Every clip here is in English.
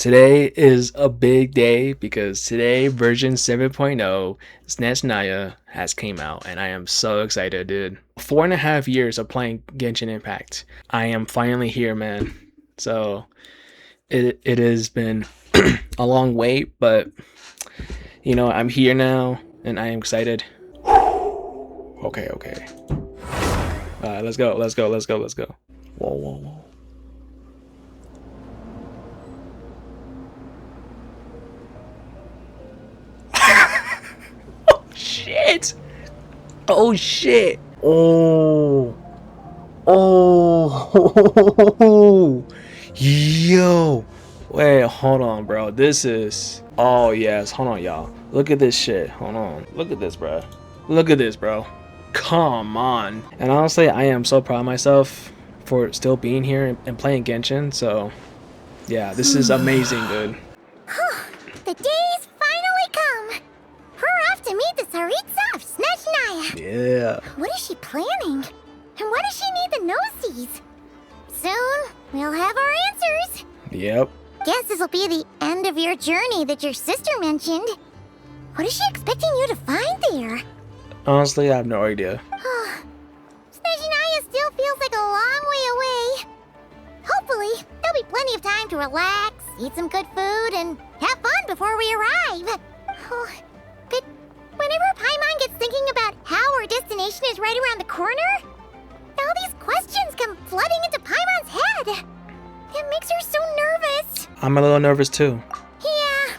Today is a big day because today version 7.0 Snezhnaya has came out and I am so excited, dude. 4.5 years of playing Genshin Impact. I am finally here, man. So it has been a long wait, but I'm here now and I am excited. Okay. Let's go. Whoa. Shit! Oh shit! Oh! Yo! Wait, hold on, bro. This is. Oh yes, hold on, y'all. Look at this shit. Hold on. Look at this, bro. Look at this, bro. Come on. And honestly, I am so proud of myself for still being here and playing Genshin. So, yeah, this is amazing, dude. The day's finally come. We're off to meet the Tsaritsa of Snezhnaya. Yeah. What is she planning? And why does she need the noseies? Soon, we'll have our answers. Yep. Guess this will be the end of your journey that your sister mentioned. What is she expecting you to find there? Honestly, I have no idea. Snezhnaya still feels like a long way away. Hopefully, there'll be plenty of time to relax, eat some good food, and have fun before we arrive. Oh, but whenever Paimon gets thinking about how our destination is right around the corner, all these questions come flooding into Paimon's head. It makes her so nervous. I'm a little nervous too. Yeah.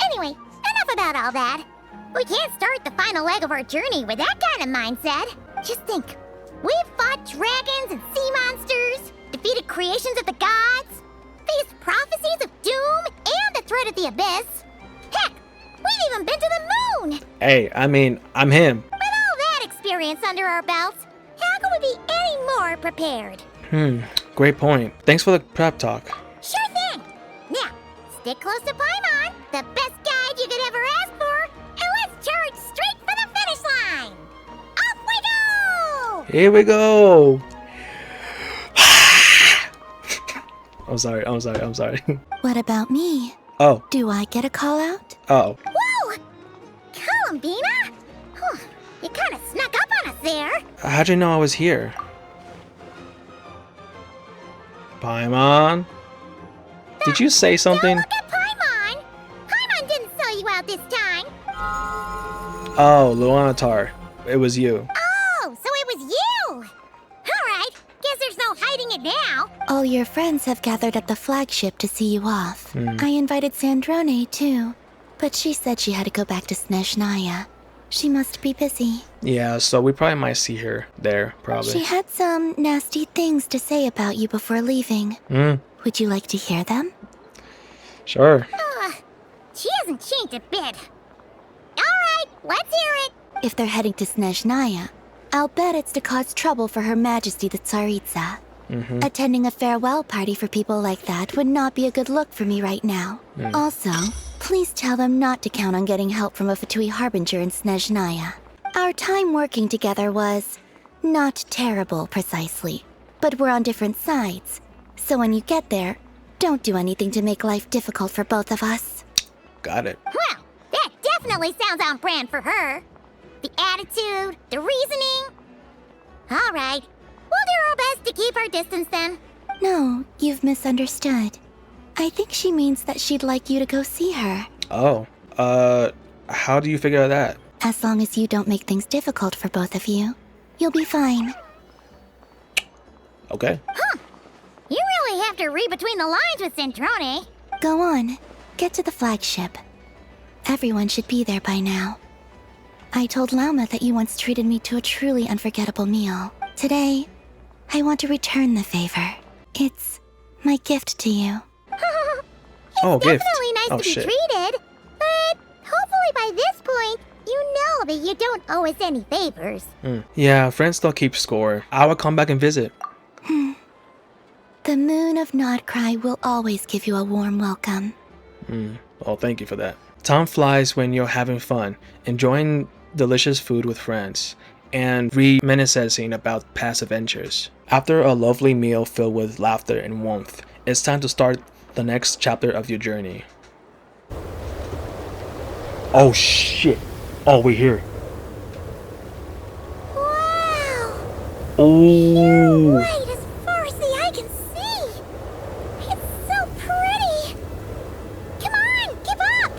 Anyway, enough about all that. We can't start the final leg of our journey with that kind of mindset. Just think. We've fought dragons and sea monsters, defeated creations of the gods, faced prophecies of doom and the threat of the abyss. Heck, we've even been to the moon! Hey, I mean, I'm him. With all that experience under our belts, how could we be any more prepared? Great point. Thanks for the prep talk. Sure thing! Now, stick close to Paimon, the best guide you could ever ask for, and let's charge straight for the finish line! Off we go! Here we go! I'm sorry. What about me? Oh. Do I get a call out? Oh. Whoa! Columbina? You kind of snuck up on us there. How'd you know I was here? Paimon? Did you say something? Don't look at Paimon! Paimon didn't sell you out this time. Oh, Luanatar. It was you. Oh, so it was you! Alright, guess there's no hiding it now. All your friends have gathered at the flagship to see you off. I invited Sandrone too, but she said she had to go back to Snezhnaya. She must be busy. Yeah, so we probably might see her there, probably. She had some nasty things to say about you before leaving. Would you like to hear them? Sure. She hasn't changed a bit. Alright, let's hear it. If they're heading to Snezhnaya, I'll bet it's to cause trouble for Her Majesty the Tsaritsa. Attending a farewell party for people like that would not be a good look for me right now. Also, please tell them not to count on getting help from a Fatui Harbinger in Snezhnaya. Our time working together was not terrible, precisely, but we're on different sides. So when you get there, don't do anything to make life difficult for both of us. Got it. Well, that definitely sounds on brand for her. The attitude, the reasoning. Alright, we'll do our best to keep our distance then. No, you've misunderstood. I think she means that she'd like you to go see her. Oh. How do you figure out that? As long as you don't make things difficult for both of you, you'll be fine. Okay. You really have to read between the lines with Sandrone. Go on, get to the flagship. Everyone should be there by now. I told Lauma that you once treated me to a truly unforgettable meal. Today, I want to return the favor. It's my gift to you. Oh, gift. Definitely nice to be Shit. treated, but hopefully by this point, you know that you don't owe us any favors. Yeah, friends don't keep score. I will come back and visit. The moon of Nodcry will always give you a warm welcome. Well, thank you for that. Time flies when you're having fun, enjoying delicious food with friends, and reminiscing about past adventures. After a lovely meal filled with laughter and warmth, it's time to start the next chapter of your journey. Oh shit. Oh, we're here. Wow! Oh. Right as far as the eye can see. It's so pretty. Come on, give up.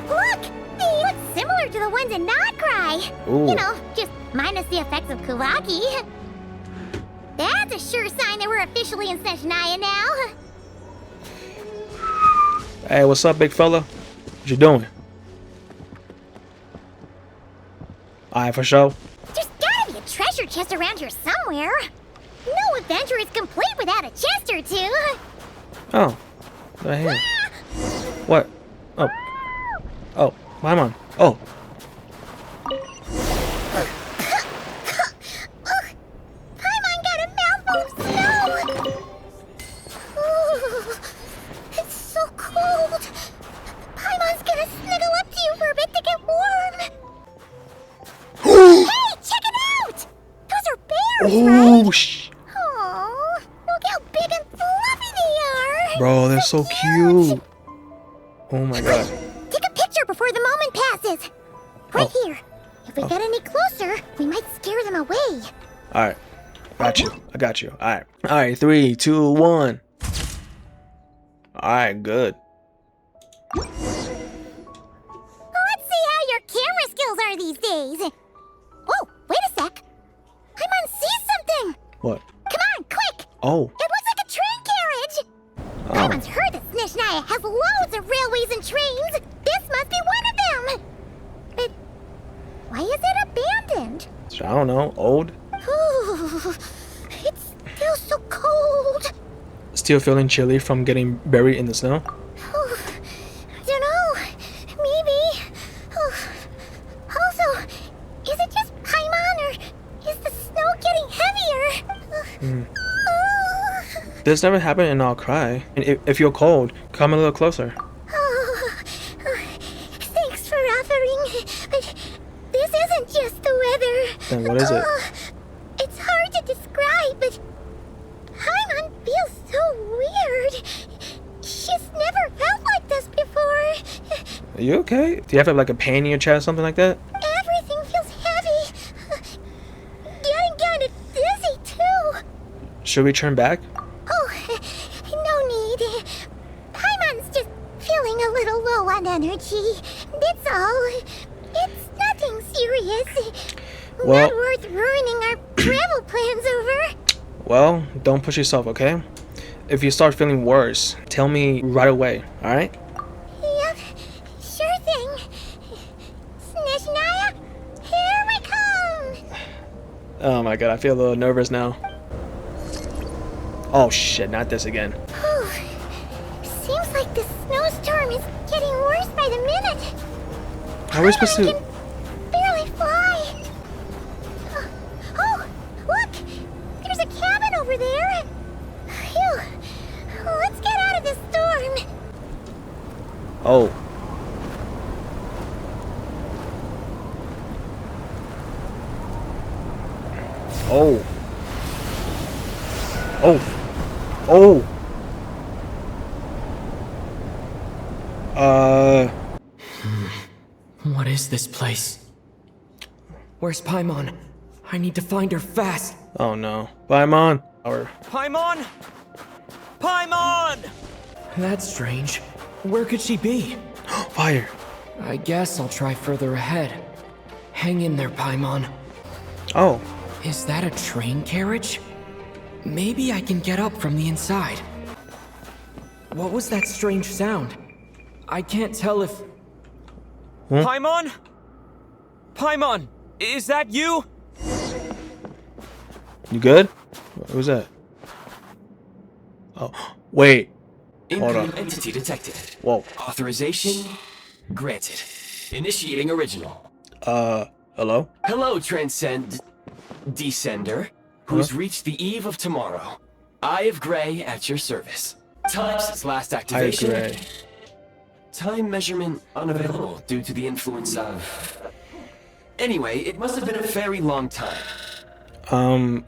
Look! They look similar to the ones in Notcry. Ooh. You know, just minus the effects of Kuvaki. That's a sure sign that we're officially in Snezhnaya now. Hey, what's up, big fella? What you doing? Alright, for sure. There's gotta be a treasure chest around here somewhere. No adventure is complete without a chest or two. Oh, right here. What? Oh. Oh, Paimon. Oh. Paimon got a mouthful of snow. Ooh, it's so cold. Paimon's gonna snuggle up to you for a bit to get warm. Hey, check it out! Those are bears, Oh, right? Oh, look how big and fluffy they are. bro, they're so cute. Oh my god. Take a picture before the moment passes. Right here. If we get any closer, we might scare them away. Alright. Got you. I got you. Alright. Alright, 3, 2, 1. Alright, good. Let's see how your camera skills are these days. Oh, wait a sec. Paimon sees something. What? Come on, quick. Oh. It looks like a train carriage. Paimon's heard that Snezhnaya has loads of railways and trains. This must be one of them. But why is it abandoned? I don't know. Old? Ooh, it's still so cold. Still feeling chilly from getting buried in the snow? Oh, I don't know. Maybe. Oh. Also, is it just Paimon or is the snow getting heavier? This never happened in I'll Cry. And if you're cold, come a little closer. Oh, thanks for offering, but this isn't just the weather. Then what is it? It's hard to describe, but Paimon feels so weird. She's never felt like this before. Are you okay? Do you have like a pain in your chest, something like that? Everything feels heavy. Getting kind of dizzy, too. Should we turn back? Oh, no need. Paimon's just feeling a little low on energy. That's all. It's nothing serious. Well- Not worth ruining our travel plans over. Well, don't push yourself, okay? If you start feeling worse, tell me right away, alright? Yep, sure thing. Snezhnaya, here we come. Oh my god, I feel a little nervous now. Oh shit, not this again. Whew. Seems like the snowstorm is getting worse by the minute. How are we supposed I to... can barely fly. Oh, look! There's a cabin over there. Phew. Let's get out of this storm. Oh. Oh. Oh. Oh. What is this place? Where's Paimon? I need to find her fast. Oh no. Paimon. Or... Paimon! Paimon! That's strange. Where could she be? Fire. I guess I'll try further ahead. Hang in there, Paimon. Oh. Is that a train carriage? Maybe I can get up from the inside. What was that strange sound? I can't tell if... Hmm? Paimon? Paimon! Is that you? You good? What was that? Oh, wait. Hold on. Incoming entity detected. Whoa. Authorization granted. Initiating original. Hello? Hello, Descender, who's reached the eve of tomorrow. Eye of Gray at your service. Time since last activation. Gray. Time measurement unavailable due to the influence of... Anyway, it must have been a very long time.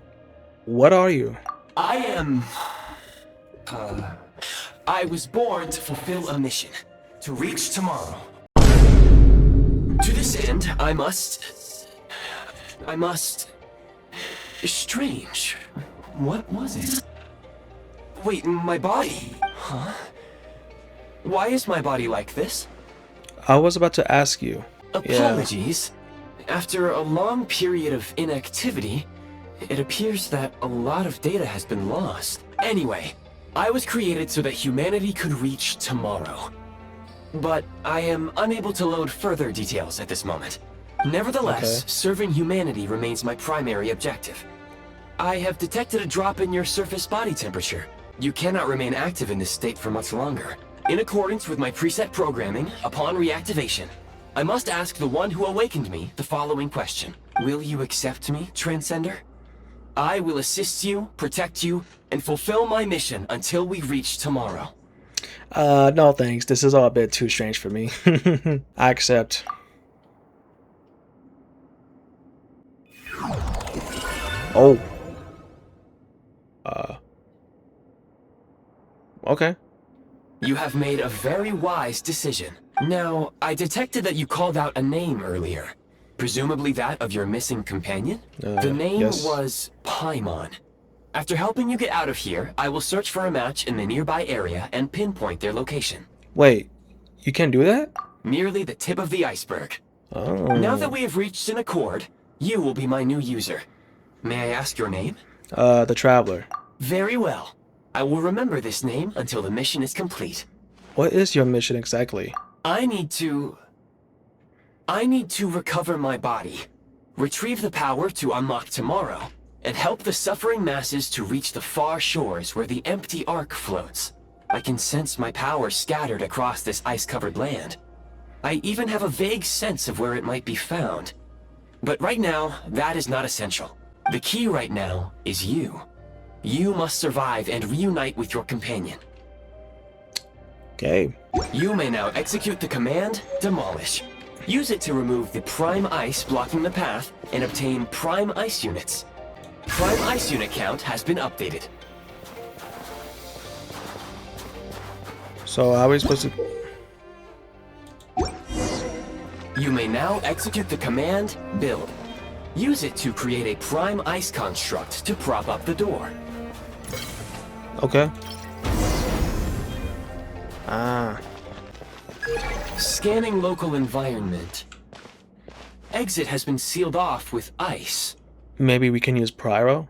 What are you? I am... I was born to fulfill a mission. To reach tomorrow. To this end, I must... Strange. What was it? Wait, my body? Huh? Why is my body like this? I was about to ask you. Apologies. After a long period of inactivity, it appears that a lot of data has been lost. Anyway, I was created so that humanity could reach tomorrow. But I am unable to load further details at this moment. Nevertheless, serving humanity remains my primary objective. I have detected a drop in your surface body temperature. You cannot remain active in this state for much longer. In accordance with my preset programming, upon reactivation, I must ask the one who awakened me the following question. Will you accept me, Transcender? I will assist you, protect you, and fulfill my mission until we reach tomorrow. No thanks. This is all a bit too strange for me. I accept. Oh. Okay. You have made a very wise decision. Now, I detected that you called out a name earlier. Presumably that of your missing companion? The name was Paimon. After helping you get out of here, I will search for a match in the nearby area and pinpoint their location. Wait, you can do that? Merely the tip of the iceberg. Oh. Now that we have reached an accord, you will be my new user. May I ask your name? The Traveler. Very well. I will remember this name until the mission is complete. What is your mission exactly? I need to recover my body, retrieve the power to unlock tomorrow, and help the suffering masses to reach the far shores where the empty Ark floats. I can sense my power scattered across this ice-covered land. I even have a vague sense of where it might be found. But right now, that is not essential. The key right now is you. You must survive and reunite with your companion. Okay. You may now execute the command, Demolish. Use it to remove the Prime Ice blocking the path and obtain Prime Ice units. Prime Ice unit count has been updated. So how are we supposed to... You may now execute the command, Build. Use it to create a Prime Ice construct to prop up the door. Okay. Ah. Scanning local environment. Exit has been sealed off with ice. Maybe we can use Pyro?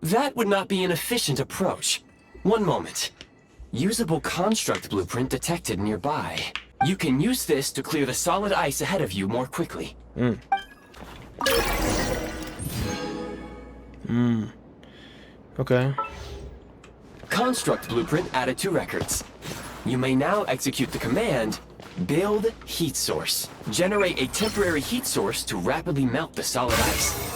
That would not be an efficient approach. One moment. Usable construct blueprint detected nearby. You can use this to clear the solid ice ahead of you more quickly. Okay. Construct blueprint added to records. You may now execute the command, Build Heat Source. Generate a temporary heat source to rapidly melt the solid ice.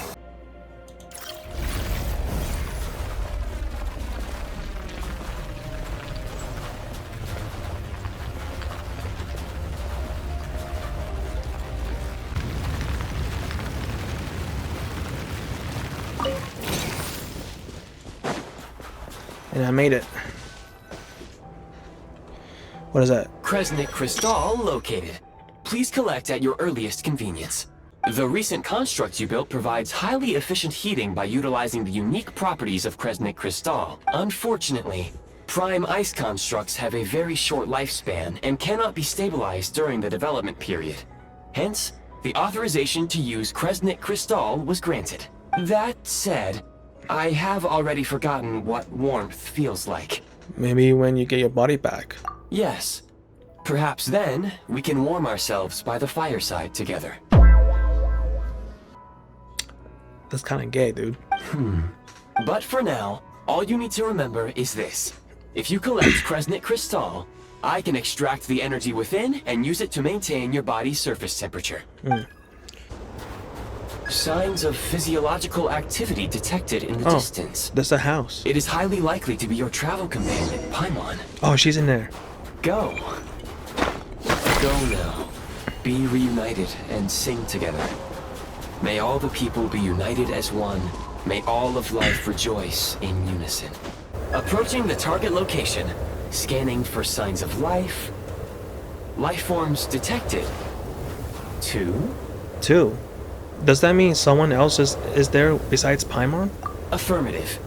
And I made it. What is that? Kresnik Crystal located. Please collect at your earliest convenience. The recent construct you built provides highly efficient heating by utilizing the unique properties of Kresnik Crystal. Unfortunately, Prime Ice constructs have a very short lifespan and cannot be stabilized during the development period. Hence, the authorization to use Kresnik Crystal was granted. That said, I have already forgotten what warmth feels like. Maybe when you get your body back. Yes. Perhaps then, we can warm ourselves by the fireside together. That's kind of gay, dude. But for now, all you need to remember is this. If you collect Kresnit Crystal, I can extract the energy within and use it to maintain your body's surface temperature. Signs of physiological activity detected in the distance. That's a house. It is highly likely to be your travel companion, Paimon. Oh, she's in there. Go. Go now. Be reunited and sing together. May all the people be united as one. May all of life rejoice in unison. Approaching the target location, scanning for signs of life. Life forms detected. 2. 2. Does that mean someone else is there besides Paimon? Affirmative.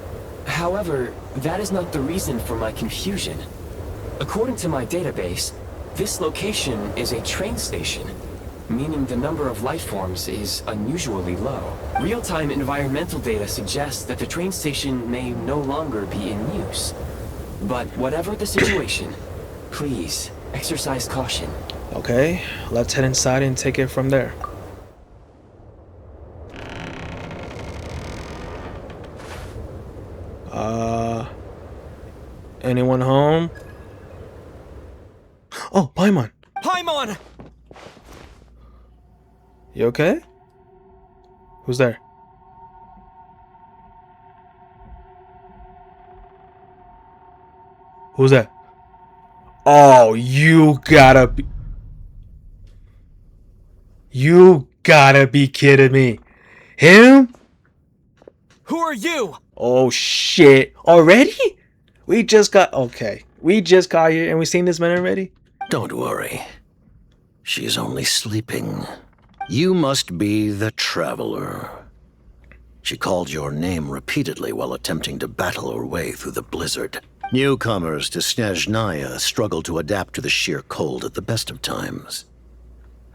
However, that is not the reason for my confusion. According to my database, this location is a train station, meaning the number of life forms is unusually low. Real-time environmental data suggests that the train station may no longer be in use. But whatever the situation, please exercise caution. Okay, let's head inside and take it from there. Anyone home? Oh, Paimon! Paimon! You okay? Who's there? Who's that? Oh, you gotta be... You gotta be kidding me. Him? Who are you? Oh, shit. Already? We just got... Okay. We just got here and we seen this man already? Don't worry. She's only sleeping. You must be the Traveler. She called your name repeatedly while attempting to battle her way through the blizzard. Newcomers to Snezhnaya struggle to adapt to the sheer cold at the best of times.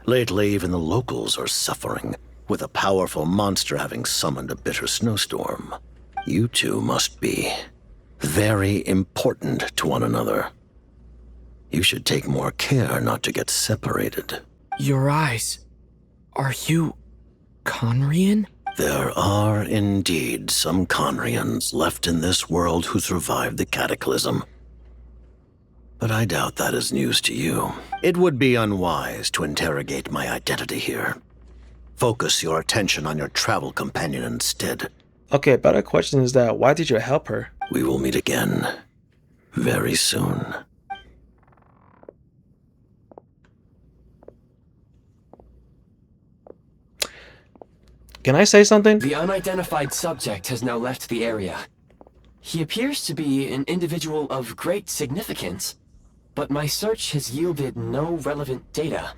Lately, even the locals are suffering, with a powerful monster having summoned a bitter snowstorm. You two must be very important to one another. You should take more care not to get separated. Your eyes. Are you Conrian? There are indeed some Conrians left in this world who survived the cataclysm. But I doubt that is news to you. It would be unwise to interrogate my identity here. Focus your attention on your travel companion instead. Okay, better question is that why did you help her? We will meet again very soon. Can I say something? The unidentified subject has now left the area. He appears to be an individual of great significance, but my search has yielded no relevant data.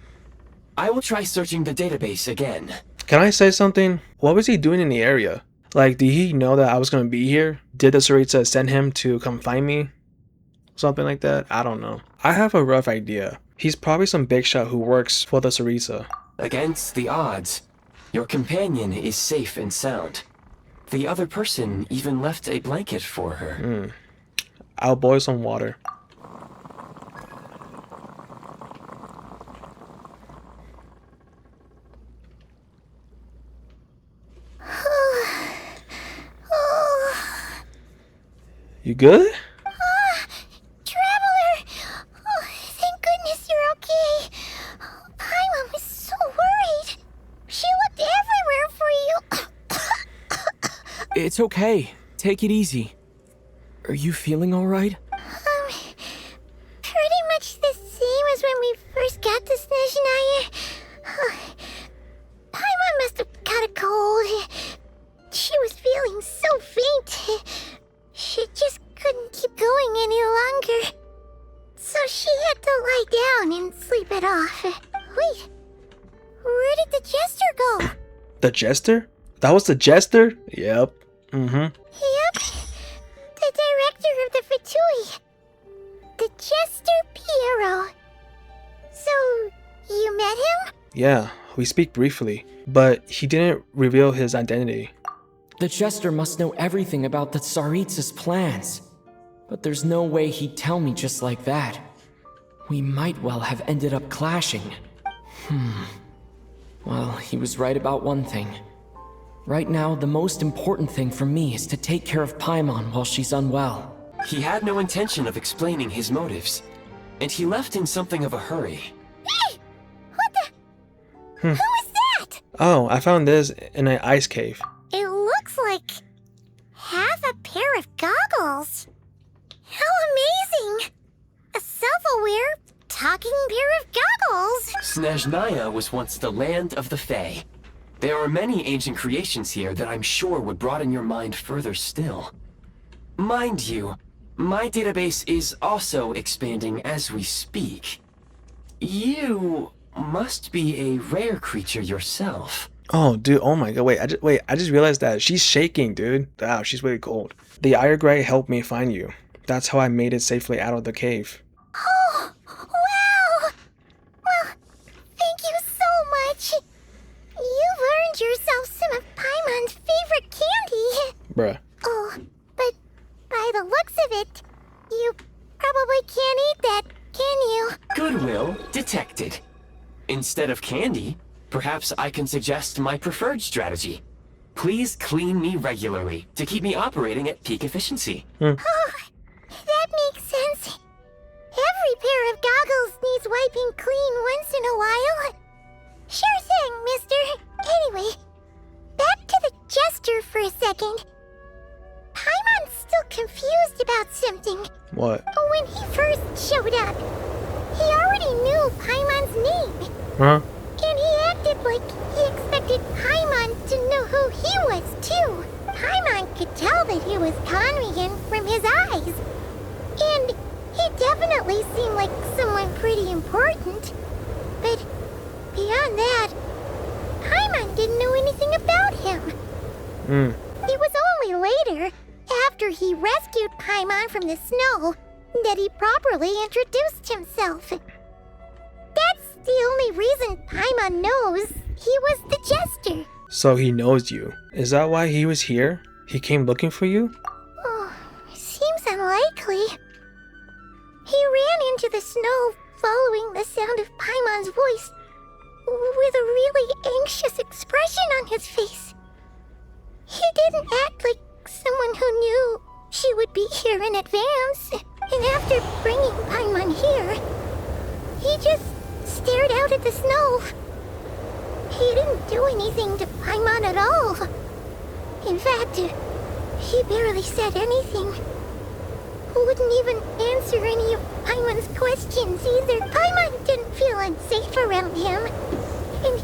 I will try searching the database again. Can I say something? What was he doing in the area? Like, did he know that I was going to be here? Did the Tsaritsa send him to come find me? Something like that? I don't know. I have a rough idea. He's probably some big shot who works for the Tsaritsa. Against the odds, your companion is safe and sound. The other person even left a blanket for her. I'll boil some water. You good? Traveler! Oh, thank goodness you're okay. Paimon was so worried. She looked everywhere for you. It's okay. Take it easy. Are you feeling alright? Pretty much the same as when we first got to Snezhnaya. Paimon must have got a cold. She was feeling so faint. She just couldn't keep going any longer. So she had to lie down and sleep it off. Wait, where did the jester go? The jester? That was the jester? Yep. Yep, the director of the Fatui. The jester Piero. So, you met him? Yeah, we speak briefly, but he didn't reveal his identity. The Jester must know everything about the Tsaritsa's plans. But there's no way he'd tell me just like that. We might well have ended up clashing. Well, he was right about one thing. Right now, the most important thing for me is to take care of Paimon while she's unwell. He had no intention of explaining his motives, and he left in something of a hurry. Hey! What the? Who is that? Oh, I found this in an ice cave. It looks like half a pair of goggles. How amazing! A self-aware, talking pair of goggles. Snezhnaya was once the land of the Fae. There are many ancient creations here that I'm sure would broaden your mind further still. Mind you, my database is also expanding as we speak. You must be a rare creature yourself. Oh, dude. Oh my god. Wait. I just realized that she's shaking, dude. Wow, she's really cold. The Iron Gray helped me find you. That's how I made it safely out of the cave. Oh, wow! Well, thank you so much. You've earned yourself some of Paimon's favorite candy. Bruh. Oh, but by the looks of it, you probably can't eat that, can you? Goodwill detected. Instead of candy, perhaps I can suggest my preferred strategy. Please clean me regularly to keep me operating at peak efficiency. Oh, that makes sense. Every pair of goggles needs wiping clean once in a while. Sure thing, mister. Anyway, back to the jester for a second. Paimon's still confused about something. What? When he first showed up, he already knew Paimon's name. Huh? And he acted like he expected Paimon to know who he was, too. Paimon could tell that he was conning him from his eyes. And he definitely seemed like someone pretty important. But beyond that, Paimon didn't know anything about him. It was only later, after he rescued Paimon from the snow, that he properly introduced himself. That's the only reason Paimon knows he was the jester. So he knows you. Is that why he was here? He came looking for you? Oh, seems unlikely. He ran into the snow following the sound of Paimon's voice with a really anxious expression on his face. He didn't act like someone who knew she would be here in advance. And after bringing Paimon here, he just stared out at the snow. He didn't do anything to Paimon at all. In fact, he barely said anything. Wouldn't even answer any of Paimon's questions either. Paimon didn't feel unsafe around him. And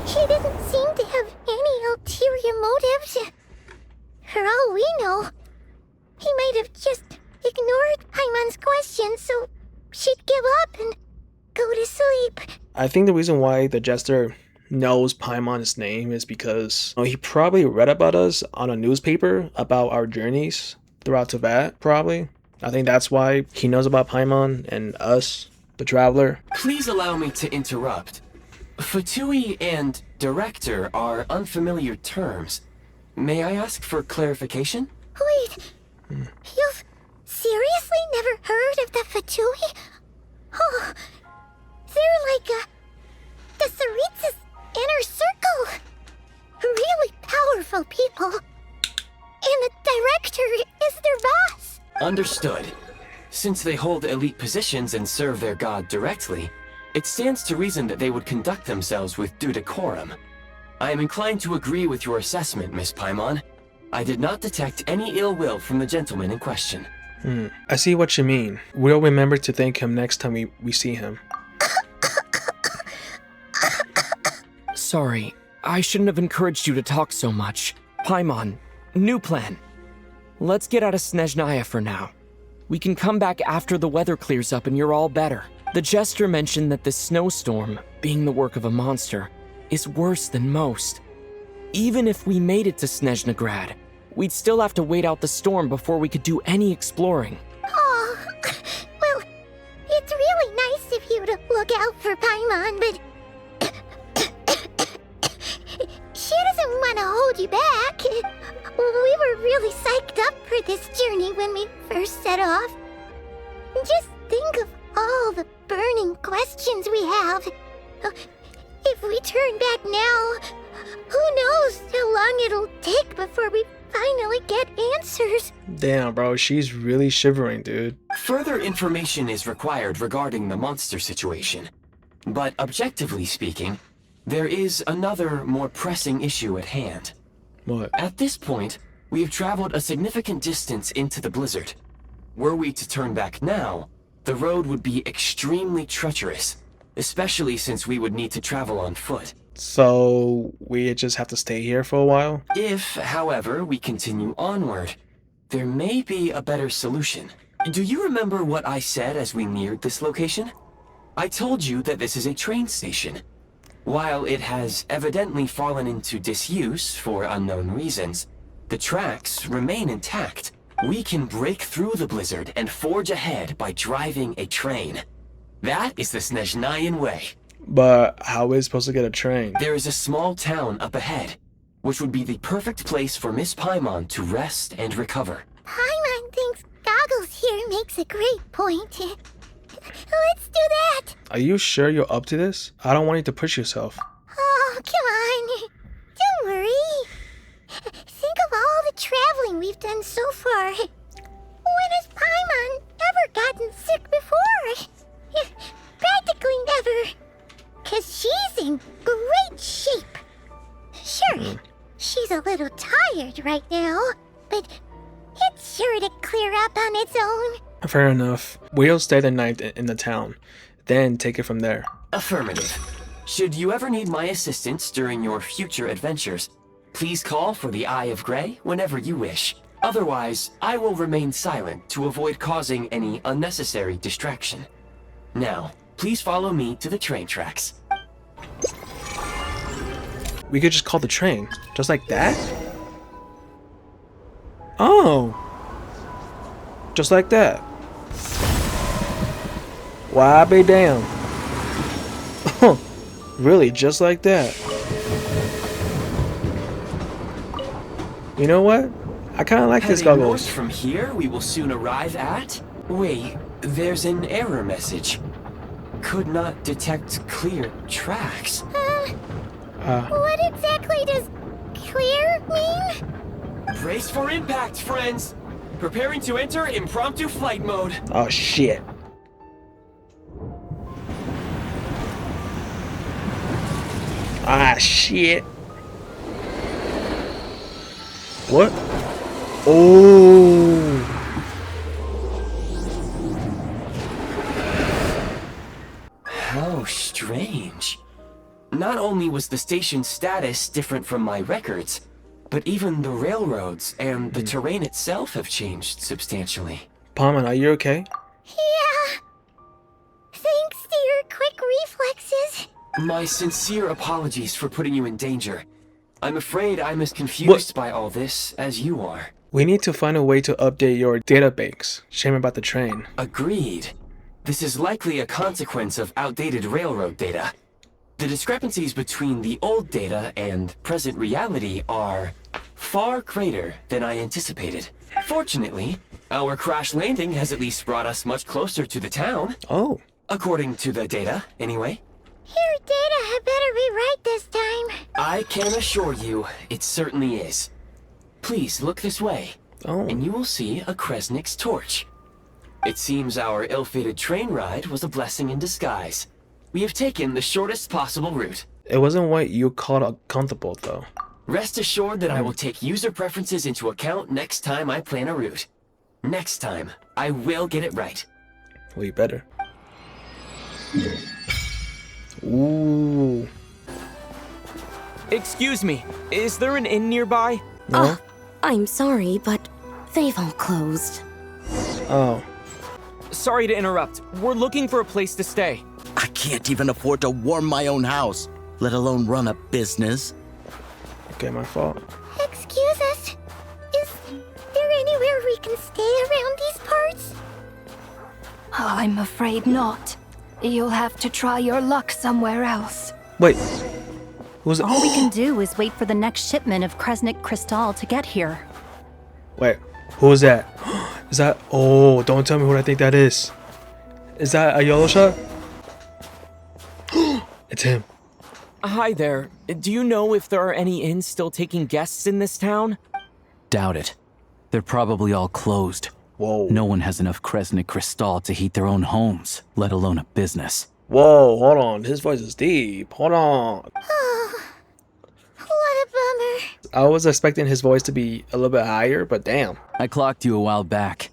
he didn't seem to have any ulterior motives. For all we know, he might have just ignored Paimon's questions so she'd give up and go to sleep. I think the reason why the jester knows Paimon's name is because he probably read about us on a newspaper about our journeys throughout Tibet, probably. I think that's why he knows about Paimon and us, the traveler. Please allow me to interrupt. Fatui and director are unfamiliar terms. May I ask for clarification? Wait, you've seriously never heard of the Fatui? Oh, they're like the Tsaritsa's inner circle. Really powerful people. And the director is their boss. Understood. Since they hold elite positions and serve their god directly, it stands to reason that they would conduct themselves with due decorum. I am inclined to agree with your assessment, Miss Paimon. I did not detect any ill will from the gentleman in question. I see what you mean. We'll remember to thank him next time we see him. Sorry, I shouldn't have encouraged you to talk so much. Paimon, new plan. Let's get out of Snezhnaya for now. We can come back after the weather clears up and you're all better. The jester mentioned that this snowstorm, being the work of a monster, is worse than most. Even if we made it to Snezhnagrad, we'd still have to wait out the storm before we could do any exploring. Oh, well, it's really nice of you to look out for Paimon, but she doesn't want to hold you back. We were really psyched up for this journey when we first set off. Just think of all the burning questions we have. If we turn back now, who knows how long it'll Damn, bro, she's really shivering, dude. Further information is required regarding the monster situation. But objectively speaking, there is another, more pressing issue at hand. What? At this point, we have traveled a significant distance into the blizzard. Were we to turn back now, the road would be extremely treacherous, especially since we would need to travel on foot. So we just have to stay here for a while? If, however, we continue onward, there may be a better solution. Do you remember what I said as we neared this location? I told you that this is a train station. While it has evidently fallen into disuse for unknown reasons, the tracks remain intact. We can break through the blizzard and forge ahead by driving a train. That is the Snezhnayan way. But how are we supposed to get a train? There is a small town up ahead, which would be the perfect place for Miss Paimon to rest and recover. Paimon thinks Goggles here makes a great point. Let's do that! Are you sure you're up to this? I don't want you to push yourself. Oh, come on. Don't worry. Think of all the traveling we've done so far. When has Paimon ever gotten sick before? Practically never. 'Cause she's in great shape. Sure, she's a little tired right now, but it's sure to clear up on its own. Fair enough. We'll stay the night in the town, then take it from there. Affirmative. Should you ever need my assistance during your future adventures, please call for the Eye of Grey whenever you wish. Otherwise, I will remain silent to avoid causing any unnecessary distraction. Now, please follow me to the train tracks. We could just call the train, just like that? Oh! Just like that. Why be damn? Really, just like that. You know what? I kind of like this Heading north Goggles. from here, we will soon arrive at... Wait, there's an error message. Could not detect clear tracks. What exactly does clear mean? Brace for impact, friends! Preparing to enter impromptu flight mode. Oh shit. Ah shit. What? Oh. How strange. Not only was the station's status different from my records, but even the railroads and the terrain itself have changed substantially. Paimon, are you okay? Yeah. Thanks to your quick reflexes. My sincere apologies for putting you in danger. I'm afraid I'm as confused by all this as you are. We need to find a way to update your database. Shame about the train. Agreed. This is likely a consequence of outdated railroad data. The discrepancies between the old data and present reality are far greater than I anticipated. Fortunately, our crash landing has at least brought us much closer to the town. Oh. According to the data, anyway. Your data had better be right this time. I can assure you, it certainly is. Please look this way, Oh. and you will see a Kresnik's torch. It seems our ill-fated train ride was a blessing in disguise. We have taken the shortest possible route. It wasn't what you called uncomfortable though. Rest assured that I will take user preferences into account next time I plan a route. Next time, I will get it right. Well, you better. Ooh. Excuse me, is there an inn nearby? No? I'm sorry, but they've all closed. Oh. Sorry to interrupt. We're looking for a place to stay. I can't even afford to warm my own house, let alone run a business. Okay, my fault. Excuse us. Is there anywhere we can stay around these parts? I'm afraid not. You'll have to try your luck somewhere else. Wait. Who's it? All we can do is wait for the next shipment of Kresnik Crystal to get here. Wait. Who is that? Is that? Oh, don't tell me who I think that is. Is that a yellow shot? It's him. Hi there. Do you know if there are any inns still taking guests in this town? Doubt it. They're probably all closed. Whoa. No one has enough Kresnik Crystal to heat their own homes, let alone a business. Whoa, hold on. His voice is deep. Hold on. What a bummer. I was expecting his voice to be a little bit higher, but damn. I clocked you a while back.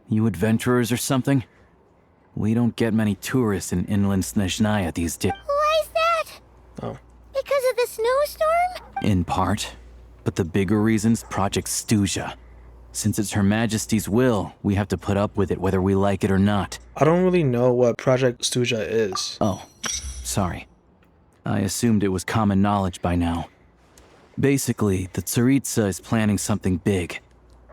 You adventurers or something? We don't get many tourists in inland Snezhnaya these days. Why is that? Oh. Because of the snowstorm? In part. But the bigger reason's Project Stuzha. Since it's Her Majesty's will, we have to put up with it whether we like it or not. I don't really know what Project Stuzha is. Oh, sorry. I assumed it was common knowledge by now. Basically, the Tsaritsa is planning something big.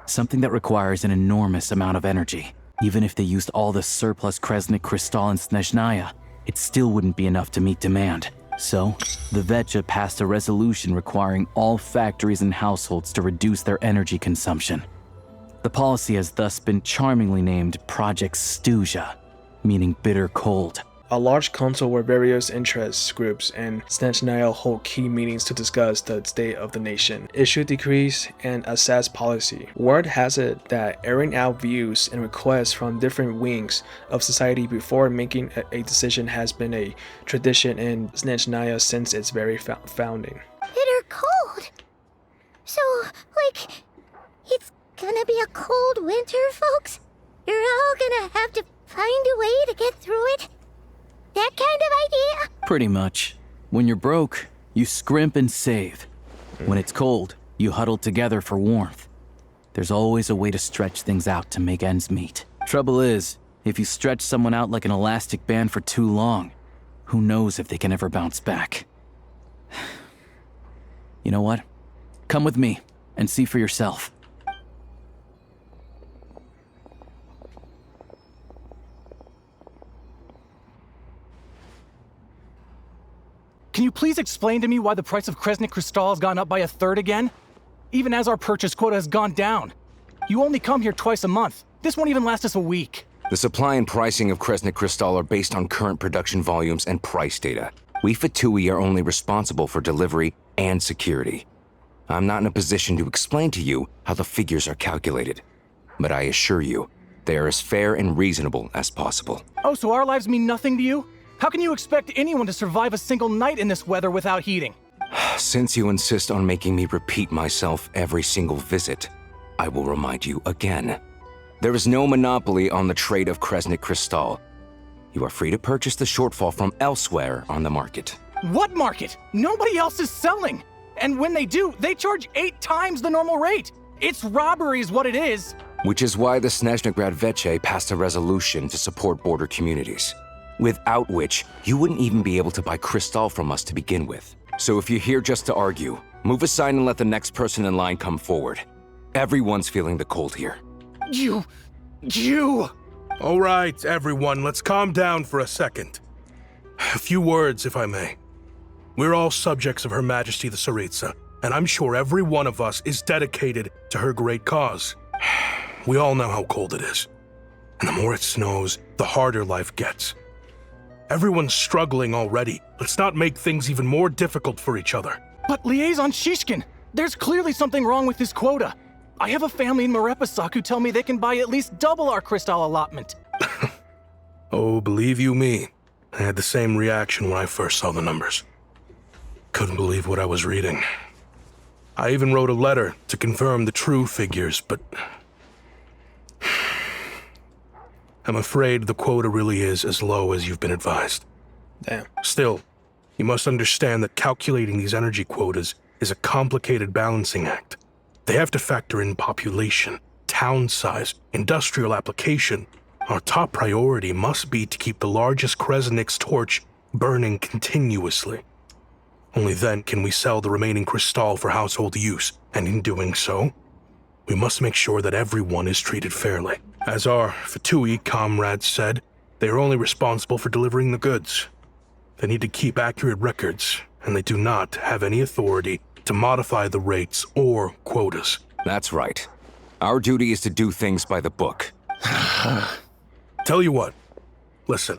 Something that requires an enormous amount of energy. Even if they used all the surplus Kresnik Crystal in Snezhnaya, it still wouldn't be enough to meet demand. So, the Vetja passed a resolution requiring all factories and households to reduce their energy consumption. The policy has thus been charmingly named Project Stuzha, meaning bitter cold. A large council where various interest groups and Snezhnaya hold key meetings to discuss the state of the nation, issue decrees, and assess policy. Word has it that airing out views and requests from different wings of society before making a decision has been a tradition in Snezhnaya since its very founding. Bitter cold. So, like, it's gonna be a cold winter, folks? You're all gonna have to find a way to get through it? That kind of idea? Pretty much. When you're broke, you scrimp and save. When it's cold, you huddle together for warmth. There's always a way to stretch things out to make ends meet. Trouble is, if you stretch someone out like an elastic band for too long, who knows if they can ever bounce back. You know what? Come with me and see for yourself. Can you please explain to me why the price of Kresnik Crystal has gone up by 1/3 again? Even as our purchase quota has gone down. You only come here twice a month. This won't even last us a week. The supply and pricing of Kresnik Crystal are based on current production volumes and price data. We Fatui are only responsible for delivery and security. I'm not in a position to explain to you how the figures are calculated, but I assure you, they are as fair and reasonable as possible. Oh, so our lives mean nothing to you? How can you expect anyone to survive a single night in this weather without heating? Since you insist on making me repeat myself every single visit, I will remind you again. There is no monopoly on the trade of Kresnik Crystal. You are free to purchase the shortfall from elsewhere on the market. What market? Nobody else is selling. And when they do, they charge 8 times the normal rate. It's robbery is what it is. Which is why the Snezhnagrad Veche passed a resolution to support border communities, without which you wouldn't even be able to buy crystal from us to begin with. So if you're here just to argue, move aside and let the next person in line come forward. Everyone's feeling the cold here. You... All right, everyone, let's calm down for a second. A few words, if I may. We're all subjects of Her Majesty the Tsaritsa, and I'm sure every one of us is dedicated to her great cause. We all know how cold it is. And the more it snows, the harder life gets. Everyone's struggling already. Let's not make things even more difficult for each other. But Liaison Shishkin, there's clearly something wrong with this quota. I have a family in Marepasak who tell me they can buy at least double our crystal allotment. Oh, believe you me, I had the same reaction when I first saw the numbers. Couldn't believe what I was reading. I even wrote a letter to confirm the true figures, but I'm afraid the quota really is as low as you've been advised. Damn. Still, you must understand that calculating these energy quotas is a complicated balancing act. They have to factor in population, town size, industrial application. Our top priority must be to keep the largest Kresnik's torch burning continuously. Only then can we sell the remaining crystal for household use, and in doing so, we must make sure that everyone is treated fairly. As our Fatui comrades said, they are only responsible for delivering the goods. They need to keep accurate records, and they do not have any authority to modify the rates or quotas. That's right. Our duty is to do things by the book. Tell you what, listen.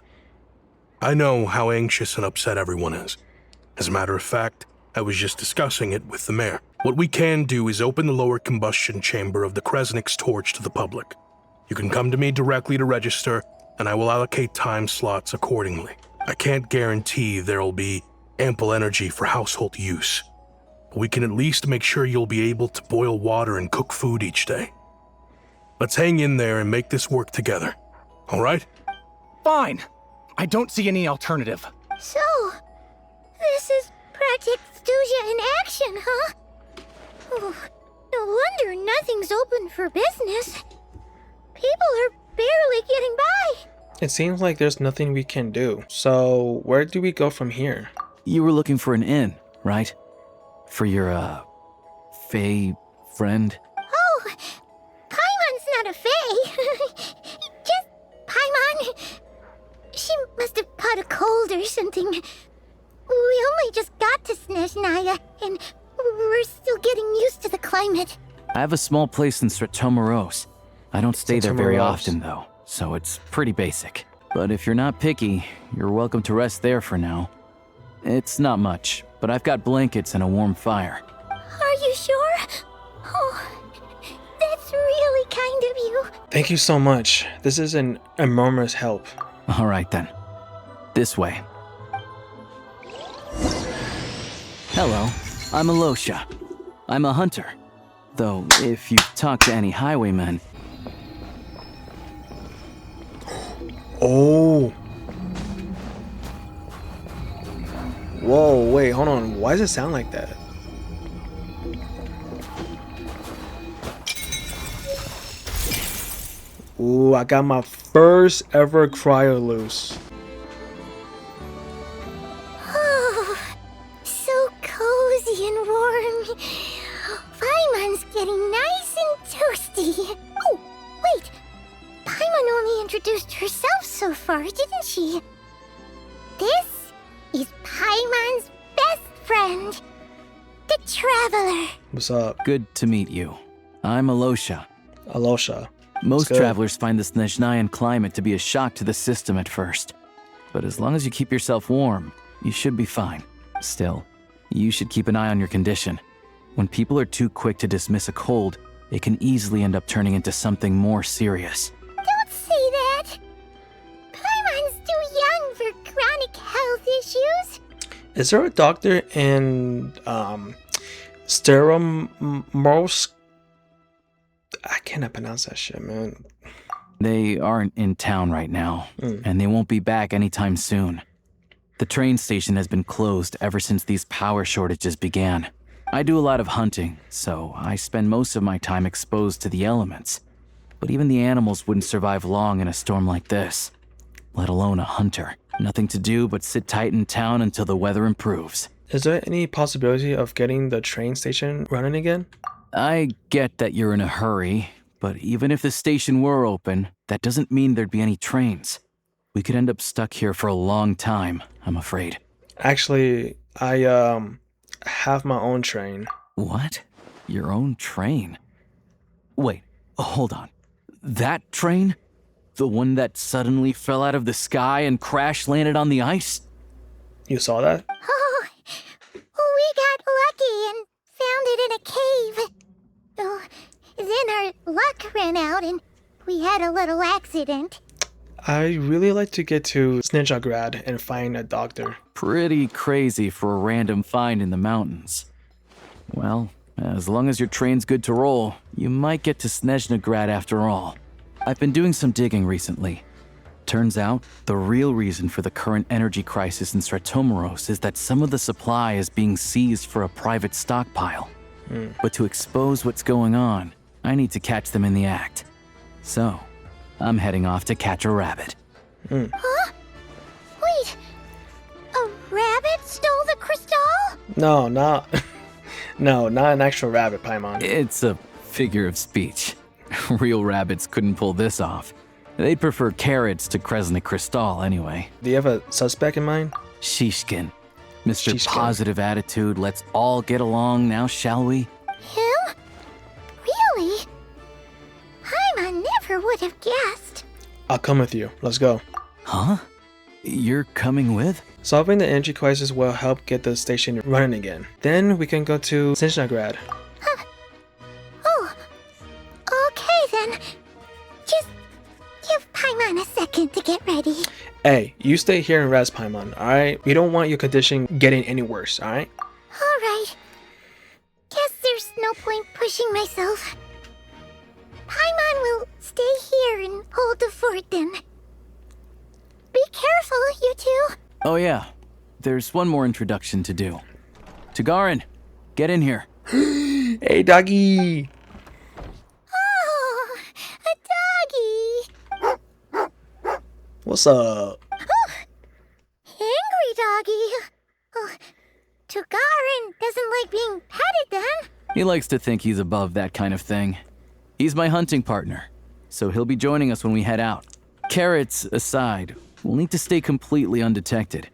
I know how anxious and upset everyone is. As a matter of fact, I was just discussing it with the mayor. What we can do is open the lower combustion chamber of the Kresnik's torch to the public. You can come to me directly to register, and I will allocate time slots accordingly. I can't guarantee there'll be ample energy for household use, but we can at least make sure you'll be able to boil water and cook food each day. Let's hang in there and make this work together, all right? Fine. I don't see any alternative. So, this is Project Snezhnaya in action, huh? Oh, no wonder nothing's open for business. People are barely getting by. It seems like there's nothing we can do. So, where do we go from here? You were looking for an inn, right? For your, Fae friend? Oh, Paimon's not a fae. Just Paimon. She must have caught a cold or something. We only just got to Snezhnaya, and we're still getting used to the climate. I have a small place in Stratomaros. I don't stay there very Stratomaros. often, though, so it's pretty basic. But if you're not picky, you're welcome to rest there for now. It's not much, but I've got blankets and a warm fire. Are you sure? Oh, that's really kind of you. Thank you so much. This is an enormous help. All right, then. This way. Hello, I'm Alosha. I'm a hunter. Though, if you've talked to any highwaymen... Oh. Whoa, wait, hold on. Why does it sound like that? Ooh, I got my first ever cryo loose. Oh, so cozy and warm. Paimon's getting nice and toasty. Oh, wait. Paimon only introduced herself so far, didn't she? This is Paimon's best friend, the Traveler. What's up? Good to meet you. I'm Alosha. Alosha. Most good. travelers find the Snezhnayan climate to be a shock to the system at first. But as long as you keep yourself warm, you should be fine. Still, you should keep an eye on your condition. When people are too quick to dismiss a cold, it can easily end up turning into something more serious. Don't say that. Paimon's too young for chronic health issues. Is there a doctor in Steromorsk? I cannot pronounce that shit, man. They aren't in town right now, and they won't be back anytime soon. The train station has been closed ever since these power shortages began. I do a lot of hunting, so I spend most of my time exposed to the elements. But even the animals wouldn't survive long in a storm like this, let alone a hunter. Nothing to do but sit tight in town until the weather improves. Is there any possibility of getting the train station running again? I get that you're in a hurry, but even if the station were open, that doesn't mean there'd be any trains. We could end up stuck here for a long time, I'm afraid. Actually, I have my own train. What? Your own train? Wait, hold on. That train? The one that suddenly fell out of the sky and crash landed on the ice? You saw that? Oh, we got lucky and found it in a cave. Oh, then our luck ran out and we had a little accident. I really like to get to Snezhnaya and find a doctor. Pretty crazy for a random find in the mountains. Well, as long as your train's good to roll, you might get to Snezhnaya after all. I've been doing some digging recently. Turns out, the real reason for the current energy crisis in Stratomaros is that some of the supply is being seized for a private stockpile. But to expose what's going on, I need to catch them in the act. So, I'm heading off to catch a rabbit. Huh? Wait, a rabbit stole the crystal? No, not an actual rabbit, Paimon. It's a figure of speech. Real rabbits couldn't pull this off. They'd prefer carrots to Kresnik Crystal anyway. Do you have a suspect in mind? Shishkin. Mr. Shishkin. Positive Attitude, let's all get along now, shall we? Him? Really? Paimon never would have guessed. I'll come with you. Let's go. Huh? You're coming with? Solving the energy crisis will help get the station running again. Then we can go to Snezhnaya. Oh, okay then. Just give Paimon a second to get ready. Hey, you stay here and rest, Paimon, alright? We don't want your condition getting any worse, alright? Alright. Guess there's no point pushing myself. Paimon will stay here and hold the fort then. Be careful, you two. Oh yeah, there's one more introduction to do. Tagarin, get in here. Hey, doggy! Oh, a doggy. What's up? Oh, angry doggy. Oh, Tugarin doesn't like being petted then. He likes to think he's above that kind of thing. He's my hunting partner, so he'll be joining us when we head out. Carrots aside, we'll need to stay completely undetected.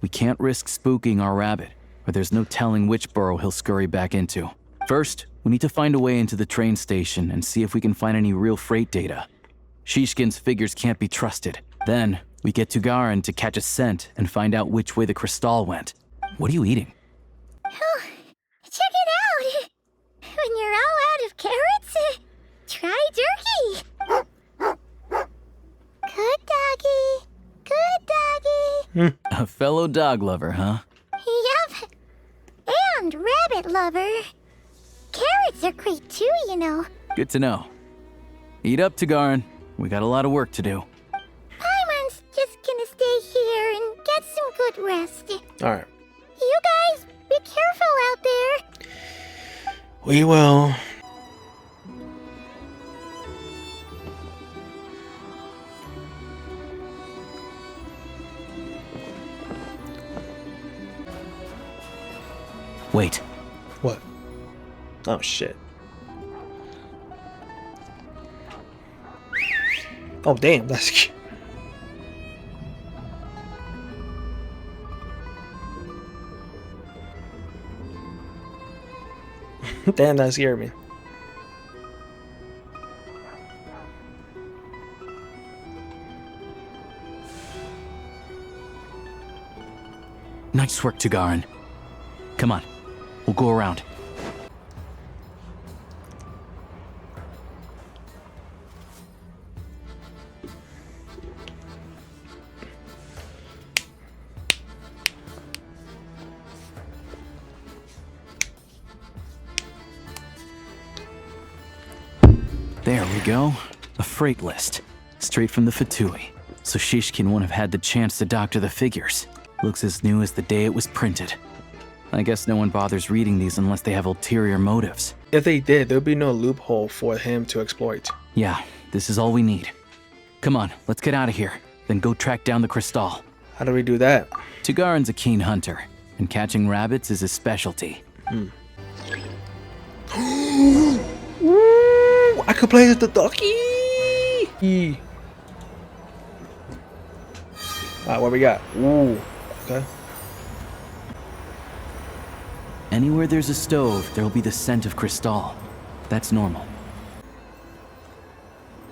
We can't risk spooking our rabbit, or there's no telling which burrow he'll scurry back into. First, we need to find a way into the train station and see if we can find any real freight data. Shishkin's figures can't be trusted. Then, we get Tugarin to catch a scent and find out which way the crystal went. What are you eating? Oh, check it out. When you're all out of carrots, try jerky. Good doggy. Good doggy. A fellow dog lover, huh? Yep. And rabbit lover. Carrots are great too, you know. Good to know. Eat up, Tugarin. We got a lot of work to do. Paimon's just gonna stay here and get some good rest. Alright. You guys, be careful out there. We will. Wait. What? Oh shit. Oh damn, that's cute. Damn, that scared me. Nice work, Tugarin. Come on, we'll go around. There we go. A freight list. Straight from the Fatui. So Shishkin won't have had the chance to doctor the figures. Looks as new as the day it was printed. I guess no one bothers reading these unless they have ulterior motives. If they did, there'd be no loophole for him to exploit. Yeah, this is all we need. Come on, let's get out of here. Then go track down the crystal. How do we do that? Tugarin's a keen hunter, and catching rabbits is his specialty. Ooh, I could play as the ducky. Alright, what we got? Ooh, okay. Anywhere there's a stove, there'll be the scent of crystal. That's normal.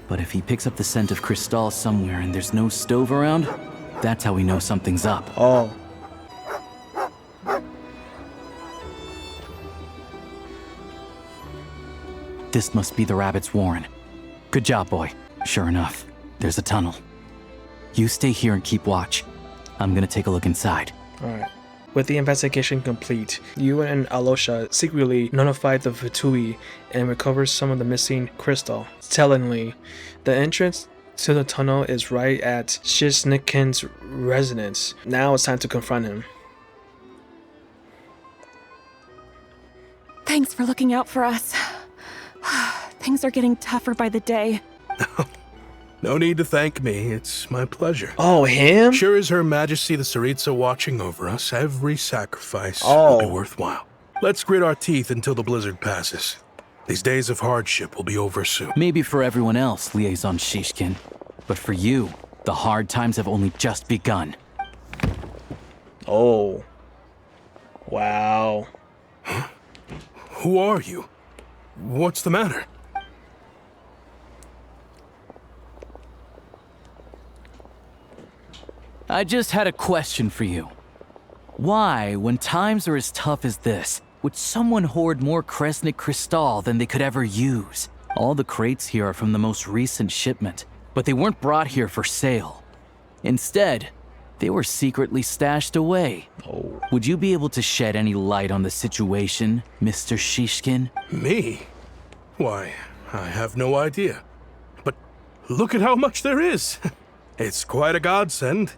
But if he picks up the scent of crystal somewhere and there's no stove around, that's how we know something's up. Oh. This must be the rabbit's warren. Good job, boy. Sure enough, there's a tunnel. You stay here and keep watch. I'm gonna take a look inside. Alright. With the investigation complete, you and Alosha secretly notified the Fatui and recovered some of the missing crystal. Tellingly, the entrance to the tunnel is right at Shishkin's residence. Now it's time to confront him. Thanks for looking out for us. Things are getting tougher by the day. No need to thank me. It's my pleasure. Oh, him? Sure is Her Majesty the Tsaritsa watching over us. Every sacrifice will be worthwhile. Let's grit our teeth until the blizzard passes. These days of hardship will be over soon. Maybe for everyone else, Liaison Shishkin. But for you, the hard times have only just begun. Oh. Wow. Huh? Who are you? What's the matter? I just had a question for you. Why, when times are as tough as this, would someone hoard more Kresnik Crystal than they could ever use? All the crates here are from the most recent shipment, but they weren't brought here for sale. Instead, they were secretly stashed away. Would you be able to shed any light on the situation, Mr. Shishkin? Me? Why, I have no idea. But look at how much there is. It's quite a godsend.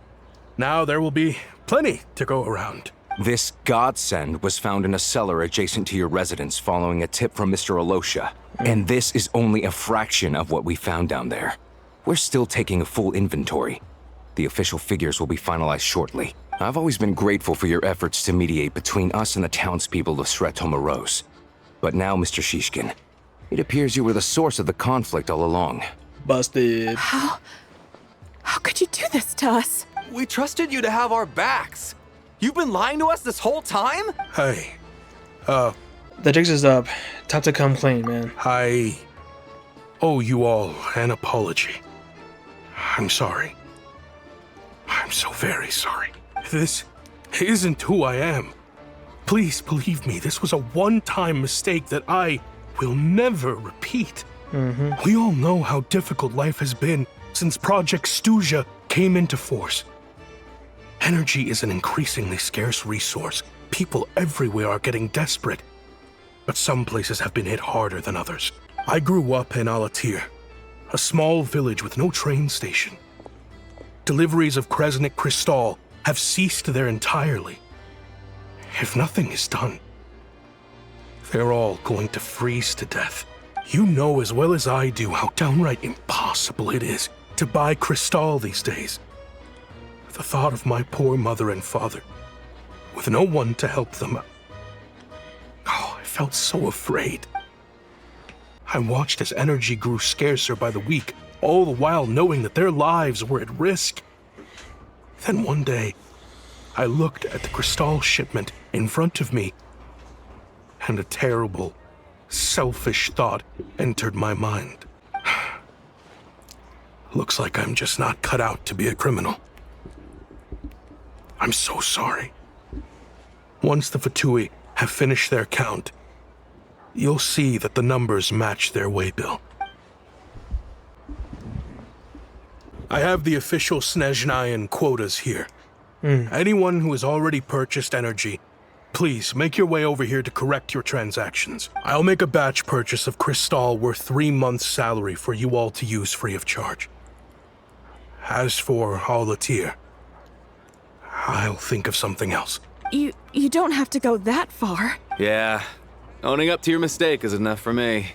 Now there will be plenty to go around. This godsend was found in a cellar adjacent to your residence following a tip from Mr. Alosha. And this is only a fraction of what we found down there. We're still taking a full inventory. The official figures will be finalized shortly. I've always been grateful for your efforts to mediate between us and the townspeople of Sretomaros. But now, Mr. Shishkin, it appears you were the source of the conflict all along. Busted. How could you do this to us? We trusted you to have our backs. You've been lying to us this whole time? Hey, The jig is up. Time to come clean, man. I owe you all an apology. I'm sorry. I'm so very sorry. This isn't who I am. Please believe me, this was a one-time mistake that I will never repeat. We all know how difficult life has been since Project Stuja came into force. Energy is an increasingly scarce resource. People everywhere are getting desperate. But some places have been hit harder than others. I grew up in Alatir, a small village with no train station. Deliveries of Kresnik Crystal have ceased there entirely. If nothing is done, they're all going to freeze to death. You know as well as I do how downright impossible it is to buy Crystal these days. The thought of my poor mother and father, with no one to help them, I felt so afraid. I watched as energy grew scarcer by the week, all the while knowing that their lives were at risk. Then one day, I looked at the Crystal shipment in front of me, and a terrible, selfish thought entered my mind. Looks like I'm just not cut out to be a criminal. I'm so sorry. Once the Fatui have finished their count, you'll see that the numbers match their waybill. I have the official Snezhnayan quotas here. Anyone who has already purchased energy, please make your way over here to correct your transactions. I'll make a batch purchase of Crystal worth 3 months' salary for you all to use free of charge. As for Alatir, I'll think of something else. You don't have to go that far. Yeah, owning up to your mistake is enough for me.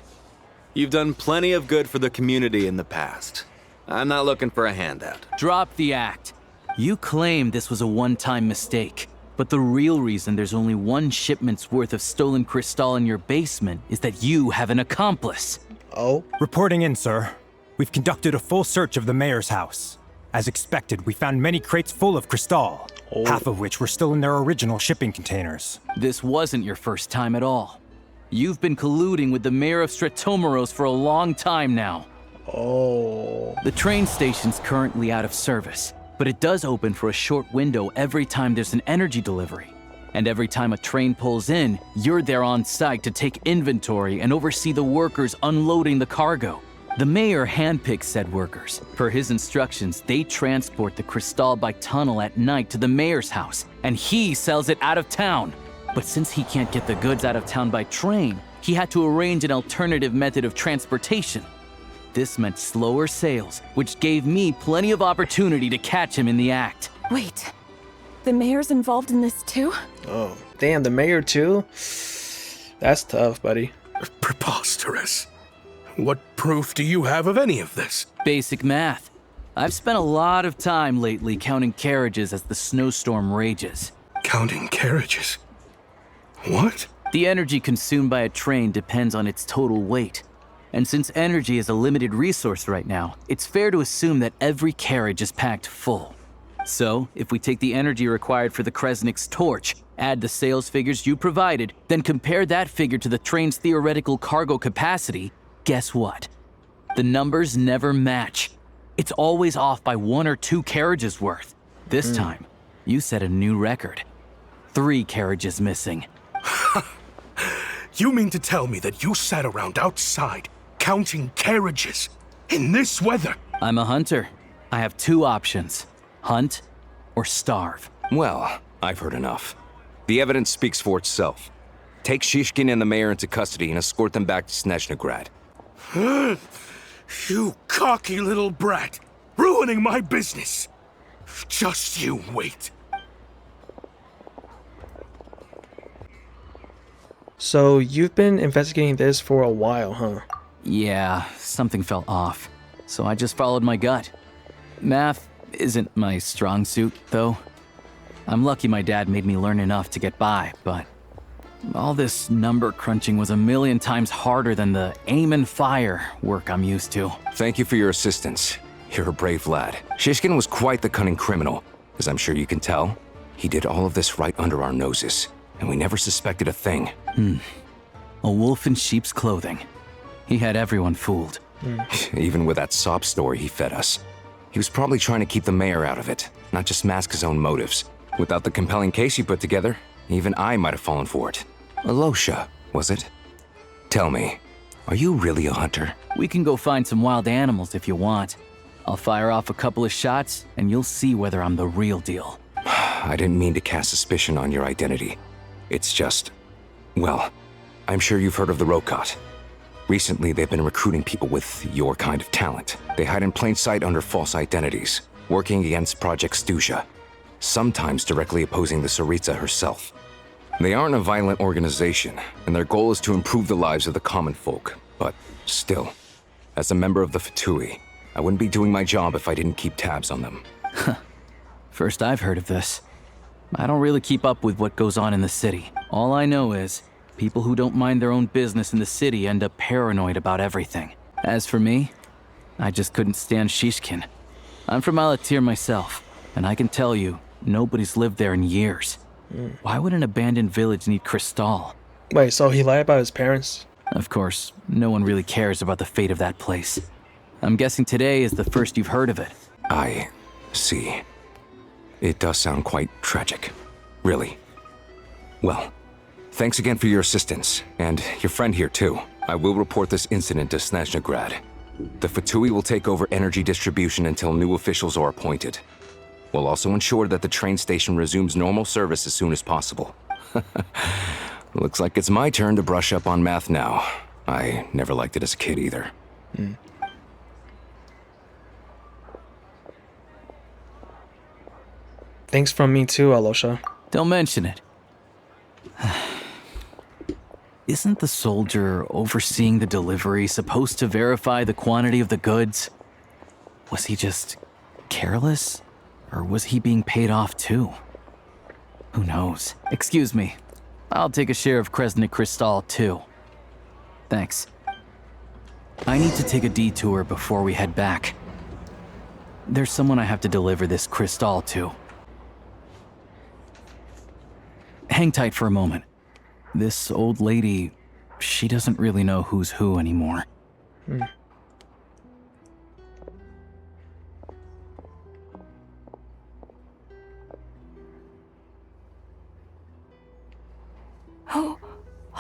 You've done plenty of good for the community in the past. I'm not looking for a handout. Drop the act. You claim this was a one-time mistake, but the real reason there's only one shipment's worth of stolen crystal in your basement is that you have an accomplice. Oh? Reporting in, sir. We've conducted a full search of the mayor's house. As expected, we found many crates full of crystal, half of which were still in their original shipping containers. This wasn't your first time at all. You've been colluding with the mayor of Sretomaros for a long time now. The train station's currently out of service, but it does open for a short window every time there's an energy delivery. And every time a train pulls in, you're there on site to take inventory and oversee the workers unloading the cargo. The mayor handpicks said workers. Per his instructions, they transport the crystal by tunnel at night to the mayor's house, and he sells it out of town. But since he can't get the goods out of town by train, he had to arrange an alternative method of transportation. This meant slower sales, which gave me plenty of opportunity to catch him in the act. Wait, the mayor's involved in this too? Oh, damn, the mayor too? That's tough, buddy. Preposterous. What proof do you have of any of this? Basic math. I've spent a lot of time lately counting carriages as the snowstorm rages. Counting carriages? What? The energy consumed by a train depends on its total weight. And since energy is a limited resource right now, it's fair to assume that every carriage is packed full. So, if we take the energy required for the Kresnik's torch, add the sales figures you provided, then compare that figure to the train's theoretical cargo capacity, guess what? The numbers never match. It's always off by 1 or 2 carriages worth. This time, you set a new record. 3 carriages missing. You mean to tell me that you sat around outside, counting carriages, in this weather? I'm a hunter. I have 2 options. Hunt or starve. Well, I've heard enough. The evidence speaks for itself. Take Shishkin and the mayor into custody and escort them back to Snezhnaya. You cocky little brat, ruining my business. Just you wait. So you've been investigating this for a while, huh? Yeah, something felt off. So I just followed my gut. Math isn't my strong suit, though. I'm lucky my dad made me learn enough to get by, but all this number crunching was a million times harder than the aim and fire work I'm used to. Thank you for your assistance. You're a brave lad. Shishkin was quite the cunning criminal, as I'm sure you can tell. He did all of this right under our noses, and we never suspected a thing. A wolf in sheep's clothing. He had everyone fooled. Even with that sob story he fed us. He was probably trying to keep the mayor out of it, not just mask his own motives. Without the compelling case you put together, even I might have fallen for it. Alosha, was it? Tell me, are you really a hunter? We can go find some wild animals if you want. I'll fire off a couple of shots, and you'll see whether I'm the real deal. I didn't mean to cast suspicion on your identity. It's just, well, I'm sure you've heard of the Rokot. Recently, they've been recruiting people with your kind of talent. They hide in plain sight under false identities, working against Project Stuzha, sometimes directly opposing the Tsaritsa herself. They aren't a violent organization, and their goal is to improve the lives of the common folk. But still, as a member of the Fatui, I wouldn't be doing my job if I didn't keep tabs on them. First I've heard of this. I don't really keep up with what goes on in the city. All I know is, people who don't mind their own business in the city end up paranoid about everything. As for me, I just couldn't stand Shishkin. I'm from Alatir myself, and I can tell you, nobody's lived there in years. Why would an abandoned village need Crystal? Wait, so he lied about his parents? Of course, no one really cares about the fate of that place. I'm guessing today is the first you've heard of it. I see. It does sound quite tragic. Really. Well, thanks again for your assistance, and your friend here too. I will report this incident to Snezhnaya. The Fatui will take over energy distribution until new officials are appointed. We'll also ensure that the train station resumes normal service as soon as possible. Looks like it's my turn to brush up on math now. I never liked it as a kid either. Thanks from me too, Alosha. Don't mention it. Isn't the soldier overseeing the delivery supposed to verify the quantity of the goods? Was he just careless? Or was he being paid off too? Who knows? Excuse me. I'll take a share of Kresnik Crystal too. Thanks. I need to take a detour before we head back. There's someone I have to deliver this crystal to. Hang tight for a moment. This old lady, she doesn't really know who's who anymore.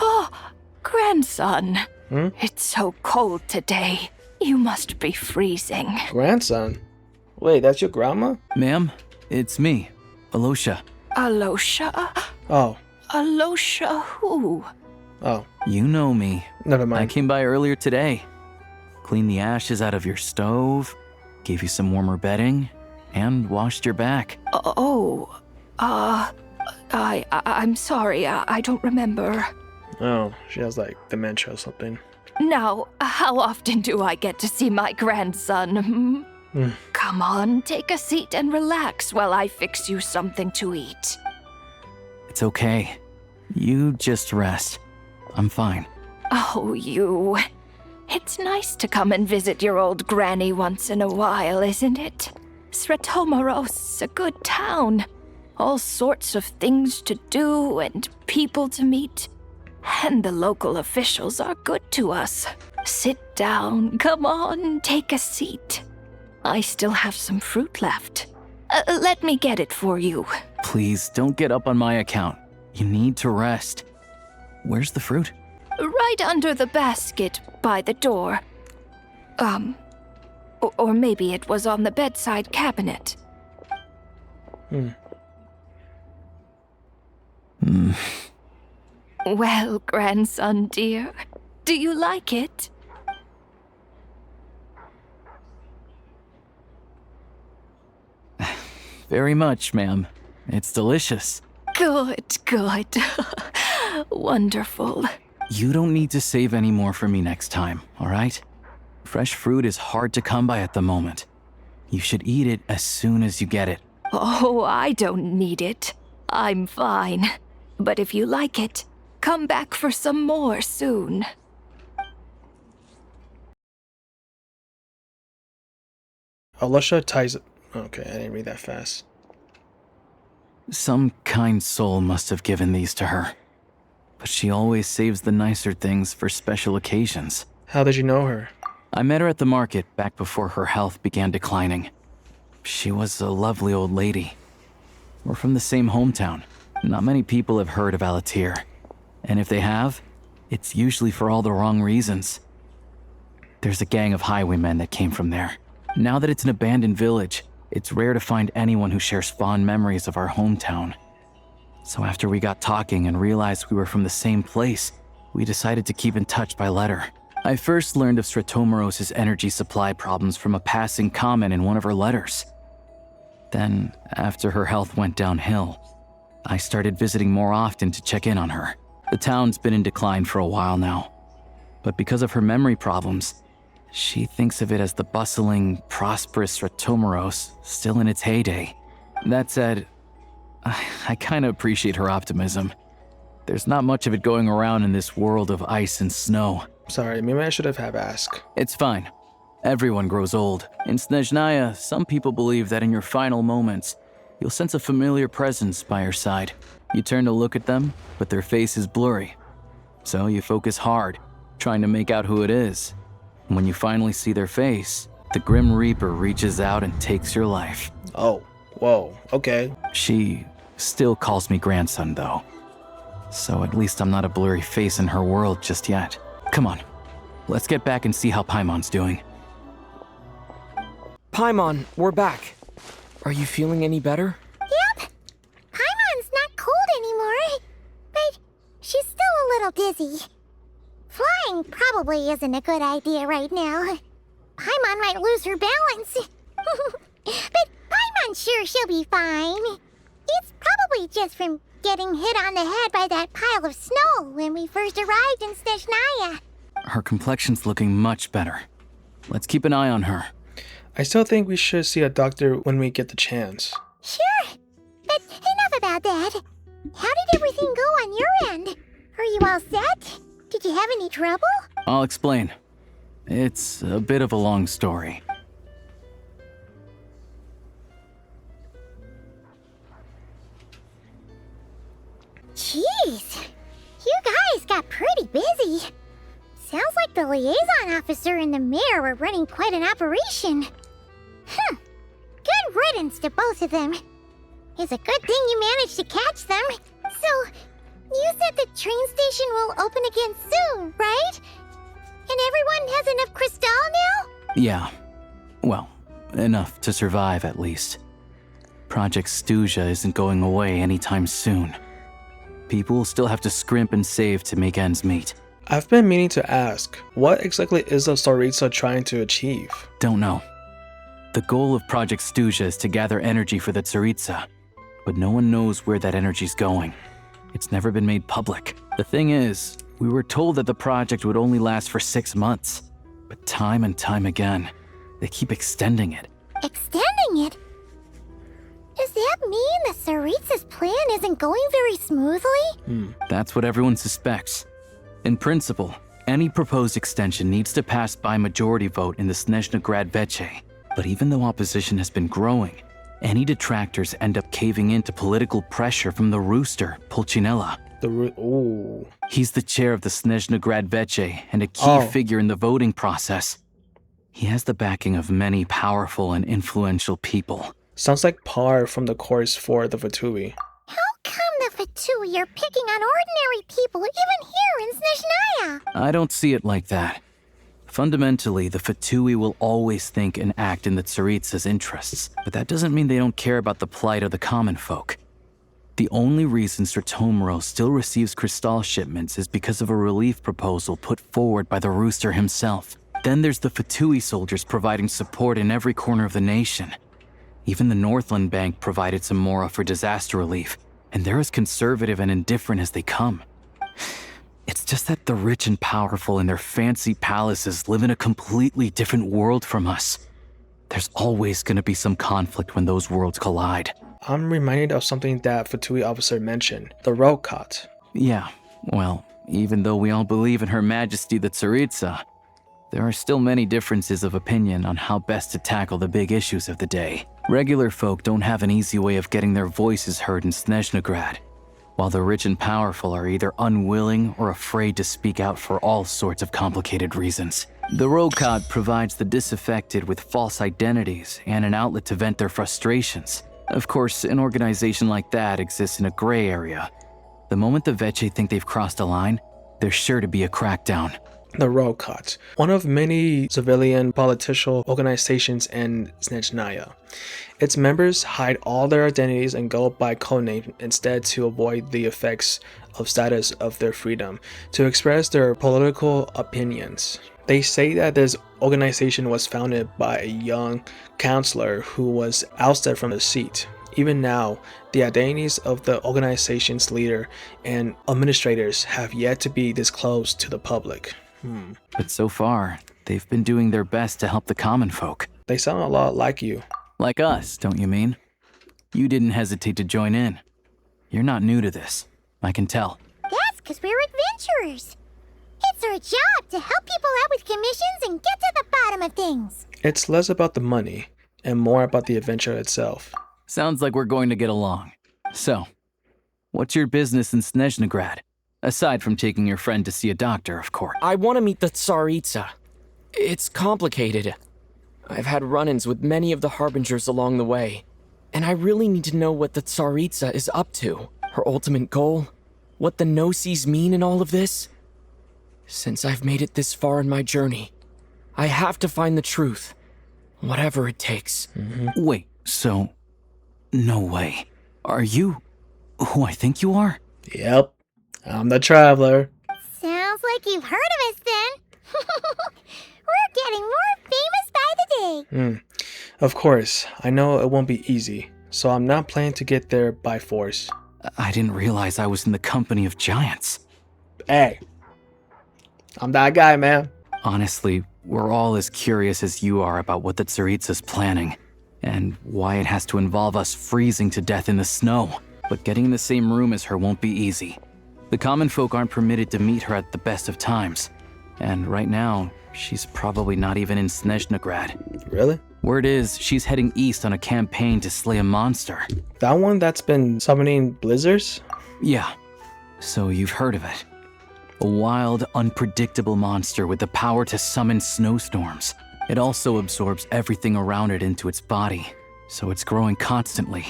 Oh, grandson. It's so cold today. You must be freezing. Grandson? Wait, that's your grandma? Ma'am, it's me, Alosha. Alosha? Oh. Alosha who? Oh. You know me. Never mind. I came by earlier today. Cleaned the ashes out of your stove, gave you some warmer bedding, and washed your back. I'm sorry, I don't remember. Oh, she has like dementia or something. Now, how often do I get to see my grandson? Come on, take a seat and relax while I fix you something to eat. It's okay. You just rest. I'm fine. Oh, you. It's nice to come and visit your old granny once in a while, isn't it? Sretomaros's a good town. All sorts of things to do and people to meet. And the local officials are good to us. Sit down, come on, take a seat. I still have some fruit left. Let me get it for you. Please, don't get up on my account. You need to rest. Where's the fruit? Right under the basket by the door. Or maybe it was on the bedside cabinet. Well, grandson dear, do you like it? Very much, ma'am. It's delicious. Good, good. Wonderful. You don't need to save any more for me next time, all right? Fresh fruit is hard to come by at the moment. You should eat it as soon as you get it. Oh, I don't need it. I'm fine. But if you like it, come back for some more soon. Alusha ties... Okay, I didn't read that fast. Some kind soul must have given these to her. But she always saves the nicer things for special occasions. How did you know her? I met her at the market back before her health began declining. She was a lovely old lady. We're from the same hometown. Not many people have heard of Alatir. And if they have, it's usually for all the wrong reasons. There's a gang of highwaymen that came from there. Now that it's an abandoned village, it's rare to find anyone who shares fond memories of our hometown. So after we got talking and realized we were from the same place, we decided to keep in touch by letter. I first learned of Stratomoros's energy supply problems from a passing comment in one of her letters. Then, after her health went downhill, I started visiting more often to check in on her. The town's been in decline for a while now, but because of her memory problems, she thinks of it as the bustling, prosperous Stratomoros still in its heyday. That said, I kinda appreciate her optimism. There's not much of it going around in this world of ice and snow. Sorry, maybe I should have asked. It's fine. Everyone grows old. In Snezhnaya, some people believe that in your final moments, you'll sense a familiar presence by your side. You turn to look at them, but their face is blurry. So you focus hard, trying to make out who it is. And when you finally see their face, the Grim Reaper reaches out and takes your life. Oh, whoa, okay. She still calls me grandson, though. So at least I'm not a blurry face in her world just yet. Come on, let's get back and see how Paimon's doing. Paimon, we're back. Are you feeling any better? Yep. Paimon's not cold anymore, but she's still a little dizzy. Flying probably isn't a good idea right now. Paimon might lose her balance. But Paimon's sure she'll be fine. It's probably just from getting hit on the head by that pile of snow when we first arrived in Snezhnaya. Her complexion's looking much better. Let's keep an eye on her. I still think we should see a doctor when we get the chance. Sure, but enough about that. How did everything go on your end? Are you all set? Did you have any trouble? I'll explain. It's a bit of a long story. Jeez, you guys got pretty busy. Sounds like the liaison officer and the mayor were running quite an operation. Good riddance to both of them. It's a good thing you managed to catch them. So, you said the train station will open again soon, right? And everyone has enough crystal now? Yeah. Well, enough to survive at least. Project Stuzha isn't going away anytime soon. People will still have to scrimp and save to make ends meet. I've been meaning to ask, what exactly is the Tsaritsa trying to achieve? Don't know. The goal of Project Stuzha is to gather energy for the Tsaritsa, but no one knows where that energy's going. It's never been made public. The thing is, we were told that the project would only last for 6 months, but time and time again, they keep extending it. Extending it? Does that mean the Tsaritsa's plan isn't going very smoothly? That's what everyone suspects. In principle, any proposed extension needs to pass by majority vote in the Snezhnaya Veche. But even though opposition has been growing, any detractors end up caving into political pressure from the rooster, Pulcinella. He's the chair of the Snezhnaya Veche and a key figure in the voting process. He has the backing of many powerful and influential people. Sounds like par from the course for the Fatui. How come the Fatui are picking on ordinary people even here in Snezhnaya? I don't see it like that. Fundamentally, the Fatui will always think and act in the Tsaritsa's interests, but that doesn't mean they don't care about the plight of the common folk. The only reason Sratomiro still receives Crystal shipments is because of a relief proposal put forward by the Rooster himself. Then there's the Fatui soldiers providing support in every corner of the nation. Even the Northland Bank provided some mora for disaster relief, and they're as conservative and indifferent as they come. It's just that the rich and powerful in their fancy palaces live in a completely different world from us. There's always going to be some conflict when those worlds collide. I'm reminded of something that Fatui officer mentioned, the Rokot. Yeah, well, even though we all believe in Her Majesty the Tsaritsa, there are still many differences of opinion on how best to tackle the big issues of the day. Regular folk don't have an easy way of getting their voices heard in Snezhnegrad, while the rich and powerful are either unwilling or afraid to speak out for all sorts of complicated reasons. The Rokot provides the disaffected with false identities and an outlet to vent their frustrations. Of course, an organization like that exists in a gray area. The moment the Veche think they've crossed a line, there's sure to be a crackdown. The Rokot, one of many civilian political organizations in Snezhnaya. Its members hide all their identities and go by codename instead to avoid the effects of status of their freedom to express their political opinions. They say that this organization was founded by a young counselor who was ousted from the seat. Even now, the identities of the organization's leader and administrators have yet to be disclosed to the public. But so far, they've been doing their best to help the common folk. They sound a lot like you. Like us, don't you mean? You didn't hesitate to join in. You're not new to this. I can tell. That's because we're adventurers. It's our job to help people out with commissions and get to the bottom of things. It's less about the money and more about the adventure itself. Sounds like we're going to get along. So, what's your business in Snezhnegrad? Aside from taking your friend to see a doctor, of course. I want to meet the Tsaritsa. It's complicated. I've had run-ins with many of the Harbingers along the way, and I really need to know what the Tsaritsa is up to. Her ultimate goal? What the Gnosis mean in all of this? Since I've made it this far in my journey, I have to find the truth. Whatever it takes. Wait, so... No way. Are you who I think you are? Yep. I'm the traveler. Sounds like you've heard of us then. We're getting more famous by the day. Of course, I know it won't be easy, so I'm not planning to get there by force. I didn't realize I was in the company of giants. Hey, I'm that guy, man. Honestly, we're all as curious as you are about what the Tsaritsa's planning, and why it has to involve us freezing to death in the snow. But getting in the same room as her won't be easy. The common folk aren't permitted to meet her at the best of times, and right now, she's probably not even in Snezhnegrad. Really? Word is, she's heading east on a campaign to slay a monster. That one that's been summoning blizzards? Yeah, so you've heard of it. A wild, unpredictable monster with the power to summon snowstorms. It also absorbs everything around it into its body, so it's growing constantly.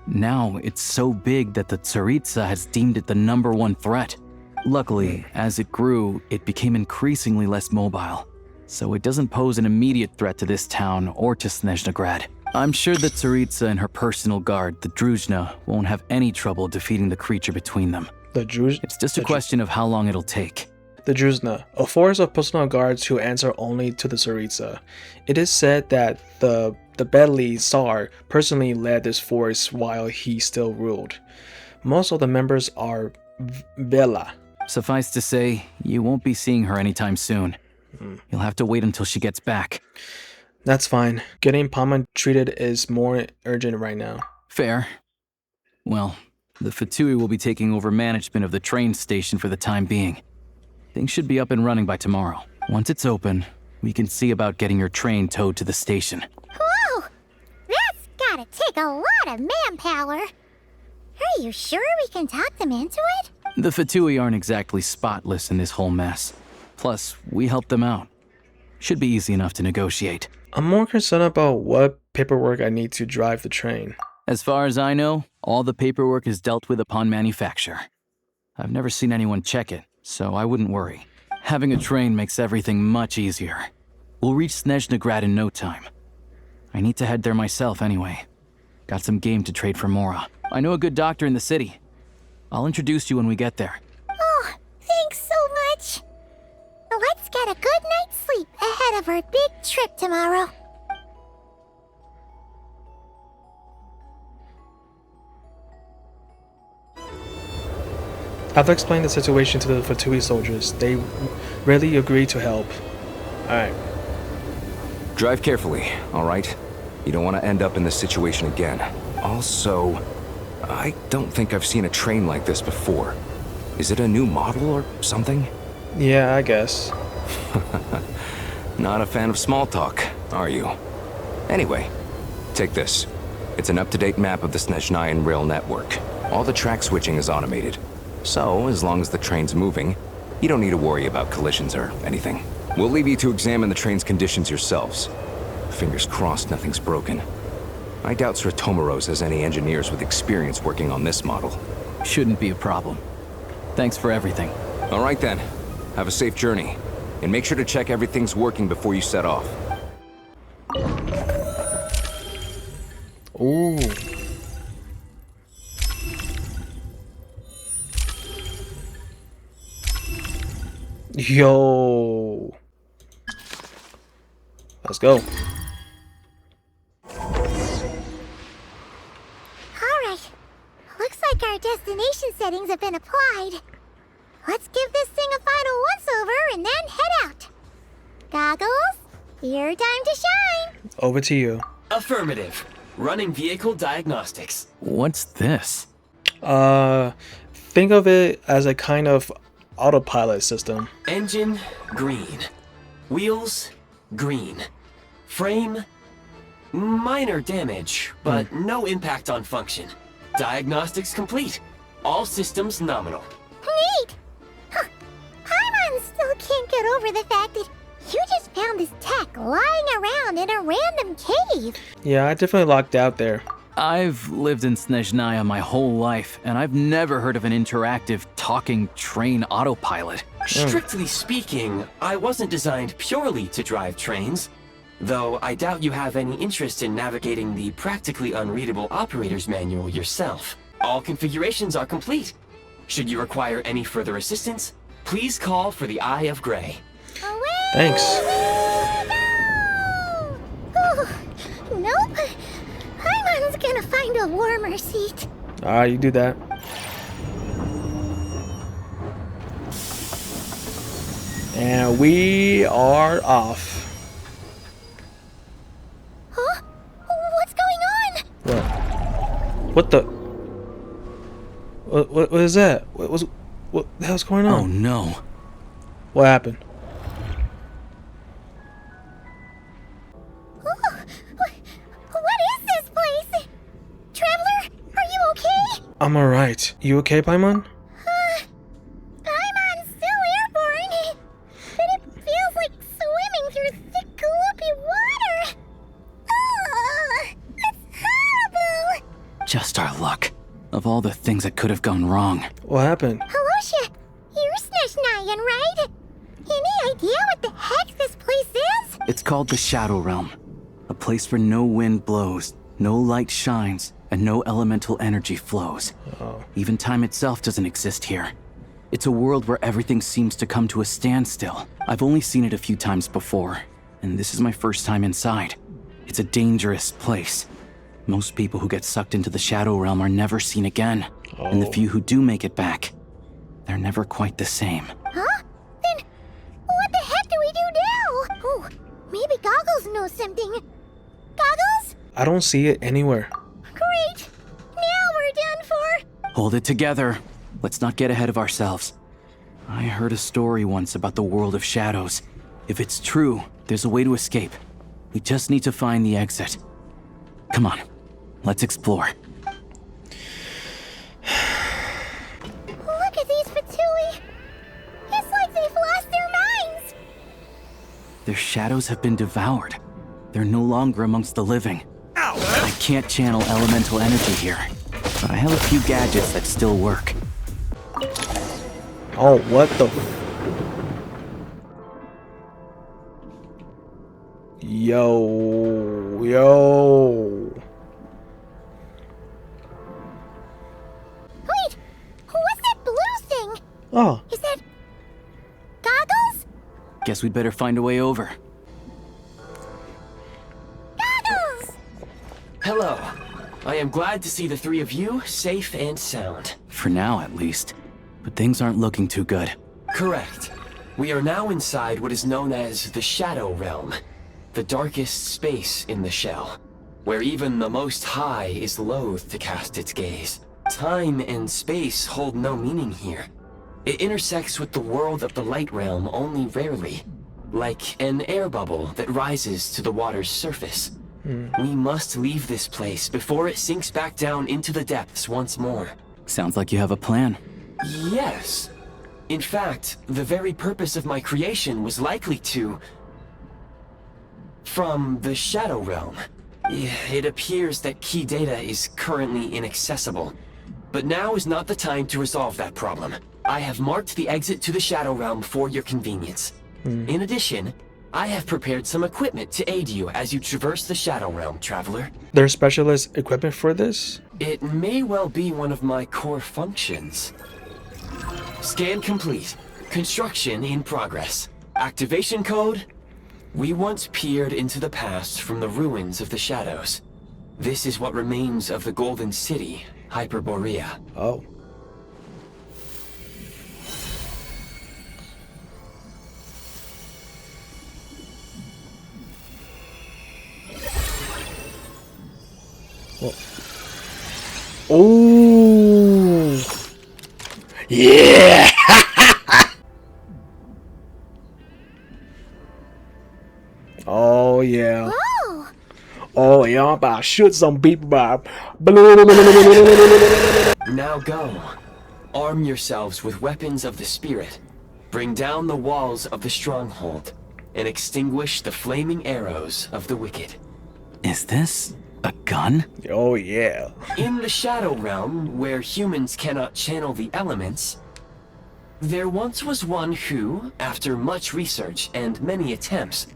Now, it's so big that the Tsaritsa has deemed it the #1 threat. Luckily, as it grew, it became increasingly less mobile, so it doesn't pose an immediate threat to this town or to Snezhnegrad. I'm sure the Tsaritsa and her personal guard, the Druzhna, won't have any trouble defeating the creature between them. The Druzhna? It's just a question of how long it'll take. The Druzhna, a force of personal guards who answer only to the Tsaritsa. It is said that the Bedli Tsar personally led this force while he still ruled. Most of the members are Vela. Suffice to say, you won't be seeing her anytime soon. You'll have to wait until she gets back. That's fine. Getting Paimon treated is more urgent right now. Fair. Well, the Fatui will be taking over management of the train station for the time being. Things should be up and running by tomorrow. Once it's open, we can see about getting your train towed to the station. Whoa! That's gotta take a lot of manpower. Are you sure we can talk them into it? The Fatui aren't exactly spotless in this whole mess. Plus, we helped them out. Should be easy enough to negotiate. I'm more concerned about what paperwork I need to drive the train? As far as I know, all the paperwork is dealt with upon manufacture. I've never seen anyone check it, so I wouldn't worry. Having a train makes everything much easier. We'll reach Snezhnaya in no time. I need to head there myself anyway. Got some game to trade for Mora. I know a good doctor in the city. I'll introduce you when we get there. Oh, thanks so much. Let's get a good night's sleep ahead of our big trip tomorrow. I've explained the situation to the Fatui soldiers. They readily agreed to help. Alright. Drive carefully, all right? You don't want to end up in this situation again. Also, I don't think I've seen a train like this before. Is it a new model or something? Yeah, I guess. Not a fan of small talk, are you? Anyway, take this. It's an up-to-date map of the Snezhnayan rail network. All the track switching is automated. So, as long as the train's moving, you don't need to worry about collisions or anything. We'll leave you to examine the train's conditions yourselves. Fingers crossed nothing's broken. I doubt Sratomaros has any engineers with experience working on this model. Shouldn't be a problem. Thanks for everything. All right then. Have a safe journey. And make sure to check everything's working before you set off. Ooh. Yo. Let's go. Alright. Looks like our destination settings have been applied. Let's give this thing a final once-over and then head out. Goggles, your time to shine. Over to you. Affirmative. Running vehicle diagnostics. What's this? Think of it as a kind of autopilot system. Engine, green. Wheels, green. Frame, minor damage, but no impact on function. Diagnostics complete. All systems nominal. Neat! Huh. Paimon still can't get over the fact that you just found this tech lying around in a random cave. Yeah, I definitely locked out there. I've lived in Snezhnaya my whole life, and I've never heard of an interactive, talking train autopilot. Strictly speaking, I wasn't designed purely to drive trains, though I doubt you have any interest in navigating the practically unreadable operator's manual yourself. All configurations are complete. Should you require any further assistance, please call for the Eye of Grey. Thanks. Oh, nope. Paimon's gonna find a warmer seat. Alright, you do that. And we are off. Huh? What's going on? What the? What is that? What the hell's going on? Oh no. What happened? What is this place? Traveler, are you okay? I'm alright. You okay, Paimon? Paimon's still airborne, but it feels like swimming through thick, gloopy water. Ugh, it's horrible. Just our luck. Of all the things that could have gone wrong. What happened? Halosha, you're Snezhnayan, right? Any idea what the heck this place is? It's called the Shadow Realm. A place where no wind blows, no light shines, and no elemental energy flows. Even time itself doesn't exist here. It's a world where everything seems to come to a standstill. I've only seen it a few times before, and this is my first time inside. It's a dangerous place. Most people who get sucked into the Shadow Realm are never seen again. And the few who do make it back, they're never quite the same. Huh? Then what the heck do we do now? Oh, maybe Goggles knows something. Goggles? I don't see it anywhere. Great. Now we're done for. Hold it together. Let's not get ahead of ourselves. I heard a story once about the world of shadows. If it's true, there's a way to escape. We just need to find the exit. Come on, let's explore. Look at these Fatui. It's like they've lost their minds. Their shadows have been devoured. They're no longer amongst the living. can't channel elemental energy here, but I have a few gadgets that still work. Oh, what the? Yo. Wait, what's that blue thing? Oh. Is that goggles? Guess we'd better find a way over. Goggles! Hello. I am glad to see the three of you safe and sound. For now, at least. But things aren't looking too good. Correct. We are now inside what is known as the Shadow Realm, the darkest space in the shell, where even the Most High is loath to cast its gaze. Time and space hold no meaning here. It intersects with the world of the Light Realm only rarely, like an air bubble that rises to the water's surface. We must leave this place before it sinks back down into the depths once more. Sounds like you have a plan. Yes. In fact, the very purpose of my creation was likely to... From the Shadow Realm. It appears that key data is currently inaccessible. But now is not the time to resolve that problem. I have marked the exit to the Shadow Realm for your convenience. In addition, I have prepared some equipment to aid you as you traverse the Shadow Realm, Traveler. There's specialist equipment for this? It may well be one of my core functions. Scan complete. Construction in progress. Activation code? We once peered into the past from the ruins of the shadows. This is what remains of the Golden City, Hyperborea. Oh. Well. Oh. Yeah. Oh yeah. Whoa. Oh yeah, I'm about to shoot some people, Bob. Now go. Arm yourselves with weapons of the spirit. Bring down the walls of the stronghold and extinguish the flaming arrows of the wicked. Is this a gun? Oh yeah. In the Shadow Realm, where humans cannot channel the elements, there once was one who, after much research and many attempts,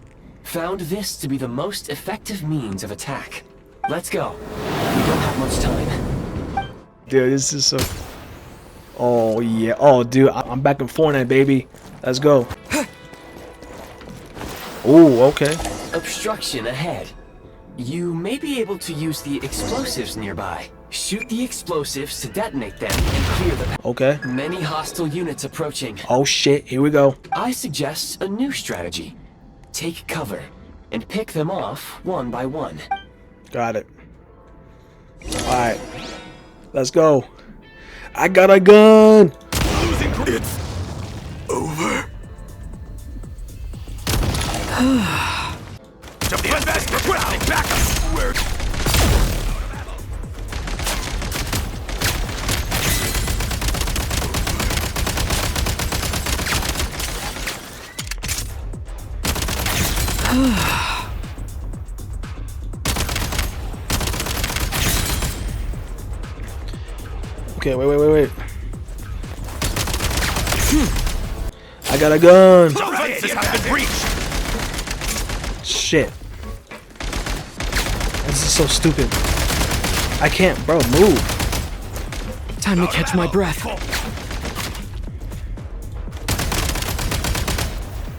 found this to be the most effective means of attack. Let's go. We don't have much time. Dude, this is so... Oh yeah. Oh dude, I'm back in Fortnite, baby. Let's go. Oh, okay. Obstruction ahead. You may be able to use the explosives nearby. Shoot the explosives to detonate them and clear the path. Okay. Many hostile units approaching. Oh shit, here we go. I suggest a new strategy. Take cover and pick them off one by one. Got it. Alright. Let's go. I got a gun! It's over. Defense requesting backup. Where? Okay, wait. I got a gun! Defenses have been breached. Shit. This is so stupid. I can't, bro, move. Time to catch my breath.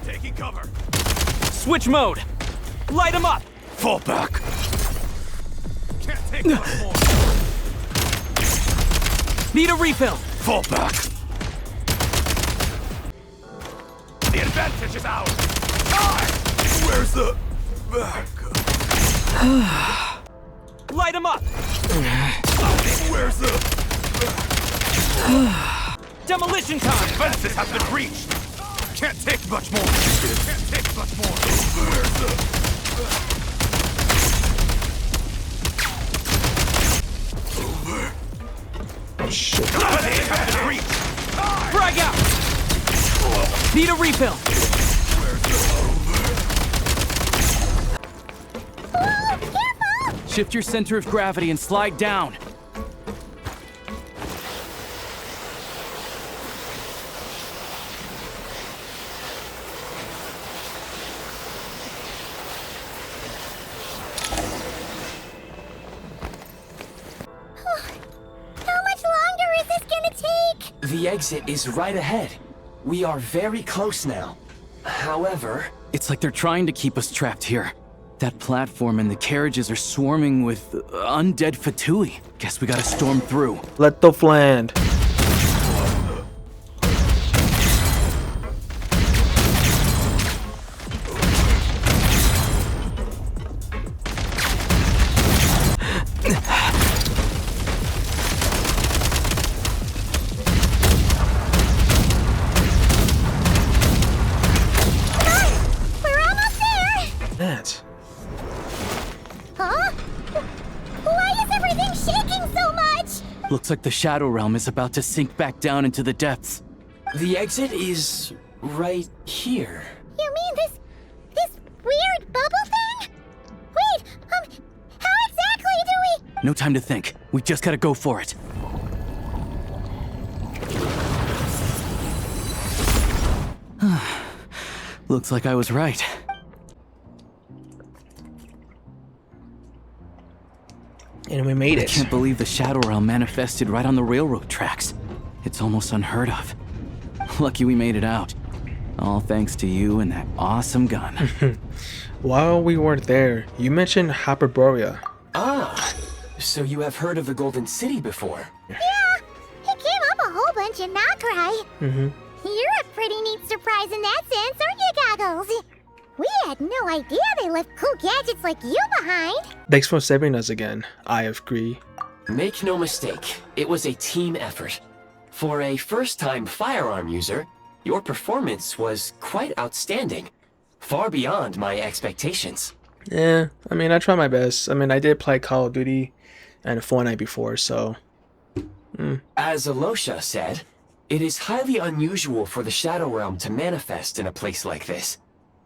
Taking cover. Switch mode. Light him up. Fall back. Can't take much more. Need a refill. Fall back. The advantage is ours. Die! Where's the backup? Light him up. Where's the Demolition time. defenses have been breached? Can't take much more. Can't take much more. Where's the over? Oh shit. Defenses have been breached. Frag out. Need a refill. Where's the over? Whoa, careful! Shift your center of gravity and slide down. How much longer is this gonna take? The exit is right ahead. We are very close now. However... It's like they're trying to keep us trapped here. That platform and the carriages are swarming with undead Fatui. Guess we gotta storm through. Let the land. That. Huh? Why is everything shaking so much? Looks like the Shadow Realm is about to sink back down into the depths. The exit is right here. You mean this weird bubble thing? Wait, how exactly do we... No time to think. We just gotta go for it. Looks like I was right. And we made it. I can't believe the Shadow Realm manifested right on the railroad tracks. It's almost unheard of. Lucky we made it out. All thanks to you and that awesome gun. While we weren't there, you mentioned Hyperborea. Ah, so you have heard of the Golden City before? Yeah, it came up a whole bunch in Nokrai. You're a pretty neat surprise in that sense, aren't you, Goggles? We had no idea they left cool gadgets like you behind. Thanks for saving us again, Eye of Gree. Make no mistake, it was a team effort. For a first-time firearm user, your performance was quite outstanding. Far beyond my expectations. Yeah, I mean, I tried my best. I mean, I did play Call of Duty and Fortnite before, so... As Alosha said, it is highly unusual for the Shadow Realm to manifest in a place like this.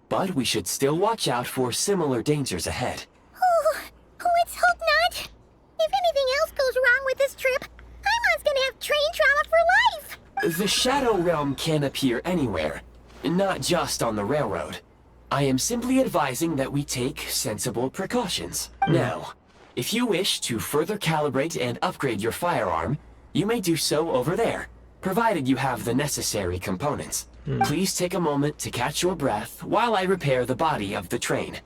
But we should still watch out for similar dangers ahead. Oh, let's hope not. If anything else goes wrong with this trip, Paimon's gonna have train trauma for life. The Shadow Realm can appear anywhere, not just on the railroad. I am simply advising that we take sensible precautions. Now, if you wish to further calibrate and upgrade your firearm, you may do so over there, provided you have the necessary components. Please take a moment to catch your breath while I repair the body of the train.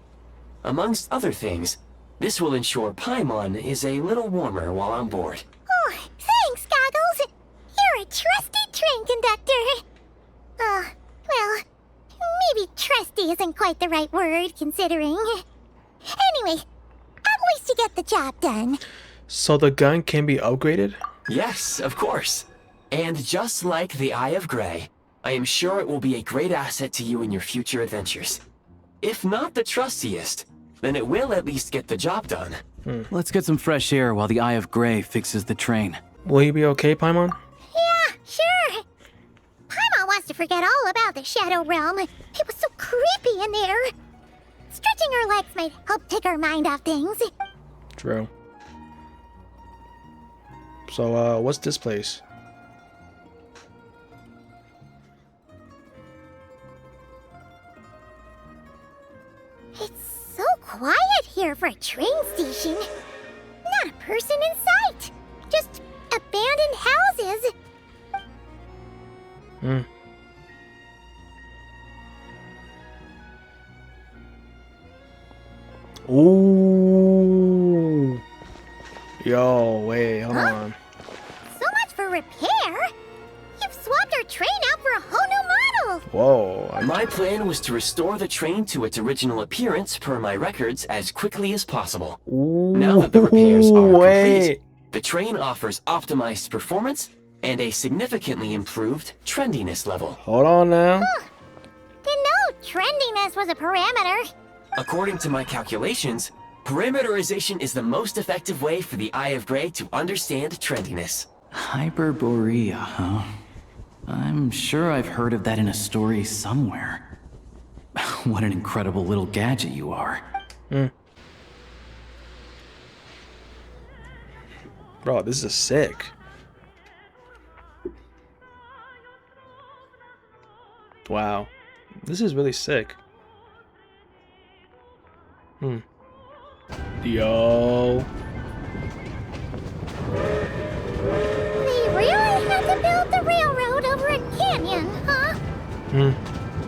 Amongst other things, this will ensure Paimon is a little warmer while on board. Oh, thanks, Goggles. You're a trusty train conductor. Well, maybe trusty isn't quite the right word, considering. Anyway, at least you get the job done. So the gun can be upgraded? Yes, of course. And just like the Eye of Grey, I am sure it will be a great asset to you in your future adventures. If not the trustiest, then it will at least get the job done. Let's get some fresh air while the Eye of Grey fixes the train. Will you be okay, Paimon? Yeah, sure. Paimon wants to forget all about the Shadow Realm. It was so creepy in there. Stretching her legs might help take her mind off things. True. So, what's this place? It's so quiet here for a train station. Not a person in sight. Just abandoned houses. Ooh. Yo, wait, hold on. So much for repair. You've swapped our train out for a whole new model. Whoa. My plan was to restore the train to its original appearance per my records as quickly as possible. Now that the repairs are complete, the train offers optimized performance and a significantly improved trendiness level. Hold on now. Didn't know trendiness was a parameter. According to my calculations, parameterization is the most effective way for the Eye of Grey to understand trendiness. Hyperborea, huh? I'm sure I've heard of that in a story somewhere. What an incredible little gadget you are. Bro, this is sick. Wow. This is really sick. Yo. They really had to build the railroad over a canyon, huh?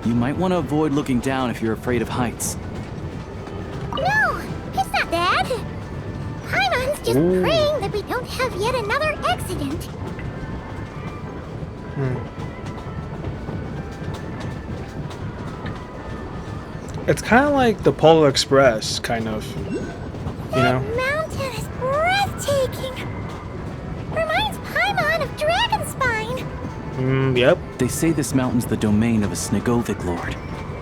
You might want to avoid looking down if you're afraid of heights. No, it's not that. Paimon's just praying that we don't have yet another accident. It's kind of like the Polar Express, kind of. You know? Mountain is breathtaking. Reminds Paimon of Dragonspine. Yep. They say this mountain's the domain of a Snegovic lord.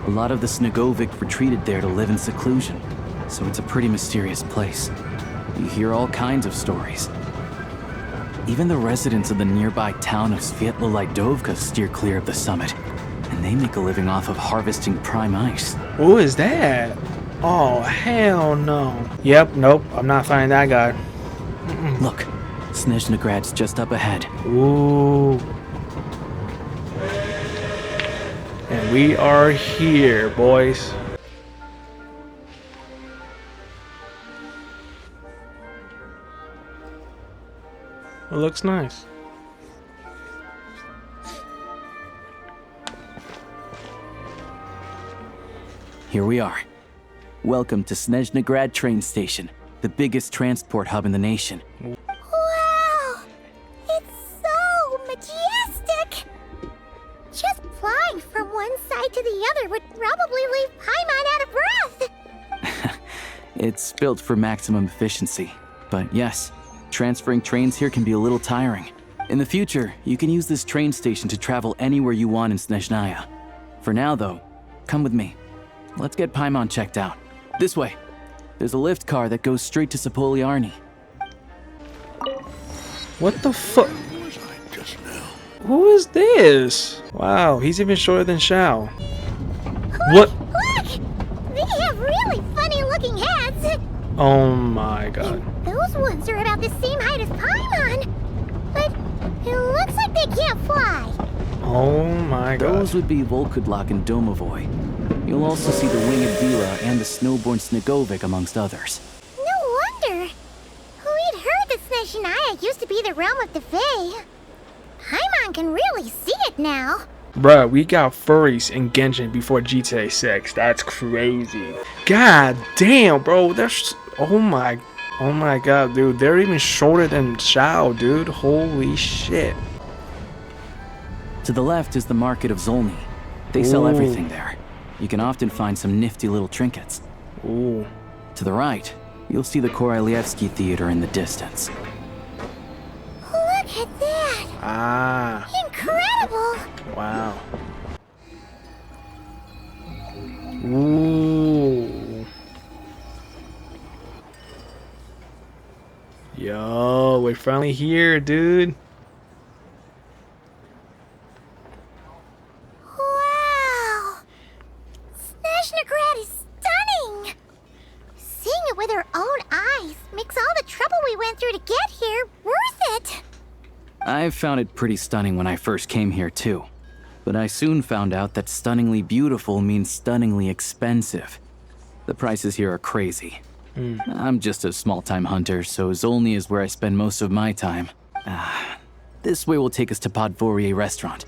A lot of the Snegovic retreated there to live in seclusion, so it's a pretty mysterious place. You hear all kinds of stories. Even the residents of the nearby town of Svietlolidovka steer clear of the summit, and they make a living off of harvesting prime ice. Who is that? Oh, hell no. Yep, nope, I'm not finding that guy. Look, Snezhnagrad's just up ahead. Ooh. And we are here, boys. It looks nice. Here we are. Welcome to Snezhnagrad train station, the biggest transport hub in the nation. Wow! It's so majestic! Just flying from one side to the other would probably leave Paimon out of breath! It's built for maximum efficiency, but yes, transferring trains here can be a little tiring. In the future, you can use this train station to travel anywhere you want in Snezhnaya. For now, though, come with me. Let's get Paimon checked out. This way. There's a lift car that goes straight to Sapoliarny. What the fuck? Who is this? Wow, he's even shorter than Shao. What? Look! They have really funny looking heads! Oh my god. Those ones are about the same height as Paimon! But it looks like they can't fly! Oh my god. Those would be Volkudlak and Domovoy. You'll also see the winged Vila and the snowborn Snegovic amongst others. No wonder! We'd heard that Snezhnaya used to be the realm of the Fae. Paimon can really see it now. Bruh, we got furries in Genshin before GTA 6. That's crazy. God damn, bro. There's... Oh my god, dude. They're even shorter than Shao, dude. Holy shit. To the left is the market of Zolny. They sell everything there. You can often find some nifty little trinkets. Ooh. To the right, you'll see the Korolyevsky Theater in the distance. Look at that! Ah. Incredible! Wow. Ooh. Yo, we're finally here, dude. Wow! Snezhnagrad is stunning! Seeing it with our own eyes makes all the trouble we went through to get here worth it! I found it pretty stunning when I first came here too. But I soon found out that stunningly beautiful means stunningly expensive. The prices here are crazy. I'm just a small-time hunter, so Zolny is where I spend most of my time. This way will take us to Podvorier restaurant.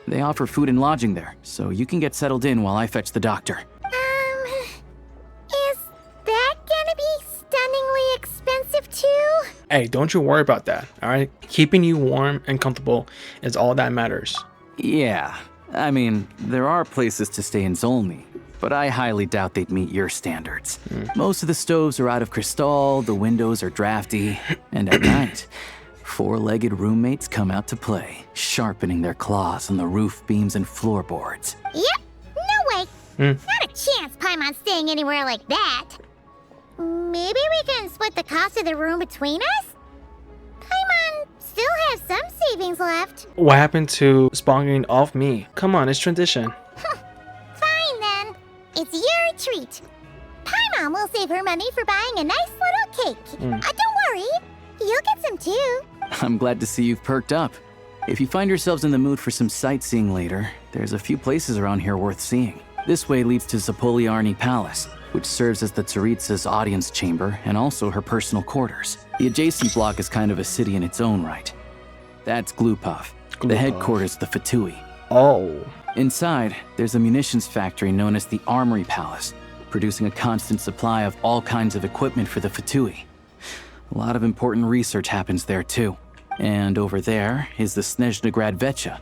They offer food and lodging there, so you can get settled in while I fetch the doctor. Is that gonna be stunningly expensive too? Hey, don't you worry about that, alright? Keeping you warm and comfortable is all that matters. Yeah, I mean, there are places to stay in Zolny, but I highly doubt they'd meet your standards. Most of the stoves are out of crystal, the windows are drafty, and at night, four-legged roommates come out to play, sharpening their claws on the roof beams and floorboards. Yep, no way. Not a chance Paimon's staying anywhere like that. Maybe we can split the cost of the room between us? Paimon still has some savings left. What happened to spawning off me? Come on, it's tradition. Fine then. It's your treat. Paimon will save her money for buying a nice little cake. Don't worry. You'll get some too. I'm glad to see you've perked up. If you find yourselves in the mood for some sightseeing later, there's a few places around here worth seeing. This way leads to Zapoliarny Palace, which serves as the Tsaritsa's audience chamber and also her personal quarters. The adjacent block is kind of a city in its own right. That's Glupov, the headquarters of the Fatui. Oh. Inside, there's a munitions factory known as the Armory Palace, producing a constant supply of all kinds of equipment for the Fatui. A lot of important research happens there too. And over there is the Snezhnaya Vecha,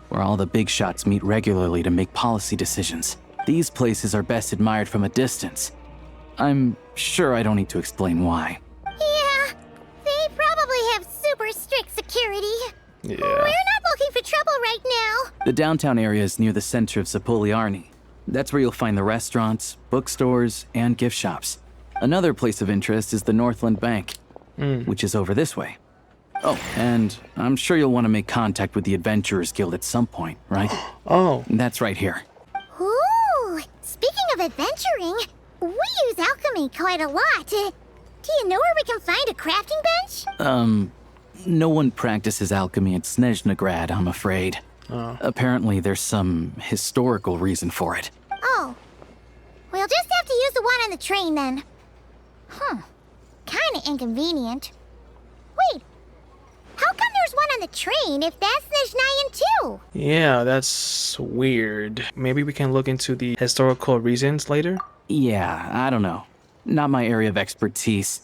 where all the big shots meet regularly to make policy decisions. These places are best admired from a distance. I'm sure I don't need to explain why. Yeah, they probably have super strict security. Yeah. We're not looking for trouble right now. The downtown area is near the center of Zapoliarny. That's where you'll find the restaurants, bookstores, and gift shops. Another place of interest is the Northland Bank, which is over this way. Oh, and I'm sure you'll want to make contact with the Adventurers Guild at some point, right? Oh. That's right here. Ooh, speaking of adventuring, we use alchemy quite a lot. Do you know where we can find a crafting bench? No one practices alchemy at Snezhnaya, I'm afraid. Apparently there's some historical reason for it. Oh. We'll just have to use the one on the train then. Kinda inconvenient. Wait, how come there's one on the train if that's Snezhnayan too? Yeah, that's weird. Maybe we can look into the historical reasons later? Yeah, I don't know. Not my area of expertise.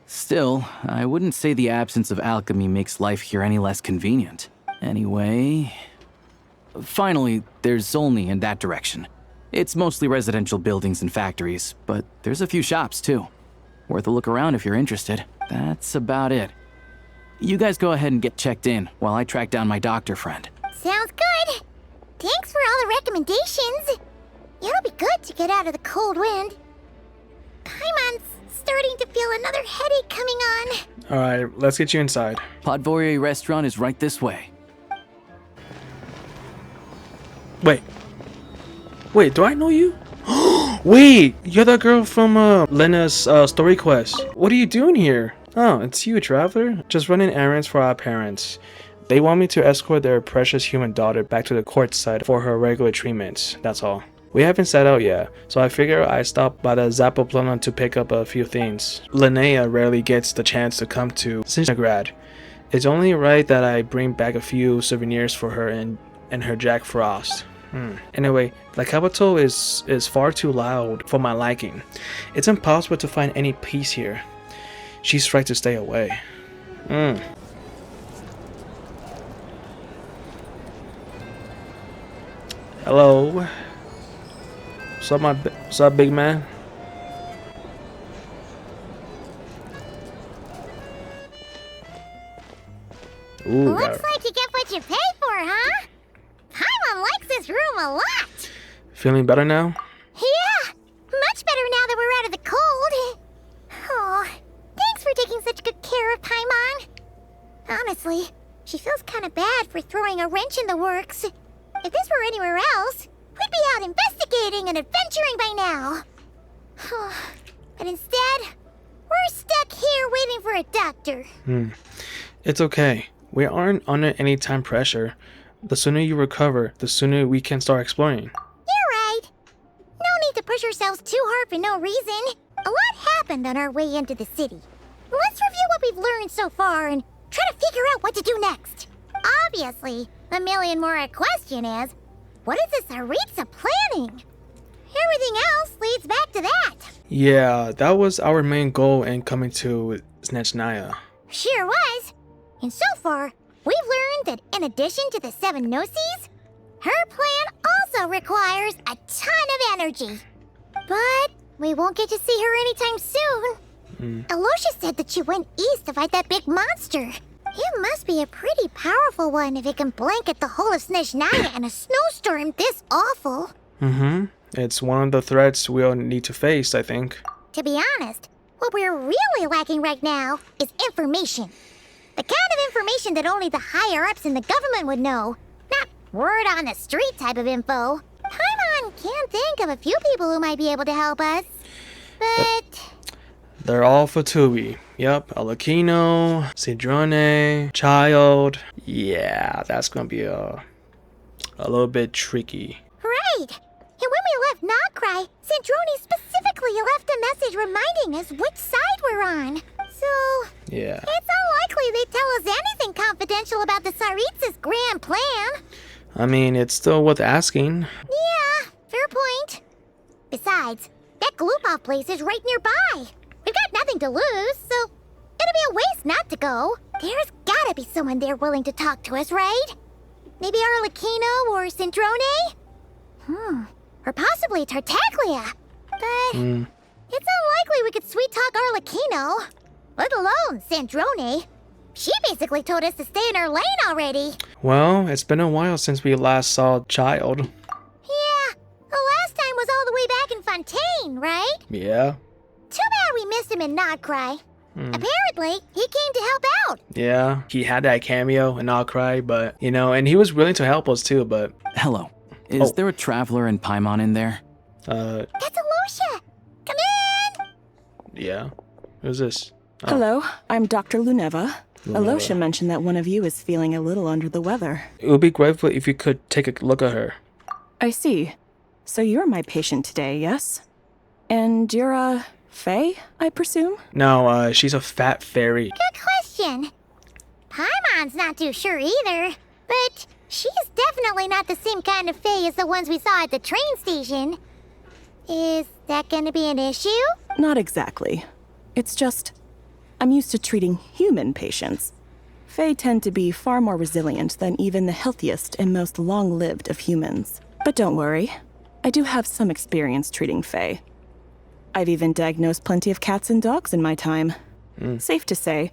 Still, I wouldn't say the absence of alchemy makes life here any less convenient. Anyway... Finally, there's Zolny in that direction. It's mostly residential buildings and factories, but there's a few shops too. Worth a look around if you're interested. That's about it. You guys go ahead and get checked in while I track down my doctor friend. Sounds good. Thanks for all the recommendations. It'll be good to get out of the cold wind. Paimon's starting to feel another headache coming on. Alright, let's get you inside. Podvorye restaurant is right this way. Wait, do I know you? Wait, you're the girl from Lena's story quest. What are you doing here? Oh, it's you, traveler. Just running errands for our parents. They want me to escort their precious human daughter back to the courtside for her regular treatments, that's all. We haven't set out yet, so I figure I stopped by the Zapoplanon to pick up a few things. Linnea rarely gets the chance to come to Snezhnaya. It's only right that I bring back a few souvenirs for her and her Jack Frost. Anyway, the capital is far too loud for my liking. It's impossible to find any peace here. She's tried to stay away. Hello. What's up, big man? Ooh, Looks like you get what you pay for, huh? Paimon likes this room a lot. Feeling better now? Yeah, much better now that we're out of the cold. Oh, thanks for taking such good care of Paimon. Honestly, she feels kind of bad for throwing a wrench in the works. If this were anywhere else, we'd be out investigating and adventuring by now. But instead, we're stuck here waiting for a doctor. It's okay. We aren't under any time pressure. The sooner you recover, the sooner we can start exploring. You're right. No need to push ourselves too hard for no reason. A lot happened on our way into the city. Let's review what we've learned so far and try to figure out what to do next. Obviously, the million more question is, what is the Tsaritsa planning? Everything else leads back to that. Yeah, that was our main goal in coming to Snezhnaya. Sure was. And so far, we've learned that in addition to the 7 Gnosis, her plan also requires a ton of energy. But we won't get to see her anytime soon. Aloysius said that she went east to fight that big monster. It must be a pretty powerful one if it can blanket the whole of Snezhnaya in a snowstorm this awful. It's one of the threats we'll need to face, I think. To be honest, what we're really lacking right now is information. The kind of information that only the higher-ups in the government would know. Not word on the street type of info. Paimon can think of a few people who might be able to help us. But They're all for Tui. Yep, Alakino, Snezhnaya, Child. Yeah, that's gonna be a little bit tricky. Right. And when we left Nogcry, Snezhnaya specifically left a message reminding us which side we're on. So, yeah, it's unlikely they'd tell us anything confidential about the Tsaritsa's grand plan. I mean, it's still worth asking. Yeah, fair point. Besides, that Glupov place is right nearby. We've got nothing to lose, so it'd be a waste not to go. There's gotta be someone there willing to talk to us, right? Maybe Arlecchino or Snezhnaya? Or possibly Tartaglia. But it's unlikely we could sweet-talk Arlecchino, let alone Snezhnaya. She basically told us to stay in her lane already. Well, it's been a while since we last saw Child. Yeah, the last time was all the way back in Fontaine, right? Yeah. Too bad we missed him in Nogcry. Apparently, he came to help out. Yeah, he had that cameo in Nogcry, but, you know, and he was willing to help us too, but... Hello. Is there a traveler in Paimon in there? That's Aloysia! Come in! Yeah. Who's this? Oh. Hello, I'm Dr. Luneva. Aloysia mentioned that one of you is feeling a little under the weather. It would be grateful if you could take a look at her. I see. So you're my patient today, yes? And you're Faye, I presume? No, she's a fat fairy. Good question. Paimon's not too sure either, but she's definitely not the same kind of Faye as the ones we saw at the train station. Is that gonna be an issue? Not exactly. It's just, I'm used to treating human patients. Fae tend to be far more resilient than even the healthiest and most long-lived of humans. But don't worry, I do have some experience treating Fae. I've even diagnosed plenty of cats and dogs in my time. Safe to say,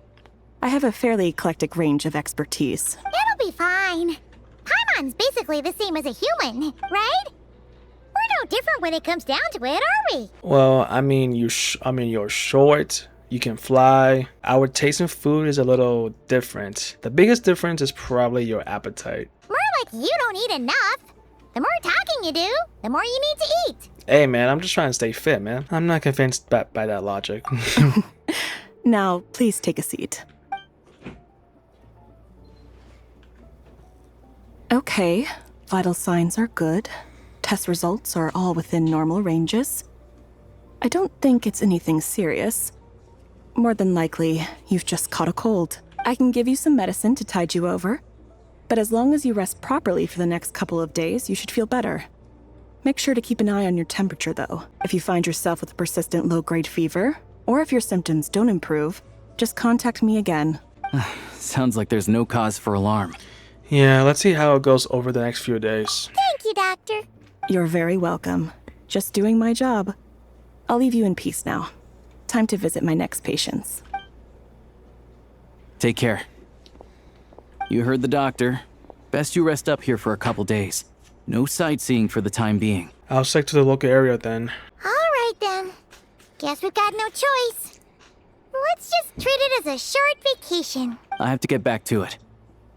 I have a fairly eclectic range of expertise. It'll be fine. Paimon's basically the same as a human, right? We're no different when it comes down to it, are we? Well, I mean, you're short. You can fly. Our taste in food is a little different. The biggest difference is probably your appetite. More like you don't eat enough. The more talking you do, the more you need to eat. Hey, man, I'm just trying to stay fit, man. I'm not convinced by that logic. Now, please take a seat. Okay, vital signs are good. Test results are all within normal ranges. I don't think it's anything serious. More than likely, you've just caught a cold. I can give you some medicine to tide you over. But as long as you rest properly for the next couple of days, you should feel better. Make sure to keep an eye on your temperature, though. If you find yourself with a persistent low-grade fever, or if your symptoms don't improve, just contact me again. Sounds like there's no cause for alarm. Yeah, let's see how it goes over the next few days. Thank you, Doctor. You're very welcome. Just doing my job. I'll leave you in peace now. Time to visit my next patients. Take care. You heard the doctor. Best you rest up here for a couple days. No sightseeing for the time being. I'll stick to the local area then. All right, then. Guess we've got no choice. Let's just treat it as a short vacation. I have to get back to it.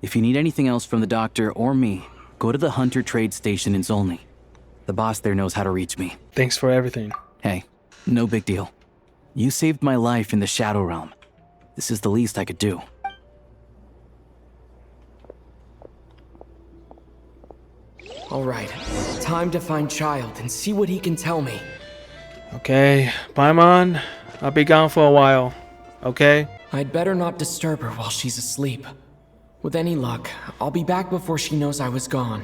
If you need anything else from the doctor or me, go to the Hunter Trade Station in Zolny. The boss there knows how to reach me. Thanks for everything. Hey, no big deal. You saved my life in the Shadow Realm. This is the least I could do. All right, time to find Child and see what he can tell me. Okay, Paimon, I'll be gone for a while. Okay? I'd better not disturb her while she's asleep. With any luck, I'll be back before she knows I was gone.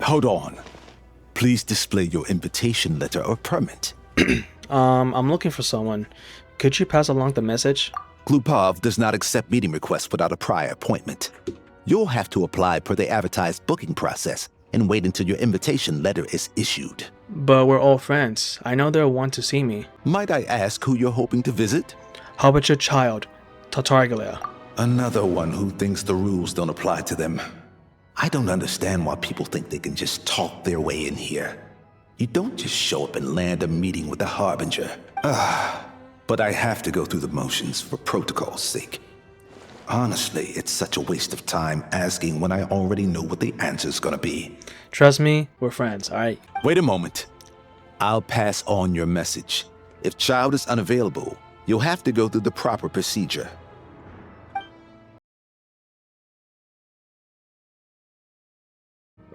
Hold on. Please display your invitation letter or permit. I'm looking for someone. Could you pass along the message? Glupov does not accept meeting requests without a prior appointment. You'll have to apply per the advertised booking process and wait until your invitation letter is issued. But we're all friends. I know they'll want to see me. Might I ask who you're hoping to visit? How about your child, Tartaglia? Another one who thinks the rules don't apply to them. I don't understand why people think they can just talk their way in here. You don't just show up and land a meeting with the Harbinger. But I have to go through the motions for protocol's sake. Honestly, it's such a waste of time asking when I already know what the answer's gonna be. Trust me, we're friends, alright? Wait a moment. I'll pass on your message. If child is unavailable, you'll have to go through the proper procedure.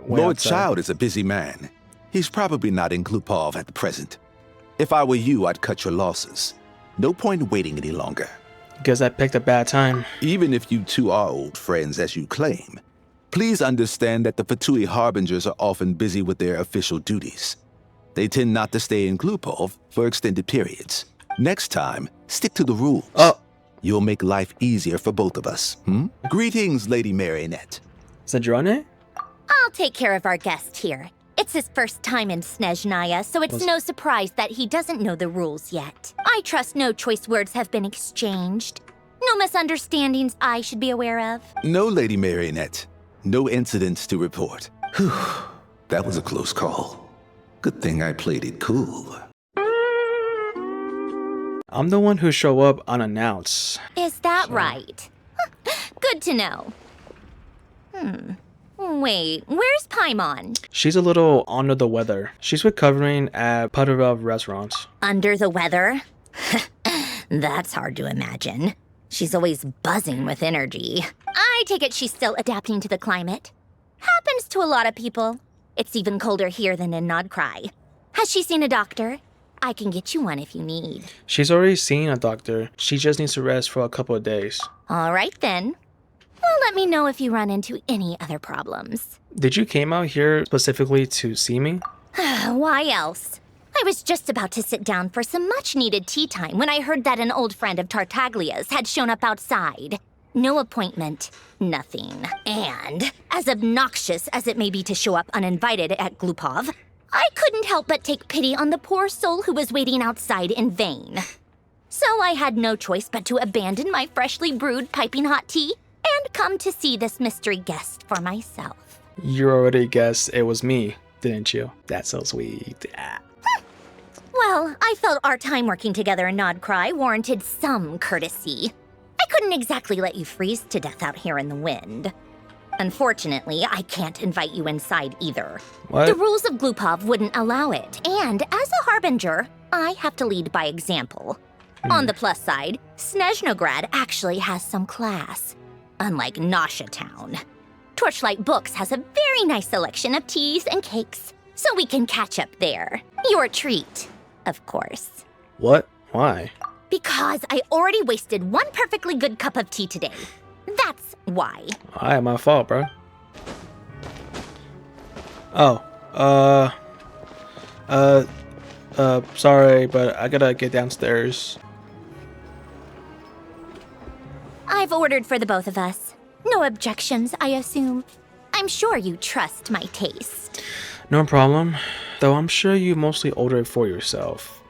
Lord outside. Child is a busy man. He's probably not in Glupov at the present. If I were you, I'd cut your losses. No point waiting any longer. Guess I picked a bad time. Even if you two are old friends as you claim, please understand that the Fatui Harbingers are often busy with their official duties. They tend not to stay in Glupov for extended periods. Next time, stick to the rules. Oh. You'll make life easier for both of us. Greetings, Lady Marionette. Snezhnaya? I'll take care of our guest here. It's his first time in Snezhnaya, so it's no surprise that he doesn't know the rules yet. I trust no choice words have been exchanged. No misunderstandings I should be aware of. No, Lady Marionette. No incidents to report. Whew. That was a close call. Good thing I played it cool. I'm the one who show up unannounced. Is that right? Good to know. Wait, where's Paimon? She's a little under the weather. She's recovering at Putterov restaurants. Under the weather? That's hard to imagine. She's always buzzing with energy. I take it she's still adapting to the climate. Happens to a lot of people. It's even colder here than in Nodcry. Has she seen a doctor? I can get you one if you need. She's already seen a doctor. She just needs to rest for a couple of days. All right then. Well, let me know if you run into any other problems. Did you came out here specifically to see me? Why else? I was just about to sit down for some much-needed tea time when I heard that an old friend of Tartaglia's had shown up outside. No appointment, nothing. And, as obnoxious as it may be to show up uninvited at Glupov, I couldn't help but take pity on the poor soul who was waiting outside in vain. So I had no choice but to abandon my freshly brewed piping hot tea and come to see this mystery guest for myself. You already guessed it was me, didn't you? That's so sweet. Well, I felt our time working together in Nodcry warranted some courtesy. I couldn't exactly let you freeze to death out here in the wind. Unfortunately, I can't invite you inside either. What? The rules of Glupov wouldn't allow it, and as a harbinger, I have to lead by example. On the plus side, Snezhnograd actually has some class, unlike Nosha Town. Torchlight Books has a very nice selection of teas and cakes, so we can catch up there. Your treat, of course. What? Why? Because I already wasted one perfectly good cup of tea today. That's why. Alright, my fault, bro. Oh, sorry, but I gotta get downstairs. I've ordered for the both of us. No objections, I assume. I'm sure you trust my taste. No problem. Though I'm sure you mostly ordered for yourself.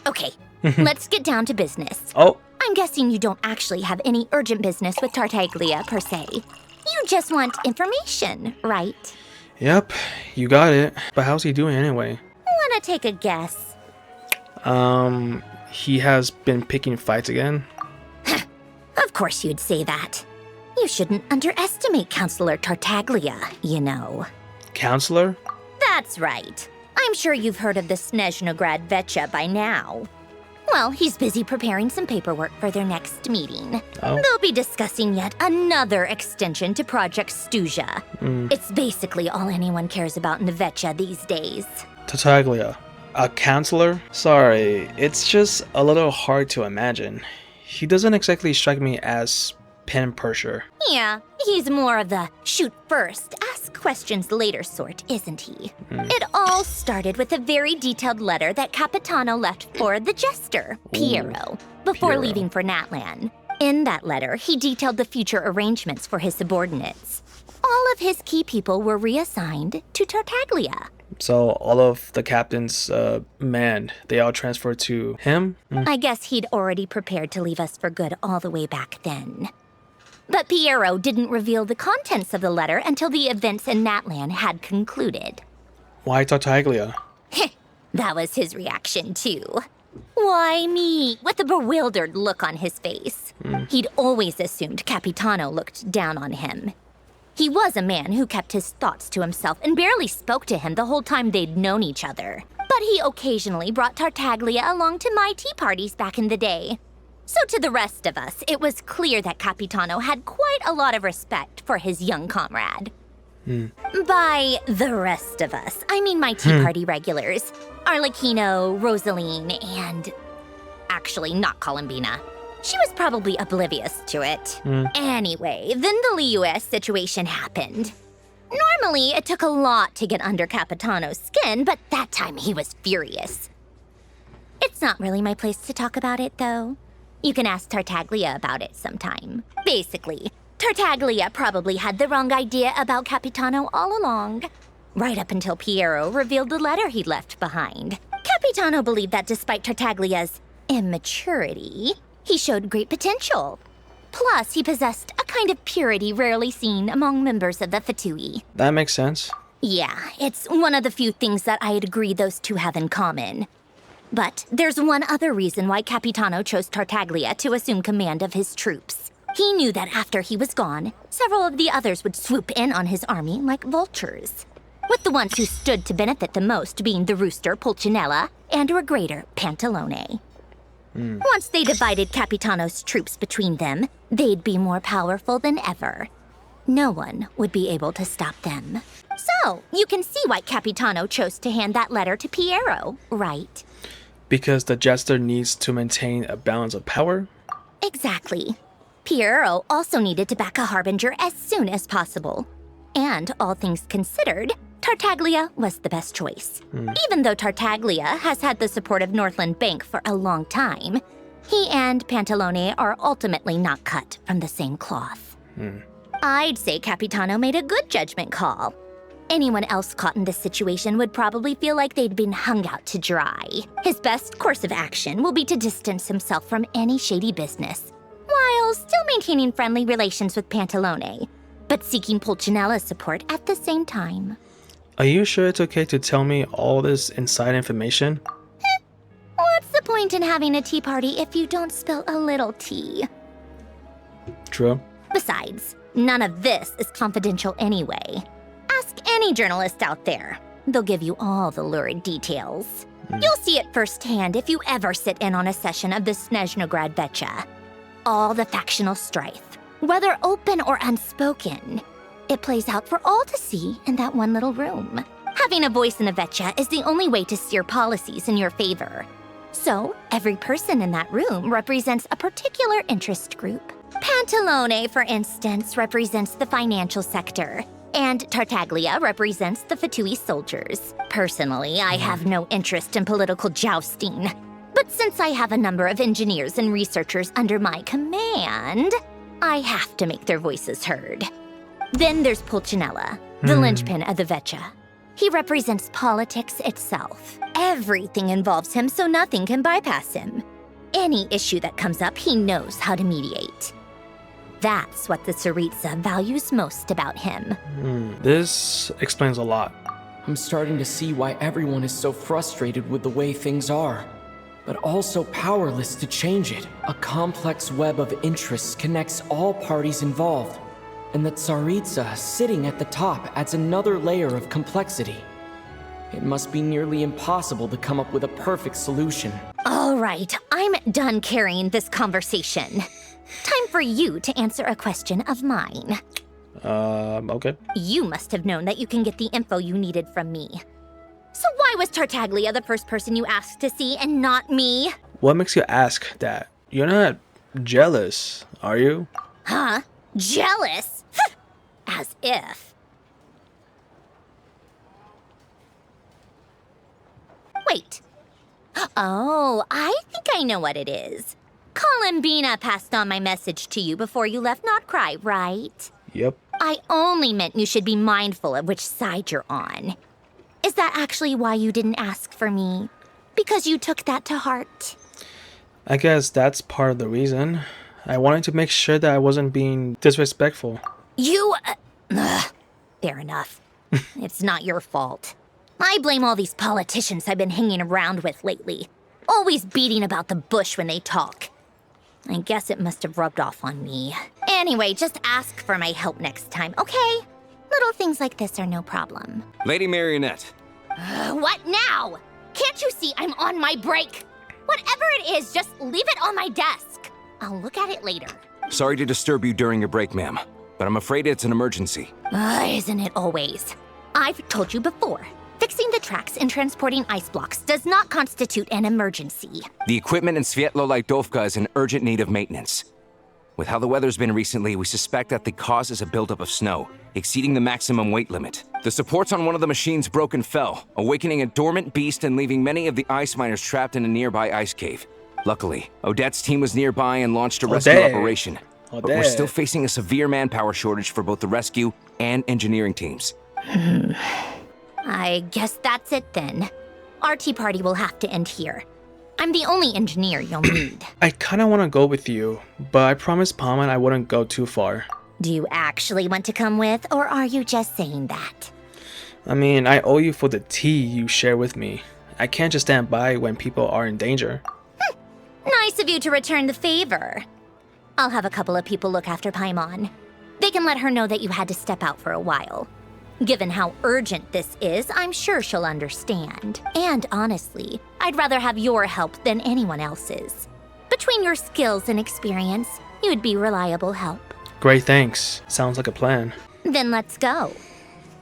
Okay, let's get down to business. Oh. I'm guessing you don't actually have any urgent business with Tartaglia, per se. You just want information, right? Yep, you got it. But how's he doing anyway? Wanna take a guess? He has been picking fights again? Of course you'd say that. You shouldn't underestimate Counselor Tartaglia, you know. Counselor? That's right. I'm sure you've heard of the Snezhnograd Vecha by now. Well, he's busy preparing some paperwork for their next meeting. Oh. They'll be discussing yet another extension to Project Stuja. It's basically all anyone cares about in the Vecha these days. Tartaglia. A counselor? Sorry, it's just a little hard to imagine. He doesn't exactly strike me as pen pusher. Yeah, he's more of the shoot first, ask questions later sort, isn't he? It all started with a very detailed letter that Capitano left for the jester, Piero, before leaving for Natlan. In that letter, he detailed the future arrangements for his subordinates. All of his key people were reassigned to Tartaglia. So all of the captain's men, they all transferred to him? I guess he'd already prepared to leave us for good all the way back then. But Piero didn't reveal the contents of the letter until the events in Natlan had concluded. Why Tartaglia? That was his reaction, too. Why me? With a bewildered look on his face. He'd always assumed Capitano looked down on him. He was a man who kept his thoughts to himself and barely spoke to him the whole time they'd known each other. But he occasionally brought Tartaglia along to my tea parties back in the day. So to the rest of us, it was clear that Capitano had quite a lot of respect for his young comrade. By the rest of us, I mean my tea party regulars. Arlecchino, Rosaline, and... actually, not Columbina. She was probably oblivious to it. Anyway, then the Liu-S situation happened. Normally, it took a lot to get under Capitano's skin, but that time he was furious. It's not really my place to talk about it, though. You can ask Tartaglia about it sometime. Basically, Tartaglia probably had the wrong idea about Capitano all along. Right up until Piero revealed the letter he'd left behind. Capitano believed that despite Tartaglia's immaturity, he showed great potential. Plus, he possessed a kind of purity rarely seen among members of the Fatui. That makes sense. Yeah, it's one of the few things that I'd agree those two have in common. But there's one other reason why Capitano chose Tartaglia to assume command of his troops. He knew that after he was gone, several of the others would swoop in on his army like vultures. With the ones who stood to benefit the most being the rooster Pulcinella and Regrator Pantalone. Once they divided Capitano's troops between them, they'd be more powerful than ever. No one would be able to stop them. So, you can see why Capitano chose to hand that letter to Piero, right? Because the jester needs to maintain a balance of power? Exactly. Piero also needed to back a harbinger as soon as possible. And all things considered, Tartaglia was the best choice. Even though Tartaglia has had the support of Northland Bank for a long time, he and Pantalone are ultimately not cut from the same cloth. I'd say Capitano made a good judgment call. Anyone else caught in this situation would probably feel like they'd been hung out to dry. His best course of action will be to distance himself from any shady business, while still maintaining friendly relations with Pantalone, but seeking Pulcinella's support at the same time. Are you sure it's okay to tell me all this inside information? What's the point in having a tea party if you don't spill a little tea? True. Besides, none of this is confidential anyway. Ask any journalist out there. They'll give you all the lurid details. You'll see it firsthand if you ever sit in on a session of the Snezhnograd Vecha. All the factional strife, whether open or unspoken, it plays out for all to see in that one little room. Having a voice in the Vecha is the only way to steer policies in your favor. So, every person in that room represents a particular interest group. Pantalone, for instance, represents the financial sector, and Tartaglia represents the Fatui soldiers. Personally, I have no interest in political jousting. But since I have a number of engineers and researchers under my command, I have to make their voices heard. Then there's Pulcinella, the linchpin of the Vecha. He represents politics itself. Everything involves him, so nothing can bypass him. Any issue that comes up, he knows how to mediate. That's what the Tsaritsa values most about him. This explains a lot. I'm starting to see why everyone is so frustrated with the way things are, but also powerless to change it. A complex web of interests connects all parties involved, and the Tsaritsa sitting at the top adds another layer of complexity. It must be nearly impossible to come up with a perfect solution. All right, I'm done carrying this conversation. Time for you to answer a question of mine. Okay. You must have known that you can get the info you needed from me. So why was Tartaglia the first person you asked to see and not me? What makes you ask that? You're not jealous, are you? Huh? Jealous? As if. Wait. Oh, I think I know what it is. Columbina passed on my message to you before you left Notcry, right? Yep. I only meant you should be mindful of which side you're on. Is that actually why you didn't ask for me? Because you took that to heart? I guess that's part of the reason. I wanted to make sure that I wasn't being disrespectful. You... fair enough. It's not your fault. I blame all these politicians I've been hanging around with lately. Always beating about the bush when they talk. I guess it must have rubbed off on me. Anyway, just ask for my help next time, okay? Little things like this are no problem. Lady Marionette. What now? Can't you see I'm on my break? Whatever it is, just leave it on my desk. I'll look at it later. Sorry to disturb you during your break, ma'am, but I'm afraid it's an emergency. Isn't it always? I've told you before. Fixing the tracks and transporting ice blocks does not constitute an emergency. The equipment in Svietlo-Lidovka is in urgent need of maintenance. With how the weather's been recently, we suspect that the cause is a buildup of snow, exceeding the maximum weight limit. The supports on one of the machines broke and fell, awakening a dormant beast and leaving many of the ice miners trapped in a nearby ice cave. Luckily, Odette's team was nearby and launched a rescue operation. But we're still facing a severe manpower shortage for both the rescue and engineering teams. I guess that's it then. Our tea party will have to end here. I'm the only engineer you'll need. I kind of want to go with you, but I promised Paimon I wouldn't go too far. Do you actually want to come with, or are you just saying that? I mean, I owe you for the tea you share with me. I can't just stand by when people are in danger. Nice of you to return the favor. I'll have a couple of people look after Paimon. They can let her know that you had to step out for a while. Given how urgent this is, I'm sure she'll understand. And honestly, I'd rather have your help than anyone else's. Between your skills and experience, you'd be reliable help. Great, thanks. Sounds like a plan. Then let's go.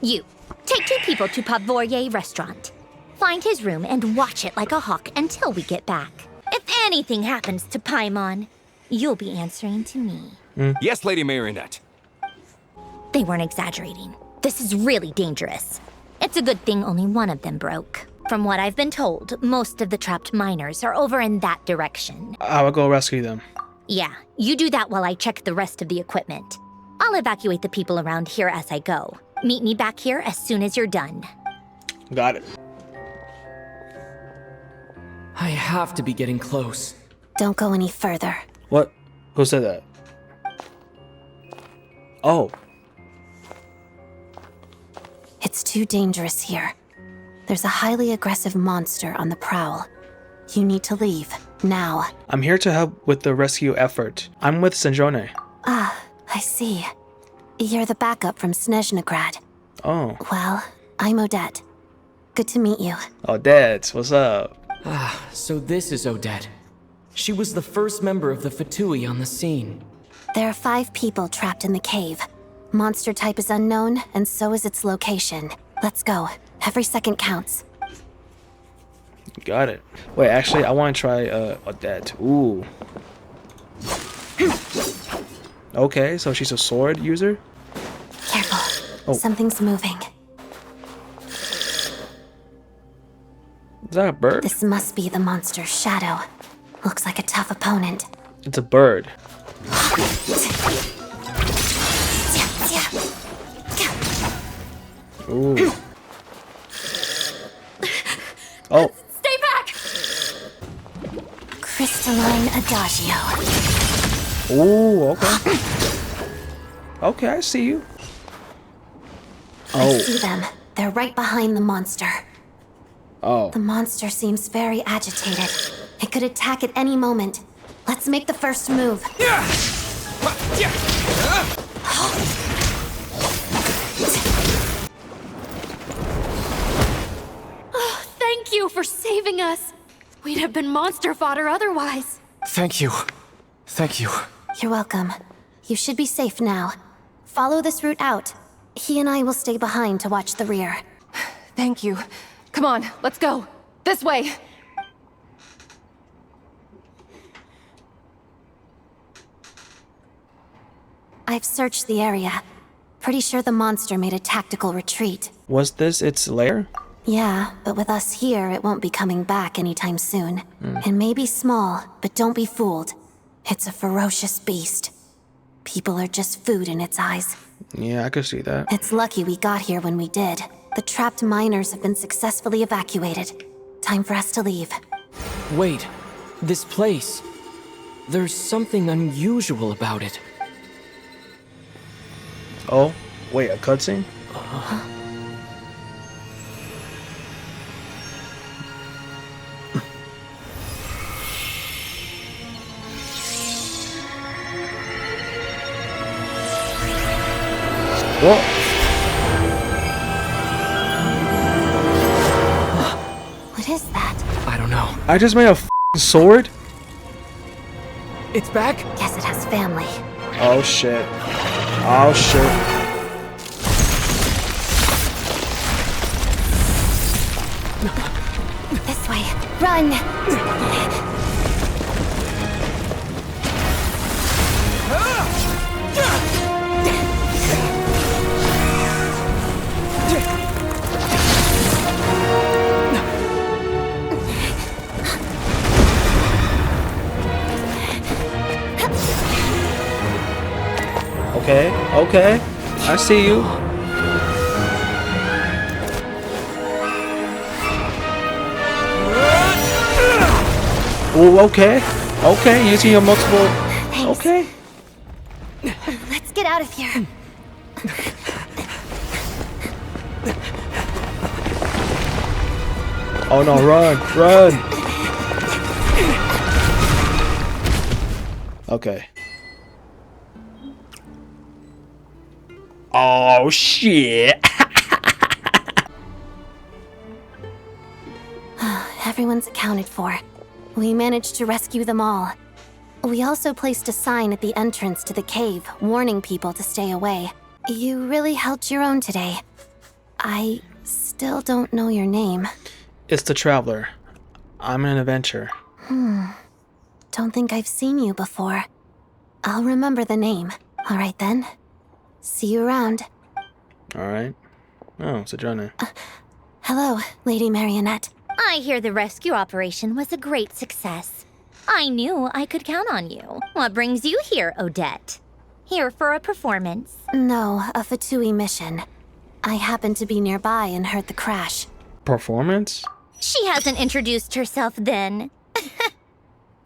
You, take 2 people to Pavoye restaurant. Find his room and watch it like a hawk until we get back. If anything happens to Paimon, you'll be answering to me. Yes, Lady Marionette. They weren't exaggerating. This is really dangerous. It's a good thing only one of them broke. From what I've been told, most of the trapped miners are over in that direction. I will go rescue them. Yeah, you do that while I check the rest of the equipment. I'll evacuate the people around here as I go. Meet me back here as soon as you're done. Got it. I have to be getting close. Don't go any further. What? Who said that? Oh. It's too dangerous here. There's a highly aggressive monster on the prowl. You need to leave, now. I'm here to help with the rescue effort. I'm with Snezhnaya. Ah, I see. You're the backup from Snezhnagrad. Oh. Well, I'm Odette. Good to meet you. Odette, what's up? Ah, so this is Odette. She was the first member of the Fatui on the scene. There are 5 people trapped in the cave. Monster type is unknown, and so is its location. Let's go. Every second counts. Got it. Wait, actually, I want to try Odette. Ooh. Okay, so she's a sword user? Careful. Oh. Something's moving. Is that a bird? This must be the monster's shadow. Looks like a tough opponent. It's a bird. Ooh. Oh. Stay back! Crystalline Adagio. Ooh, okay. Okay, I see you. I see them. They're right behind the monster. Oh. The monster seems very agitated. It could attack at any moment. Let's make the first move. Thank you for saving us. We'd have been monster fodder otherwise. Thank you. Thank you. You're welcome. You should be safe now. Follow this route out. He and I will stay behind to watch the rear. Thank you. Come on, let's go. This way. I've searched the area. Pretty sure the monster made a tactical retreat. Was this its lair? Yeah, but with us here, it won't be coming back anytime soon. It may be small, but don't be fooled. It's a ferocious beast. People are just food in its eyes. Yeah, I could see that. It's lucky we got here when we did. The trapped miners have been successfully evacuated. Time for us to leave. Wait, this place. There's something unusual about it. Oh, wait, a cutscene? Whoa. What is that? I don't know. I just made a f***ing sword? It's back? Guess it has family. Oh shit. Oh shit. This way. Run! Okay, okay. I see you. Oh, okay. Okay, using your multiple. Thanks. Okay. Let's get out of here. Oh no, run, run. Okay. Oh shit. Everyone's accounted for. We managed to rescue them all. We also placed a sign at the entrance to the cave, warning people to stay away. You really held your own today. I still don't know your name. It's the Traveler. I'm an adventurer. Don't think I've seen you before. I'll remember the name. All right then. See you around. Alright. Oh, Snezhnaya. Hello, Lady Marionette. I hear the rescue operation was a great success. I knew I could count on you. What brings you here, Odette? Here for a performance? No, a Fatui mission. I happened to be nearby and heard the crash. Performance? She hasn't introduced herself then.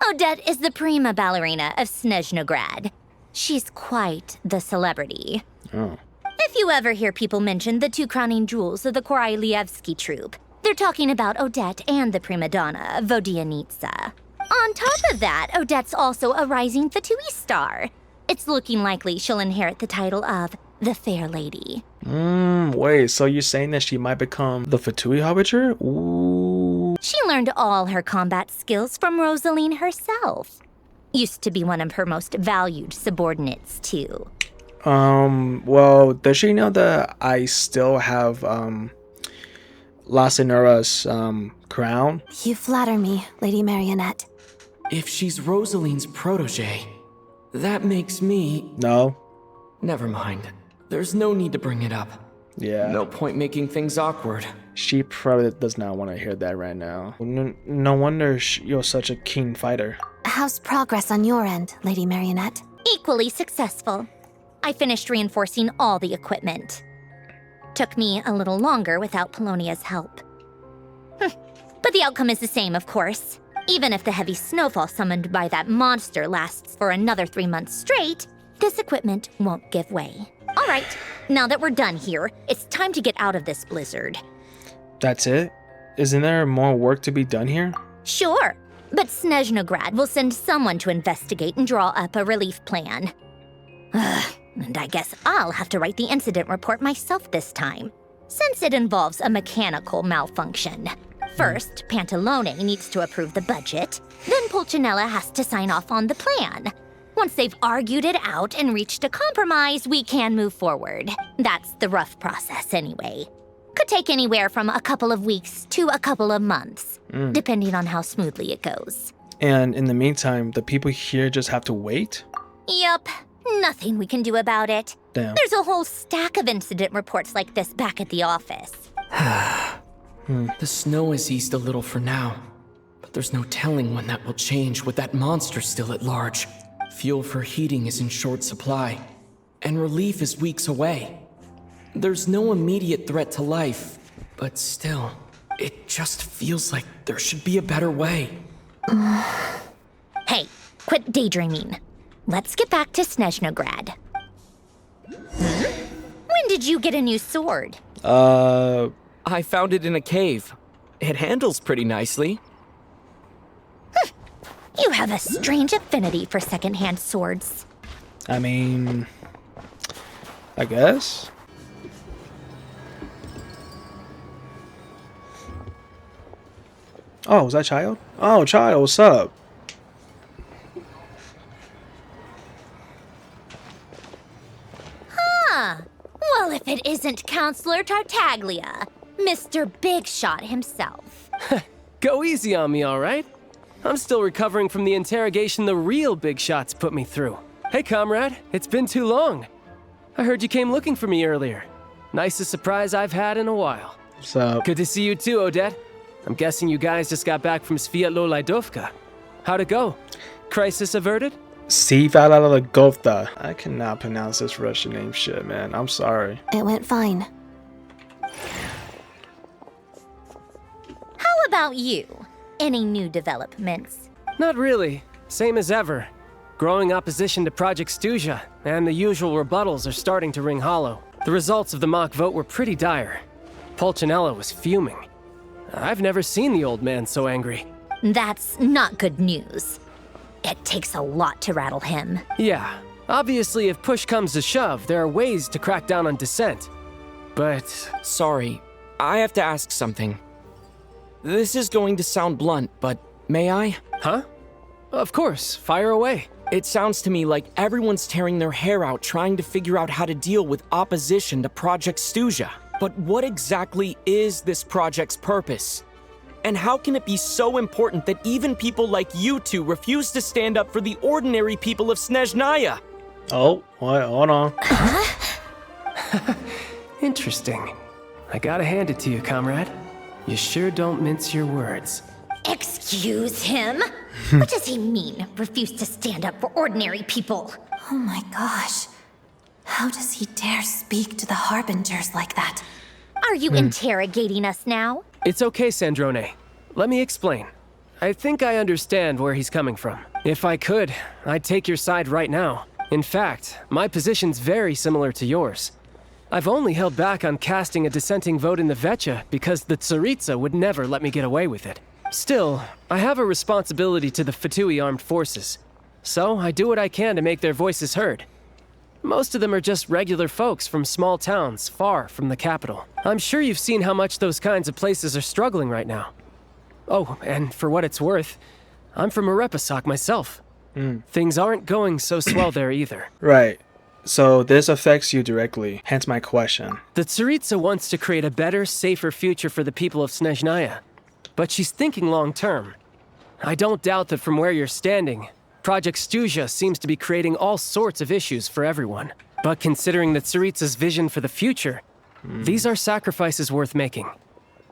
Odette is the prima ballerina of Snezhnograd. She's quite the celebrity. Oh. If you ever hear people mention the two crowning jewels of the Korolievsky troupe, they're talking about Odette and the prima donna, Vodianitsa. On top of that, Odette's also a rising Fatui star. It's looking likely she'll inherit the title of the Fair Lady. Wait, so you're saying that she might become the Fatui Harbinger? Ooh. She learned all her combat skills from Rosaline herself. Used to be one of her most valued subordinates, too. Well, does she know that I still have, Lasinura's, crown? You flatter me, Lady Marionette. If she's Rosaline's protege, that makes me... No. Never mind. There's no need to bring it up. Yeah. No point making things awkward. She probably does not want to hear that right now. No wonder you're such a keen fighter. How's progress on your end, Lady Marionette? Equally successful. I finished reinforcing all the equipment. Took me a little longer without Polonia's help. But the outcome is the same, of course. Even if the heavy snowfall summoned by that monster lasts for another 3 months straight, this equipment won't give way. All right, now that we're done here, it's time to get out of this blizzard. That's it? Isn't there more work to be done here? Sure, but Snezhnograd will send someone to investigate and draw up a relief plan. And I guess I'll have to write the incident report myself this time, since it involves a mechanical malfunction. First, Pantalone needs to approve the budget, then Pulcinella has to sign off on the plan. Once they've argued it out and reached a compromise, we can move forward. That's the rough process anyway. Could take anywhere from a couple of weeks to a couple of months, depending on how smoothly it goes. And in the meantime, the people here just have to wait? Yup, nothing we can do about it. Damn. There's a whole stack of incident reports like this back at the office. The snow has eased a little for now, but there's no telling when that will change with that monster still at large. Fuel for heating is in short supply, and relief is weeks away. There's no immediate threat to life, but still, it just feels like there should be a better way. Hey, quit daydreaming. Let's get back to Snezhnograd. When did you get a new sword? I found it in a cave. It handles pretty nicely. You have a strange affinity for secondhand swords. I mean, I guess. Oh, was that Child? Oh, Child, what's up? Huh. Well, if it isn't Counselor Tartaglia, Mr. Big Shot himself. Go easy on me, all right? I'm still recovering from the interrogation the real Big Shots put me through. Hey, comrade, it's been too long. I heard you came looking for me earlier. Nicest surprise I've had in a while. What's up? Good to see you too, Odette. I'm guessing you guys just got back from Sviatlo-Laidovka. How'd it go? Crisis averted? Sviatlo-Laidovka. I cannot pronounce this Russian name shit, man. I'm sorry. It went fine. How about you? Any new developments? Not really. Same as ever. Growing opposition to Project Stuzha, and the usual rebuttals are starting to ring hollow. The results of the mock vote were pretty dire. Pulcinella was fuming. I've never seen the old man so angry. That's not good news. It takes a lot to rattle him. Yeah, obviously if push comes to shove, there are ways to crack down on dissent. But... Sorry, I have to ask something. This is going to sound blunt, but may I? Huh? Of course, fire away. It sounds to me like everyone's tearing their hair out trying to figure out how to deal with opposition to Project Stuzha. But what exactly is this project's purpose? And how can it be so important that even people like you two refuse to stand up for the ordinary people of Snezhnaya? Oh, what? Hold on. Interesting. I gotta hand it to you, comrade. You sure don't mince your words. Excuse him? What does he mean, refuse to stand up for ordinary people? Oh my gosh. How does he dare speak to the Harbingers like that? Are you interrogating us now? It's okay, Sandrone. Let me explain. I think I understand where he's coming from. If I could, I'd take your side right now. In fact, my position's very similar to yours. I've only held back on casting a dissenting vote in the Vecha because the Tsaritsa would never let me get away with it. Still, I have a responsibility to the Fatui armed forces, so I do what I can to make their voices heard. Most of them are just regular folks from small towns far from the capital. I'm sure you've seen how much those kinds of places are struggling right now. Oh, and for what it's worth, I'm from Arepasak myself. Things aren't going so swell there either. Right. So this affects you directly, hence my question. The Tsaritsa wants to create a better, safer future for the people of Snezhnaya, but she's thinking long term. I don't doubt that from where you're standing, Project Stuzha seems to be creating all sorts of issues for everyone. But considering the Tsaritsa's vision for the future, these are sacrifices worth making.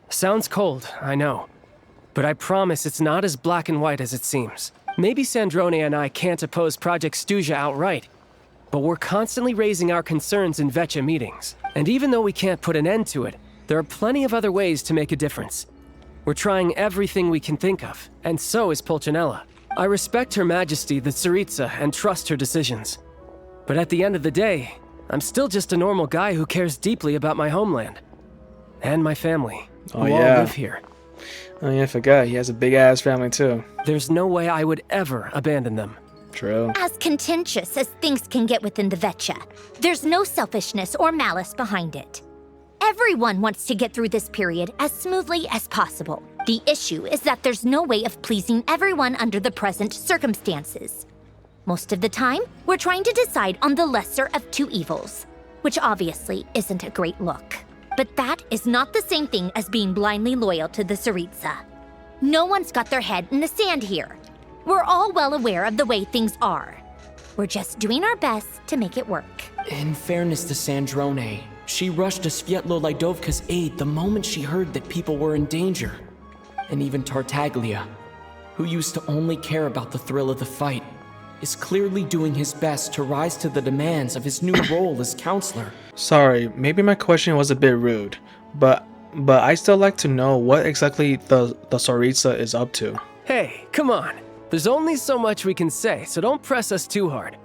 Sounds cold, I know. But I promise it's not as black and white as it seems. Maybe Sandrone and I can't oppose Project Stuzha outright, but we're constantly raising our concerns in Vecha meetings. And even though we can't put an end to it, there are plenty of other ways to make a difference. We're trying everything we can think of, and so is Pulcinella. I respect Her Majesty, the Tsaritsa, and trust her decisions. But at the end of the day, I'm still just a normal guy who cares deeply about my homeland. And my family, who all live here. Oh yeah, I forgot. He has a big-ass family too. There's no way I would ever abandon them. True. As contentious as things can get within the Vecha, there's no selfishness or malice behind it. Everyone wants to get through this period as smoothly as possible. The issue is that there's no way of pleasing everyone under the present circumstances. Most of the time, we're trying to decide on the lesser of two evils, which obviously isn't a great look. But that is not the same thing as being blindly loyal to the Tsaritsa. No one's got their head in the sand here. We're all well aware of the way things are. We're just doing our best to make it work. In fairness to Sandrone, she rushed to Sviatlo-Laidovka's aid the moment she heard that people were in danger. And even Tartaglia, who used to only care about the thrill of the fight, is clearly doing his best to rise to the demands of his new role as counselor. Sorry, maybe my question was a bit rude, but I still like to know what exactly the Tsaritsa is up to. Hey, come on. There's only so much we can say, so don't press us too hard.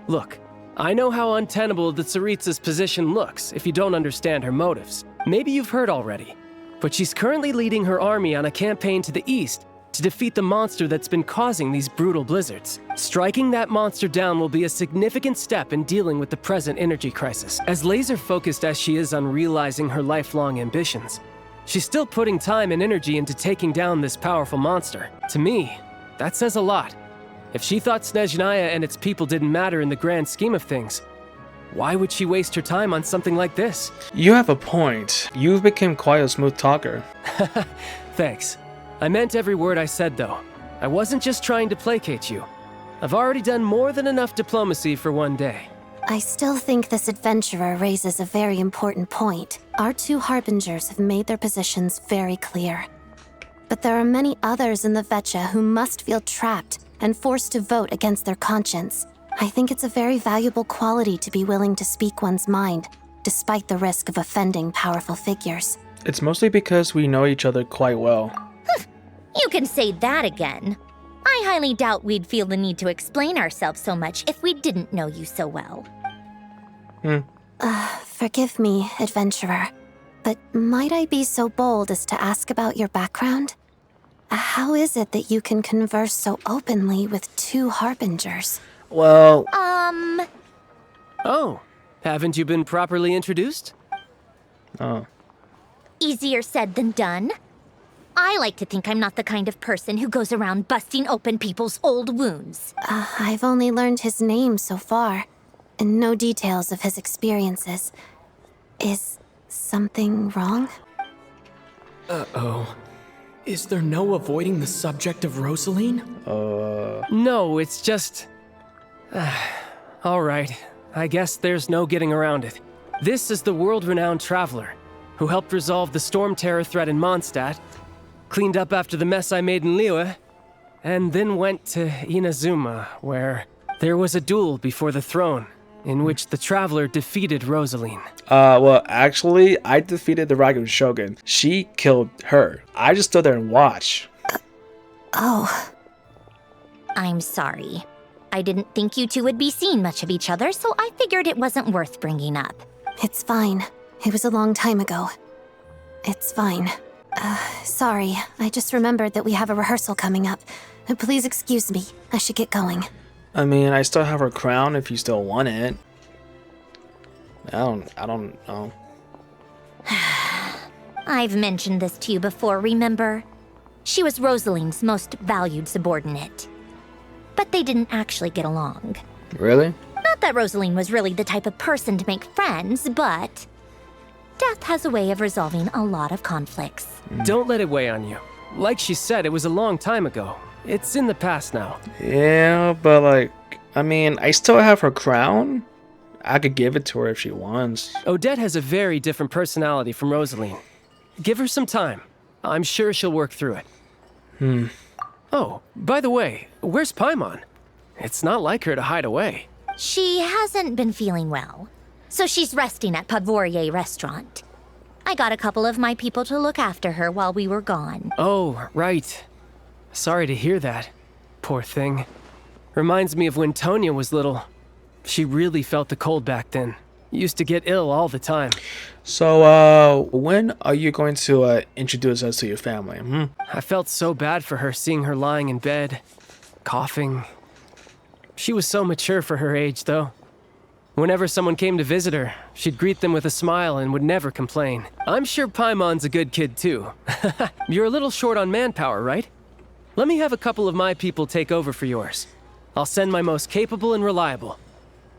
Look, I know how untenable the Tsaritsa's position looks if you don't understand her motives. Maybe you've heard already, but she's currently leading her army on a campaign to the east to defeat the monster that's been causing these brutal blizzards. Striking that monster down will be a significant step in dealing with the present energy crisis. As laser-focused as she is on realizing her lifelong ambitions, She's still putting time and energy into taking down this powerful monster. To me, that says a lot. If she thought Snezhnaya and its people didn't matter in the grand scheme of things, why would she waste her time on something like this? You have a point. You've become quite a smooth talker. Thanks. I meant every word I said, though. I wasn't just trying to placate you. I've already done more than enough diplomacy for one day. I still think this adventurer raises a very important point. Our two harbingers have made their positions very clear. But there are many others in the Vetcha who must feel trapped and forced to vote against their conscience. I think it's a very valuable quality to be willing to speak one's mind, despite the risk of offending powerful figures. It's mostly because we know each other quite well. You can say that again. I highly doubt we'd feel the need to explain ourselves so much if we didn't know you so well. Forgive me, adventurer, but might I be so bold as to ask about your background? How is it that you can converse so openly with two harbingers? Well... Oh, haven't you been properly introduced? Oh. Easier said than done. I like to think I'm not the kind of person who goes around busting open people's old wounds. I've only learned his name so far, and no details of his experiences. Is something wrong? Uh-oh. Is there no avoiding the subject of Rosaline? No, it's just... All right, I guess there's no getting around it. This is the world-renowned traveler, who helped resolve the storm terror threat in Mondstadt, cleaned up after the mess I made in Liyue, and then went to Inazuma, where there was a duel before the throne, in which the traveler defeated Rosaline. Well, actually, I defeated the Ragu Shogun. She killed her. I just stood there and watched. Oh. I'm sorry. I didn't think you two would be seeing much of each other, so I figured it wasn't worth bringing up. It's fine. It was a long time ago. It's fine. Sorry. I just remembered that we have a rehearsal coming up. Please excuse me. I should get going. I mean, I still have her crown if you still want it. I don't know. I've mentioned this to you before, remember? She was Rosaline's most valued subordinate. But they didn't actually get along. Really? Not that Rosaline was really the type of person to make friends, but death has a way of resolving a lot of conflicts. Don't let it weigh on you. Like she said, it was a long time ago. It's in the past now. Yeah, but like, I mean, I still have her crown. I could give it to her if she wants. Odette has a very different personality from Rosaline. Give her some time. I'm sure she'll work through it. Oh, by the way, where's Paimon? It's not like her to hide away. She hasn't been feeling well, so she's resting at Podvorier restaurant. I got a couple of my people to look after her while we were gone. Oh, right. Sorry to hear that. Poor thing. Reminds me of when Tonya was little. She really felt the cold back then. Used to get ill all the time. So, when are you going to introduce us to your family? I felt so bad for her seeing her lying in bed, coughing. She was so mature for her age, though. Whenever someone came to visit her, she'd greet them with a smile and would never complain. I'm sure Paimon's a good kid, too. You're a little short on manpower, right? Let me have a couple of my people take over for yours. I'll send my most capable and reliable.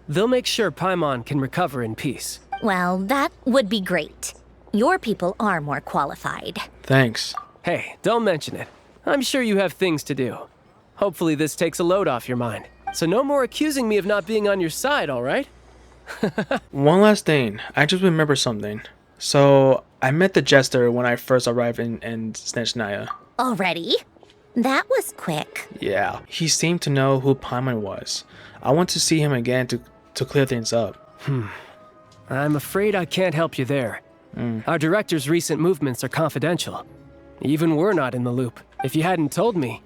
They'll make sure Paimon can recover in peace. Well, that would be great. Your people are more qualified. Thanks. Hey, don't mention it. I'm sure you have things to do. Hopefully this takes a load off your mind. So no more accusing me of not being on your side, all right? One last thing. I just remember something. So, I met the jester when I first arrived in Snezhnaya. Already? That was quick. Yeah, he seemed to know who Paimon was. I want to see him again to clear things up. I'm afraid I can't help you there. Our director's recent movements are confidential. Even we're not in the loop. If you hadn't told me,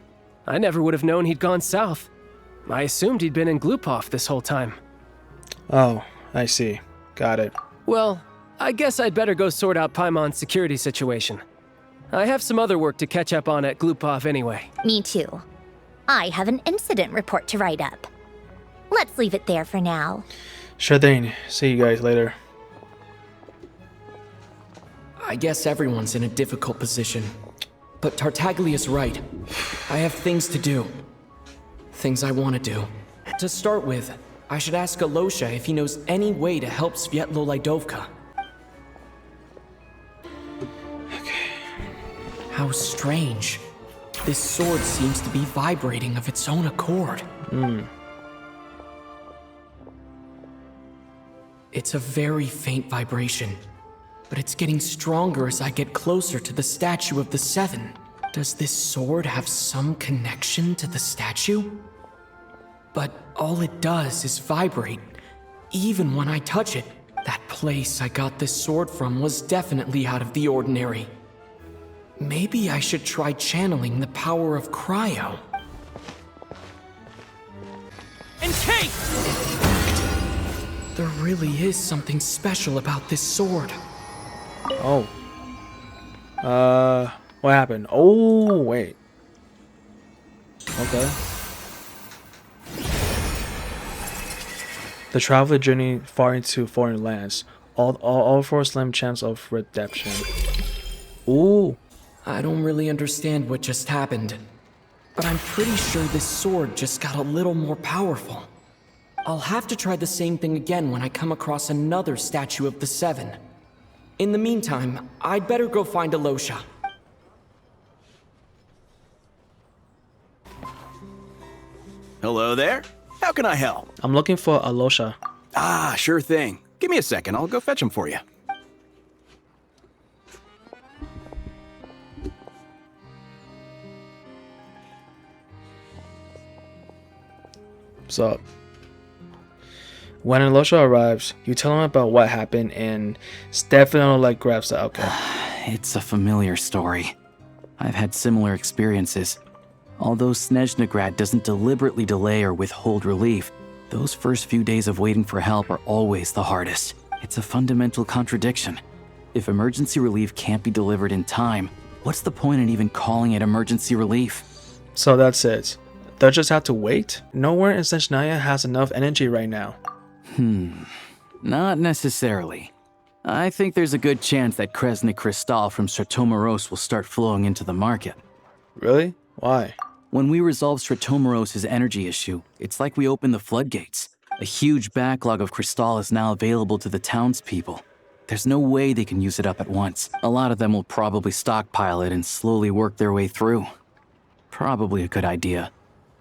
I never would have known he'd gone south. I assumed he'd been in Glupov this whole time. Oh, I see. Got it. Well, I guess I'd better go sort out Paimon's security situation. I have some other work to catch up on at Glupov anyway. Me too. I have an incident report to write up. Let's leave it there for now. Sure thing. See you guys later. I guess everyone's in a difficult position. But Tartaglia's right. I have things to do. Things I want to do. To start with, I should ask Alosha if he knows any way to help Svietlolaidovka. Okay. How strange. This sword seems to be vibrating of its own accord. It's a very faint vibration, but it's getting stronger as I get closer to the statue of the Seven. Does this sword have some connection to the statue? But all it does is vibrate, even when I touch it. That place I got this sword from was definitely out of the ordinary. Maybe I should try channeling the power of cryo. And Kate! There really is something special about this sword. Oh. What happened? Oh, wait. Okay. The traveler journey far into foreign lands. All for a slim chance of redemption. Ooh. I don't really understand what just happened, but I'm pretty sure this sword just got a little more powerful. I'll have to try the same thing again when I come across another statue of the Seven. In the meantime, I'd better go find Alosha. Hello there. How can I help? I'm looking for Alosha. Ah, sure thing. Give me a second. I'll go fetch him for you. What's up? When Alosha arrives, you tell him about what happened and Stefano grabs the okay. It's a familiar story. I've had similar experiences. Although Snezhnagrad doesn't deliberately delay or withhold relief, those first few days of waiting for help are always the hardest. It's a fundamental contradiction. If emergency relief can't be delivered in time, what's the point in even calling it emergency relief? So that's it. They'll just have to wait? Nowhere in Snezhnaya has enough energy right now. Not necessarily. I think there's a good chance that Kresnik Crystal from Stratomoros will start flowing into the market. Really? Why? When we resolve Stratomoros' energy issue, it's like we open the floodgates. A huge backlog of crystal is now available to the townspeople. There's no way they can use it up at once. A lot of them will probably stockpile it and slowly work their way through. Probably a good idea,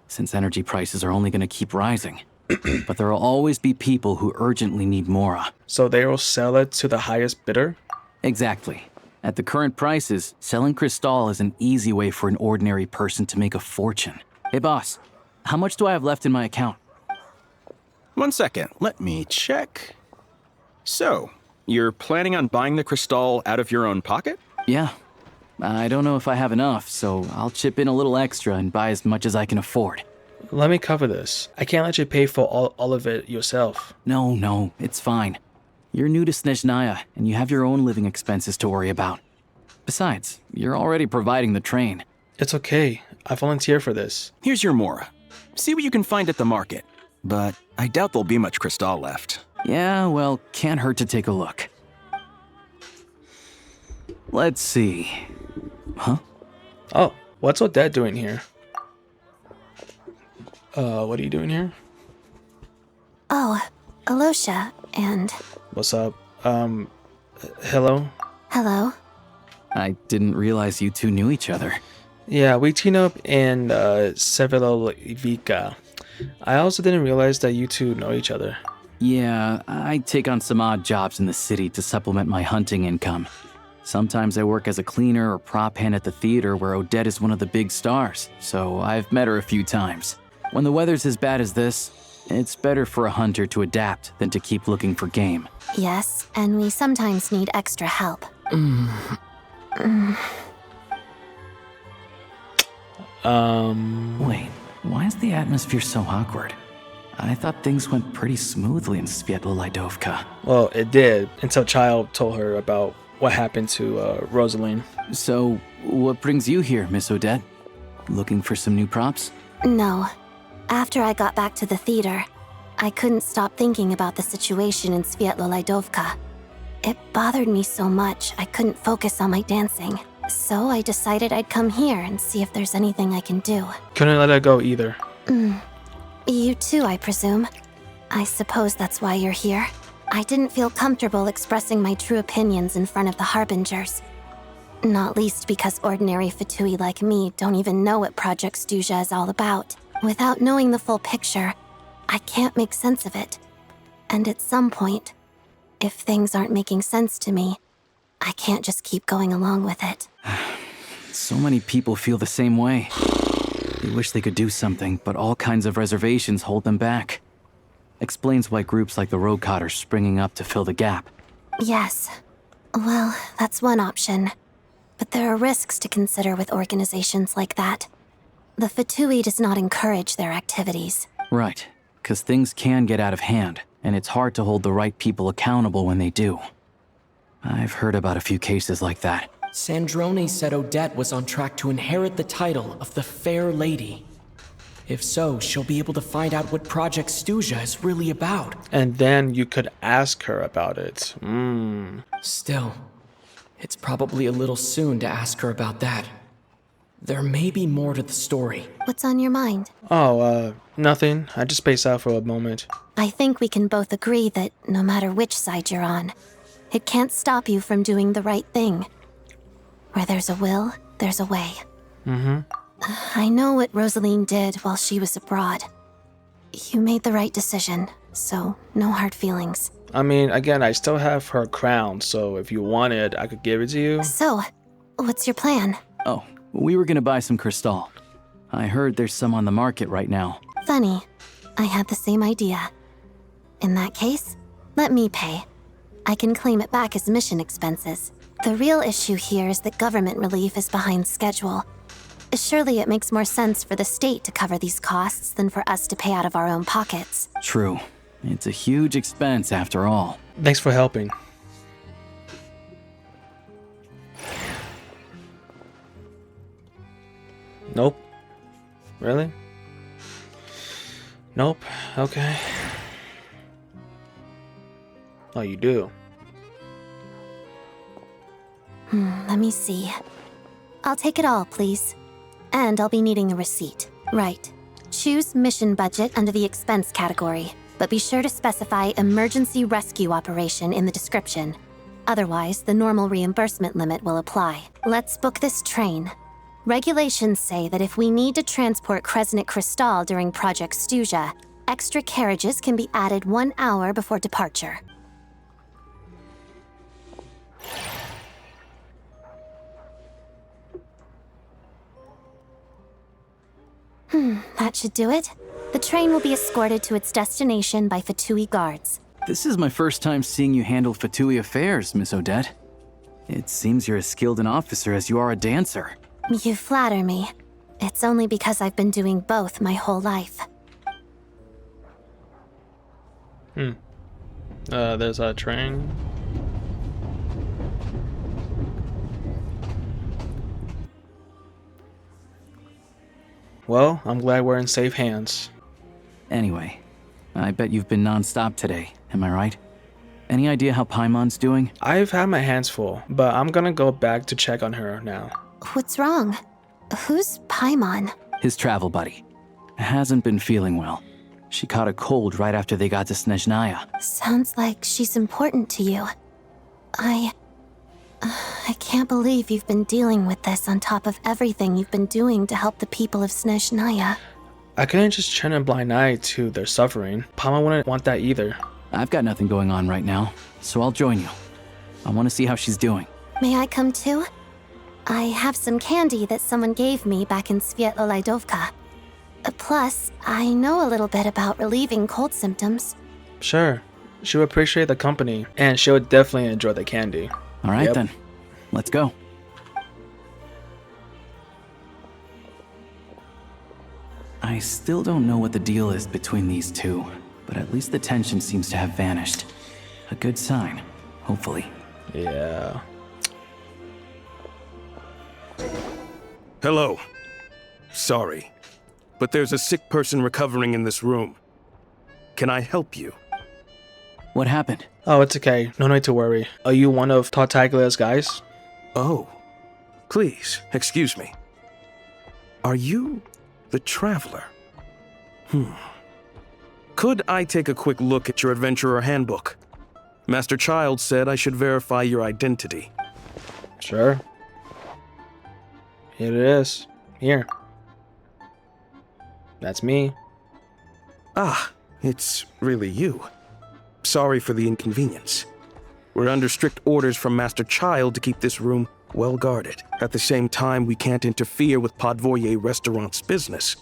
since energy prices are only going to keep rising. But there will always be people who urgently need Mora. So they will sell it to the highest bidder? Exactly. At the current prices, selling crystal is an easy way for an ordinary person to make a fortune. Hey boss, how much do I have left in my account? 1 second, let me check. So, you're planning on buying the crystal out of your own pocket? Yeah. I don't know if I have enough, so I'll chip in a little extra and buy as much as I can afford. Let me cover this. I can't let you pay for all of it yourself. No, it's fine. You're new to Snezhnaya, and you have your own living expenses to worry about. Besides, you're already providing the train. It's okay. I volunteer for this. Here's your Mora. See what you can find at the market. But I doubt there'll be much crystal left. Yeah, well, can't hurt to take a look. Let's see. Huh? Oh, what's Odette doing here? What are you doing here? Oh, Alosha, and... What's up? Hello? Hello? I didn't realize you two knew each other. Yeah, we teamed up in Sevelovika. I also didn't realize that you two know each other. Yeah, I take on some odd jobs in the city to supplement my hunting income. Sometimes I work as a cleaner or prop hand at the theater where Odette is one of the big stars, so I've met her a few times. When the weather's as bad as this, it's better for a hunter to adapt than to keep looking for game. Yes, and we sometimes need extra help. Wait, why is the atmosphere so awkward? I thought things went pretty smoothly in Svietlolaidovka. Well, it did, until Child told her about what happened to Rosaline. So, what brings you here, Miss Odette? Looking for some new props? No. After I got back to the theater, I couldn't stop thinking about the situation in Svietlolaidovka. It bothered me so much I couldn't focus on my dancing. So I decided I'd come here and see if there's anything I can do. Couldn't let it go either. You too, I presume. I suppose that's why you're here. I didn't feel comfortable expressing my true opinions in front of the Harbingers. Not least because ordinary Fatui like me don't even know what Project Stuzha is all about. Without knowing the full picture, I can't make sense of it. And at some point, if things aren't making sense to me, I can't just keep going along with it. So many people feel the same way. They wish they could do something, but all kinds of reservations hold them back. Explains why groups like the Road Cotters springing up to fill the gap. Yes. Well, that's one option. But there are risks to consider with organizations like that. The Fatui does not encourage their activities. Right, because things can get out of hand, and it's hard to hold the right people accountable when they do. I've heard about a few cases like that. Sandrone said Odette was on track to inherit the title of the Fair Lady. If so, she'll be able to find out what Project Stuzha is really about. And then you could ask her about it. Still, it's probably a little soon to ask her about that. There may be more to the story. What's on your mind? Oh, nothing. I just spaced out for a moment. I think we can both agree that no matter which side you're on, it can't stop you from doing the right thing. Where there's a will, there's a way. I know what Rosaline did while she was abroad. You made the right decision, so no hard feelings. I mean, again, I still have her crown, so if you wanted, I could give it to you. So, what's your plan? Oh, we were gonna buy some crystal. I heard there's some on the market right now. Funny. I had the same idea. In that case, let me pay. I can claim it back as mission expenses. The real issue here is that government relief is behind schedule. Surely it makes more sense for the state to cover these costs than for us to pay out of our own pockets. True. It's a huge expense after all. Thanks for helping. Nope. Really? Nope. Okay. Oh, you do? Let me see. I'll take it all, please. And I'll be needing a receipt. Right. Choose mission budget under the expense category, but be sure to specify emergency rescue operation in the description. Otherwise, the normal reimbursement limit will apply. Let's book this train. Regulations say that if we need to transport Kresnik Crystal during Project Stuzha, extra carriages can be added 1 hour before departure. That should do it. The train will be escorted to its destination by Fatui guards. This is my first time seeing you handle Fatui affairs, Miss Odette. It seems you're as skilled an officer as you are a dancer. You flatter me. It's only because I've been doing both my whole life. There's a train. Well, I'm glad we're in safe hands. Anyway, I bet you've been non-stop today, am I right? Any idea how Paimon's doing? I've had my hands full, but I'm gonna go back to check on her now. What's wrong? Who's Paimon? His travel buddy. Hasn't been feeling well. She caught a cold right after they got to Snezhnaya. Sounds like she's important to you. I can't believe you've been dealing with this on top of everything you've been doing to help the people of Snezhnaya. I couldn't just turn a blind eye to their suffering. Paimon wouldn't want that either. I've got nothing going on right now, so I'll join you. I want to see how she's doing. May I come too? I have some candy that someone gave me back in Svietlolaidovka. Plus, I know a little bit about relieving cold symptoms. Sure. She would appreciate the company, and she would definitely enjoy the candy. All right then, let's go. I still don't know what the deal is between these two, but at least the tension seems to have vanished. A good sign, hopefully. Yeah. Hello. Sorry, but there's a sick person recovering in this room. Can I help you? What happened? Oh, it's okay. No need to worry. Are you one of Tartaglia's guys? Oh, please, excuse me. Are you the Traveler? Could I take a quick look at your Adventurer Handbook? Master Child said I should verify your identity. Sure. Here it is. Here. That's me. Ah, it's really you. Sorry for the inconvenience. We're under strict orders from Master Child to keep this room well guarded. At the same time, we can't interfere with Podvoye Restaurant's business.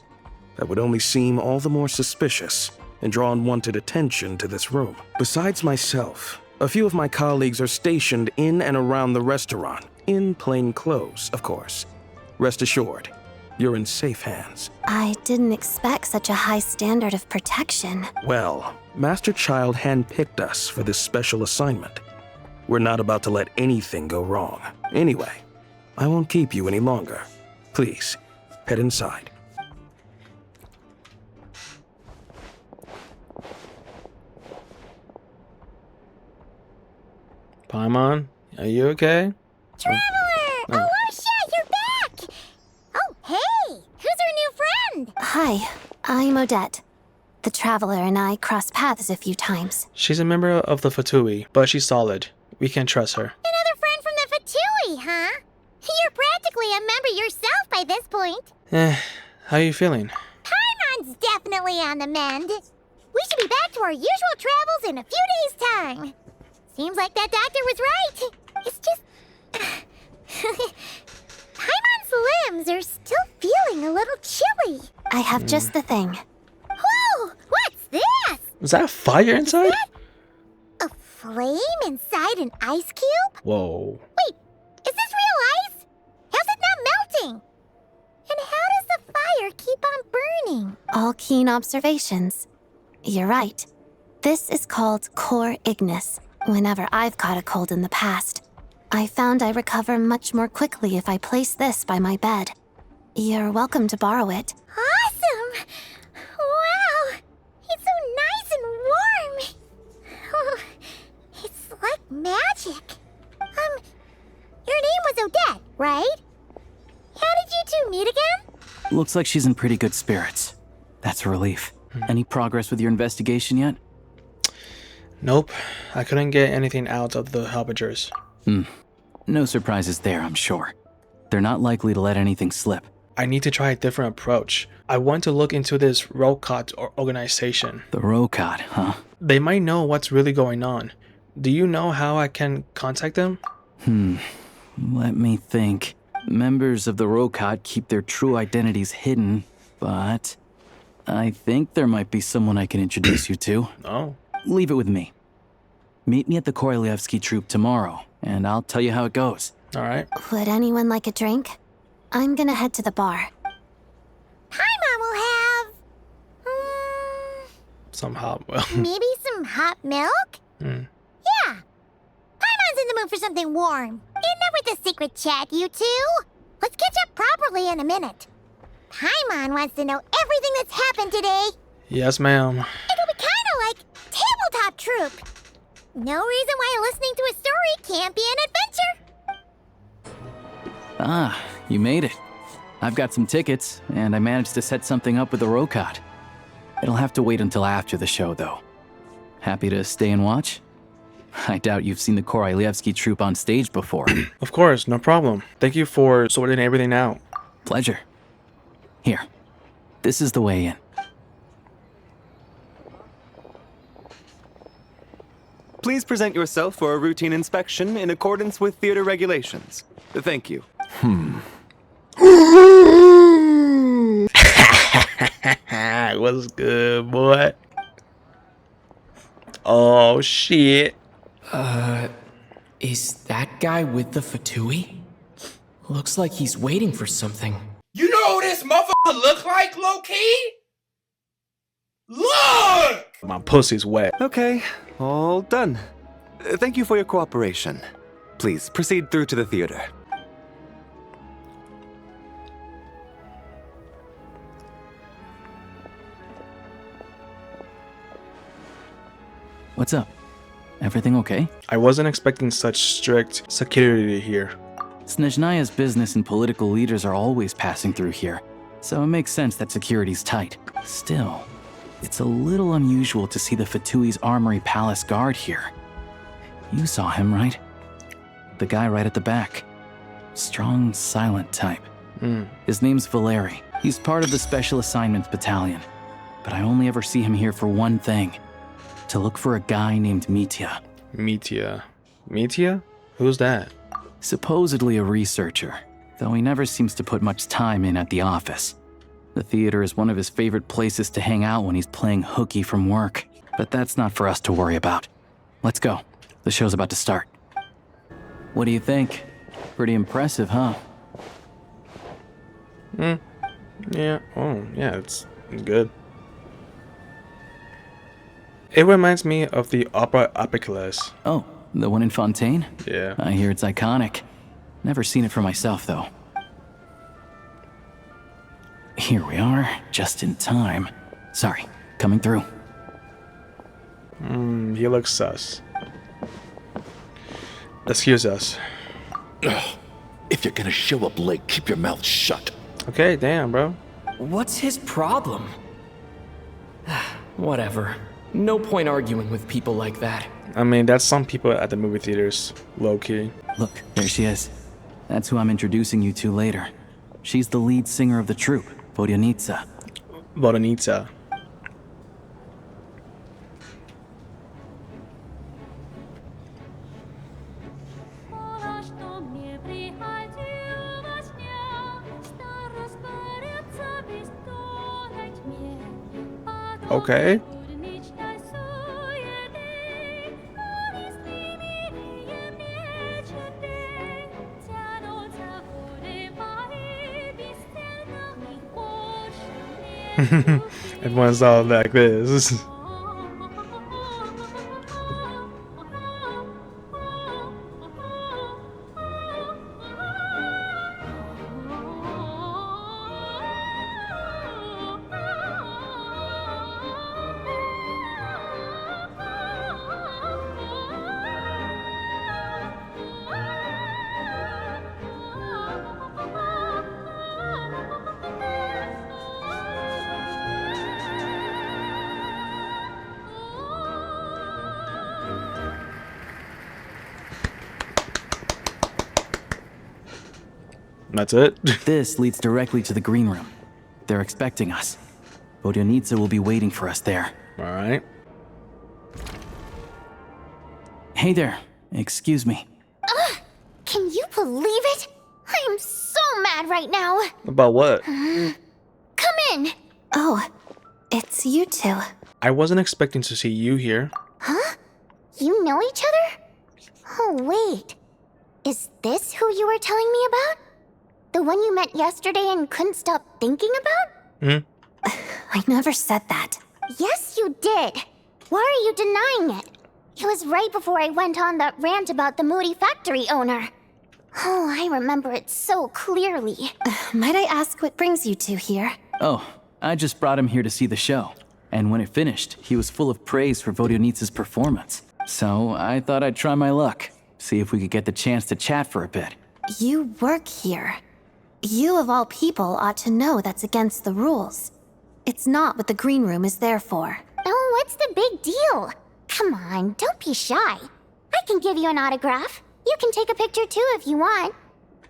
That would only seem all the more suspicious and draw unwanted attention to this room. Besides myself, a few of my colleagues are stationed in and around the restaurant, in plain clothes, of course. Rest assured, you're in safe hands. I didn't expect such a high standard of protection. Well, Master Child handpicked us for this special assignment. We're not about to let anything go wrong. Anyway, I won't keep you any longer. Please, head inside. Paimon, are you okay? Traveler! Oh, Osha, you're back! Oh, hey! Who's our new friend? Hi, I'm Odette. The Traveler and I crossed paths a few times. She's a member of the Fatui, but she's solid. We can trust her. Another friend from the Fatui, huh? You're practically a member yourself by this point. How are you feeling? Paimon's definitely on the mend. We should be back to our usual travels in a few days' time. Seems like that doctor was right. It's just... Paimon's limbs are still feeling a little chilly. I have just the thing. Whoa! What's this? Is that fire inside? A flame inside an ice cube? Whoa. Wait, is this real ice? How's it not melting? And how does the fire keep on burning? All keen observations. You're right. This is called core ignis. Whenever I've caught a cold in the past, I found I recover much more quickly if I place this by my bed. You're welcome to borrow it. Awesome! Wow! It's so nice and warm! Oh, it's like magic. Your name was Odette, right? How did you two meet again? Looks like she's in pretty good spirits. That's a relief. Any progress with your investigation yet? Nope. I couldn't get anything out of the Harbingers. No surprises there, I'm sure. They're not likely to let anything slip. I need to try a different approach. I want to look into this Rokot organization. The Rokot, huh? They might know what's really going on. Do you know how I can contact them? Let me think. Members of the Rokot keep their true identities hidden, but I think there might be someone I can introduce you to. Oh. Leave it with me. Meet me at the Korolyevsky troop tomorrow, and I'll tell you how it goes. All right. Would anyone like a drink? I'm gonna head to the bar. Paimon will have... Some hot milk. maybe some hot milk? Yeah. Paimon's in the mood for something warm. Enough with the secret chat, you two. Let's catch up properly in a minute. Paimon wants to know everything that's happened today. Yes, ma'am. It'll be kind of like tabletop troop. No reason why listening to a story can't be an adventure. Ah, you made it. I've got some tickets, and I managed to set something up with the Rokot. It'll have to wait until after the show, though. Happy to stay and watch? I doubt you've seen the Korolyevsky troupe on stage before. Of course, no problem. Thank you for sorting everything out. Pleasure. Here, this is the way in. Please present yourself for a routine inspection in accordance with theater regulations. Thank you. What's good, boy? Oh, shit. Is that guy with the Fatui? Looks like he's waiting for something. You know who this motherfucker look like, low-key? Look! My pussy's wet. Okay, all done. Thank you for your cooperation. Please proceed through to the theater. What's up? Everything okay? I wasn't expecting such strict security here. Snezhnaya's business and political leaders are always passing through here, so it makes sense that security's tight. Still, it's a little unusual to see the Fatui's Armory Palace guard here. You saw him, right? The guy right at the back. Strong, silent type. His name's Valeri. He's part of the Special Assignments Battalion. But I only ever see him here for one thing. To look for a guy named Mitya. Mitya? Mitya? Who's that? Supposedly a researcher, though he never seems to put much time in at the office. The theater is one of his favorite places to hang out when he's playing hooky from work. But that's not for us to worry about. Let's go. The show's about to start. What do you think? Pretty impressive, huh? Yeah. Oh, yeah, it's good. It reminds me of the Opera Apicles. Oh, the one in Fontaine? Yeah. I hear it's iconic. Never seen it for myself, though. Here we are, just in time. Sorry, coming through. He looks sus. Excuse us. Ugh. If you're gonna show up late, keep your mouth shut. Okay, damn, bro. What's his problem? Whatever. No point arguing with people like that. I mean, that's some people at the movie theaters, low-key. Look, there she is. That's who I'm introducing you to later. She's the lead singer of the troupe, Vodyanitsa. Vodyanitsa. Okay. Everyone's all like this. That's it? This leads directly to the green room. They're expecting us. Vodyanitsa will be waiting for us there. Alright. Hey there. Excuse me. Can you believe it? I am so mad right now. About what? Come in. Oh, it's you two. I wasn't expecting to see you here. Huh? You know each other? Oh, wait. Is this who you were telling me about? The one you met yesterday and couldn't stop thinking about? I never said that. Yes, you did. Why are you denying it? It was right before I went on that rant about the moody factory owner. Oh, I remember it so clearly. Might I ask what brings you two here? Oh, I just brought him here to see the show. And when it finished, he was full of praise for Vodyanitsa's performance. So I thought I'd try my luck. See if we could get the chance to chat for a bit. You work here. You of all people ought to know that's against the rules. It's not what the green room is there for. Oh, what's the big deal? Come on, don't be shy. I can give you an autograph. You can take a picture too if you want.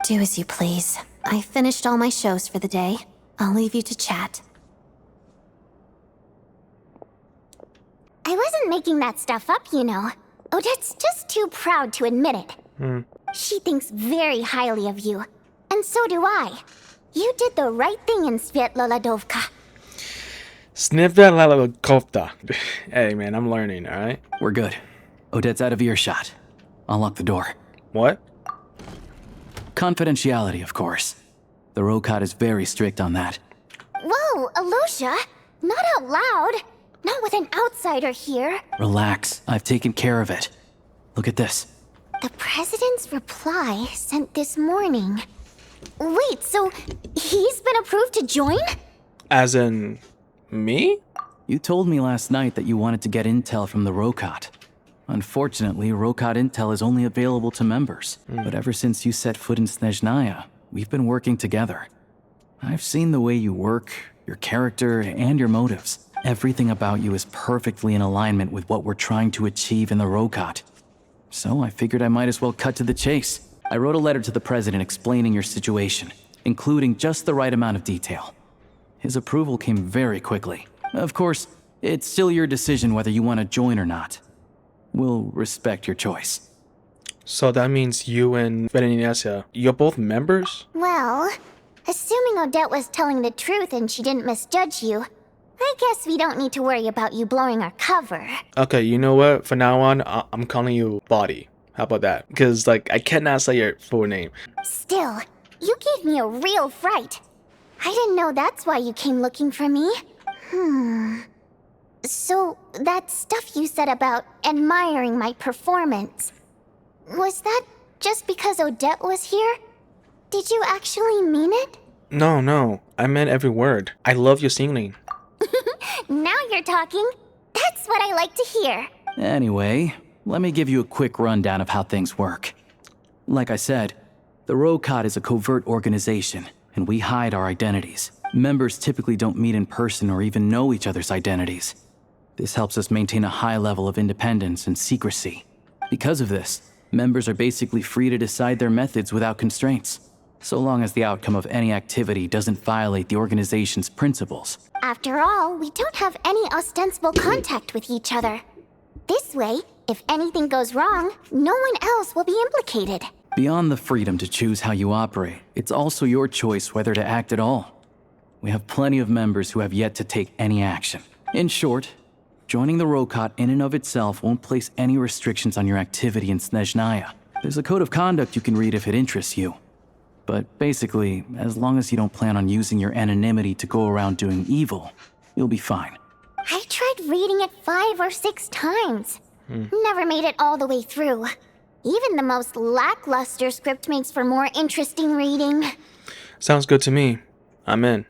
Do as you please. I finished all my shows for the day. I'll leave you to chat. I wasn't making that stuff up, you know. Odette's just too proud to admit it. She thinks very highly of you. And so do I. You did the right thing in Svietloladovka. Snezhnaya. Hey, man, I'm learning, alright? We're good. Odette's out of earshot. I'll lock the door. What? Confidentiality, of course. The Rokot is very strict on that. Whoa, Alosha. Not out loud. Not with an outsider here. Relax. I've taken care of it. Look at this. The president's reply sent this morning. Wait, so he's been approved to join? As in me? You told me last night that you wanted to get intel from the Rokot. Unfortunately, Rokot intel is only available to members. But ever since you set foot in Snezhnaya, we've been working together. I've seen the way you work, your character, and your motives. Everything about you is perfectly in alignment with what we're trying to achieve in the Rokot. So I figured I might as well cut to the chase. I wrote a letter to the president explaining your situation, including just the right amount of detail. His approval came very quickly. Of course, it's still your decision whether you want to join or not. We'll respect your choice. So that means you and Berenice, you're both members? Well, assuming Odette was telling the truth and she didn't misjudge you, I guess we don't need to worry about you blowing our cover. Okay, you know what? From now on, I'm calling you Body. How about that? Because, like, I cannot say your full name. Still, you gave me a real fright. I didn't know that's why you came looking for me. So, that stuff you said about admiring my performance, was that just because Odette was here? Did you actually mean it? No. I meant every word. I love your singing. Now you're talking. That's what I like to hear. Anyway, let me give you a quick rundown of how things work. Like I said, the Rokot is a covert organization, and we hide our identities. Members typically don't meet in person or even know each other's identities. This helps us maintain a high level of independence and secrecy. Because of this, members are basically free to decide their methods without constraints, so long as the outcome of any activity doesn't violate the organization's principles. After all, we don't have any ostensible contact with each other. This way, if anything goes wrong, no one else will be implicated. Beyond the freedom to choose how you operate, it's also your choice whether to act at all. We have plenty of members who have yet to take any action. In short, joining the Rokot in and of itself won't place any restrictions on your activity in Snezhnaya. There's a code of conduct you can read if it interests you. But basically, as long as you don't plan on using your anonymity to go around doing evil, you'll be fine. I tried reading it 5 or 6 times. Never made it all the way through. Even the most lackluster script makes for more interesting reading. Sounds good to me. I'm in.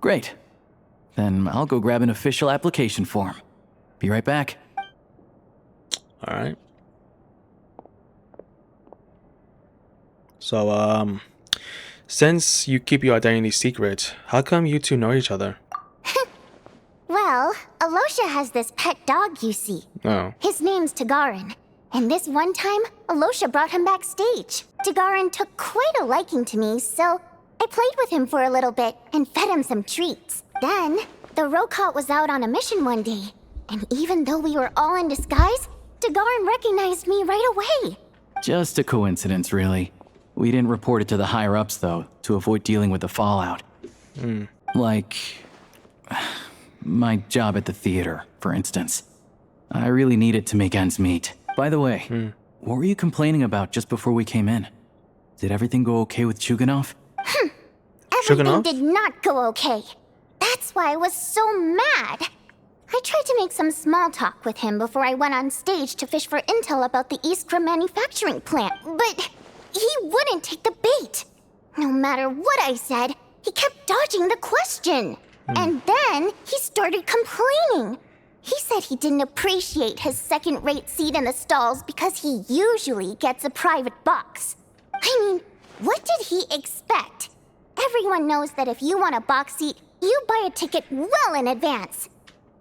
Great. Then I'll go grab an official application form. Be right back. Alright. So, since you keep your identity secret, how come you two know each other? Well, Alosha has this pet dog, you see. Oh. His name's Tagarin. And this one time, Alosha brought him backstage. Tagarin took quite a liking to me, so I played with him for a little bit and fed him some treats. Then, the Rokot was out on a mission one day. And even though we were all in disguise, Tagarin recognized me right away. Just a coincidence, really. We didn't report it to the higher-ups, though, to avoid dealing with the fallout. Like, my job at the theater, for instance. I really needed to make ends meet. By the way, what were you complaining about just before we came in? Did everything go okay with Chuganov? Everything did not go okay. That's why I was so mad. I tried to make some small talk with him before I went on stage to fish for intel about the Iskra manufacturing plant, but he wouldn't take the bait. No matter what I said, he kept dodging the question. And then he started complaining. He said he didn't appreciate his second-rate seat in the stalls because he usually gets a private box. I mean, what did he expect? Everyone knows that if you want a box seat, you buy a ticket well in advance.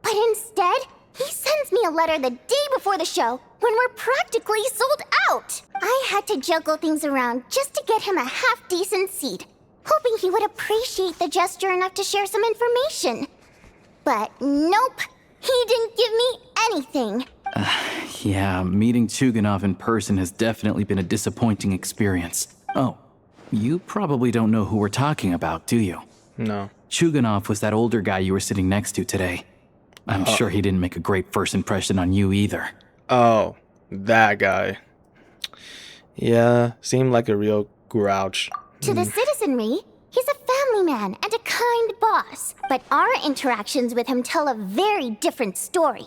But instead, he sends me a letter the day before the show when we're practically sold out. I had to juggle things around just to get him a half-decent seat, hoping he would appreciate the gesture enough to share some information. But nope, he didn't give me anything. Yeah, meeting Chuganov in person has definitely been a disappointing experience. Oh, you probably don't know who we're talking about, do you? No. Chuganov was that older guy you were sitting next to today. I'm sure he didn't make a great first impression on you either. Oh, that guy. Yeah, seemed like a real grouch. To the citizenry, he's a family man and a kind boss. But our interactions with him tell a very different story.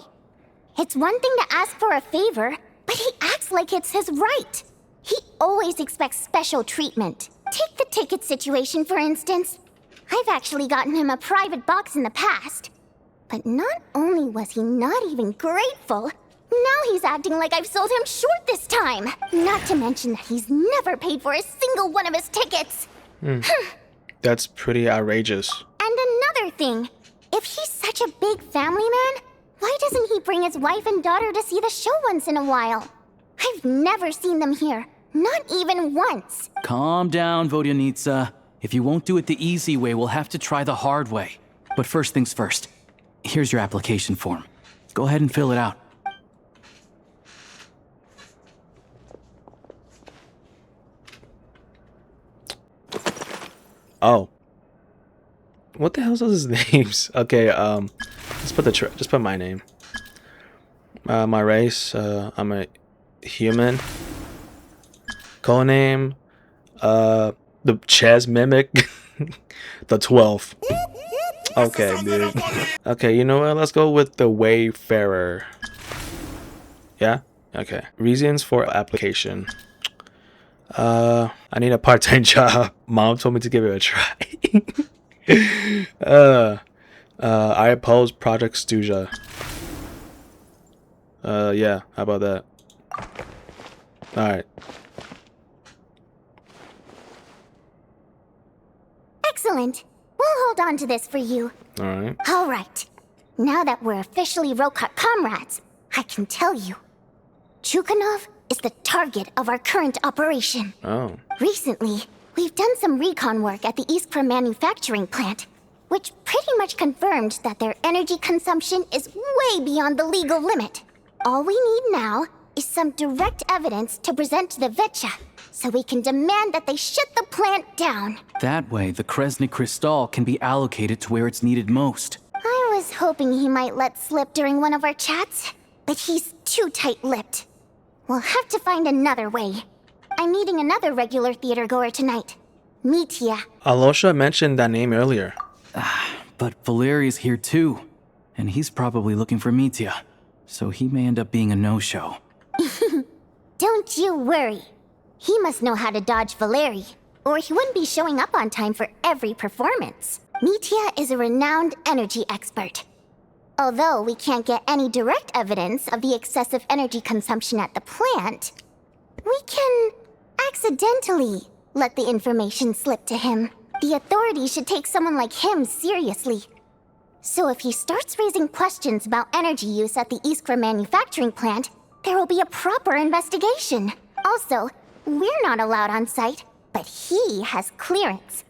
It's one thing to ask for a favor, but he acts like it's his right. He always expects special treatment. Take the ticket situation, for instance. I've actually gotten him a private box in the past. But not only was he not even grateful, Now he's acting like I've sold him short this time. Not to mention that he's never paid for a single one of his tickets. That's pretty outrageous. And another thing, if he's such a big family man, why doesn't he bring his wife and daughter to see the show once in a while? I've never seen them here, not even once. Calm down, Vodyanitsa. If you won't do it the easy way, we'll have to try the hard way. But first things first. Here's your application form. Go ahead and fill it out. Oh. What the hell's those names? Okay, just put my name. My race, I'm a human. Codename, the Chess Mimic. The 12th. Okay, dude. Okay, you know what? Let's go with the Wayfarer. Yeah? Okay. Reasons for application. I need a part-time job. Mom told me to give it a try. I oppose Project Stuja. Yeah, how about that? Alright. Excellent. We'll hold on to this for you. Alright. Alright. Now that we're officially Rokut comrades, I can tell you. Chukhanov is the target of our current operation. Oh. Recently, we've done some recon work at the Iskra manufacturing plant, which pretty much confirmed that their energy consumption is way beyond the legal limit. All we need now is some direct evidence to present to the Vetcha, so we can demand that they shut the plant down. That way, the Kresny Kristall can be allocated to where it's needed most. I was hoping he might let slip during one of our chats, but he's too tight-lipped. We'll have to find another way. I'm meeting another regular theater goer tonight, Mitya. Alosha mentioned that name earlier. But Valeri's here too, and he's probably looking for Mitya, so he may end up being a no-show. Don't you worry. He must know how to dodge Valeri, or he wouldn't be showing up on time for every performance. Mitya is a renowned energy expert. Although we can't get any direct evidence of the excessive energy consumption at the plant, we can accidentally let the information slip to him. The authorities should take someone like him seriously. So if he starts raising questions about energy use at the Iskra manufacturing plant, there will be a proper investigation. Also, we're not allowed on site, but he has clearance.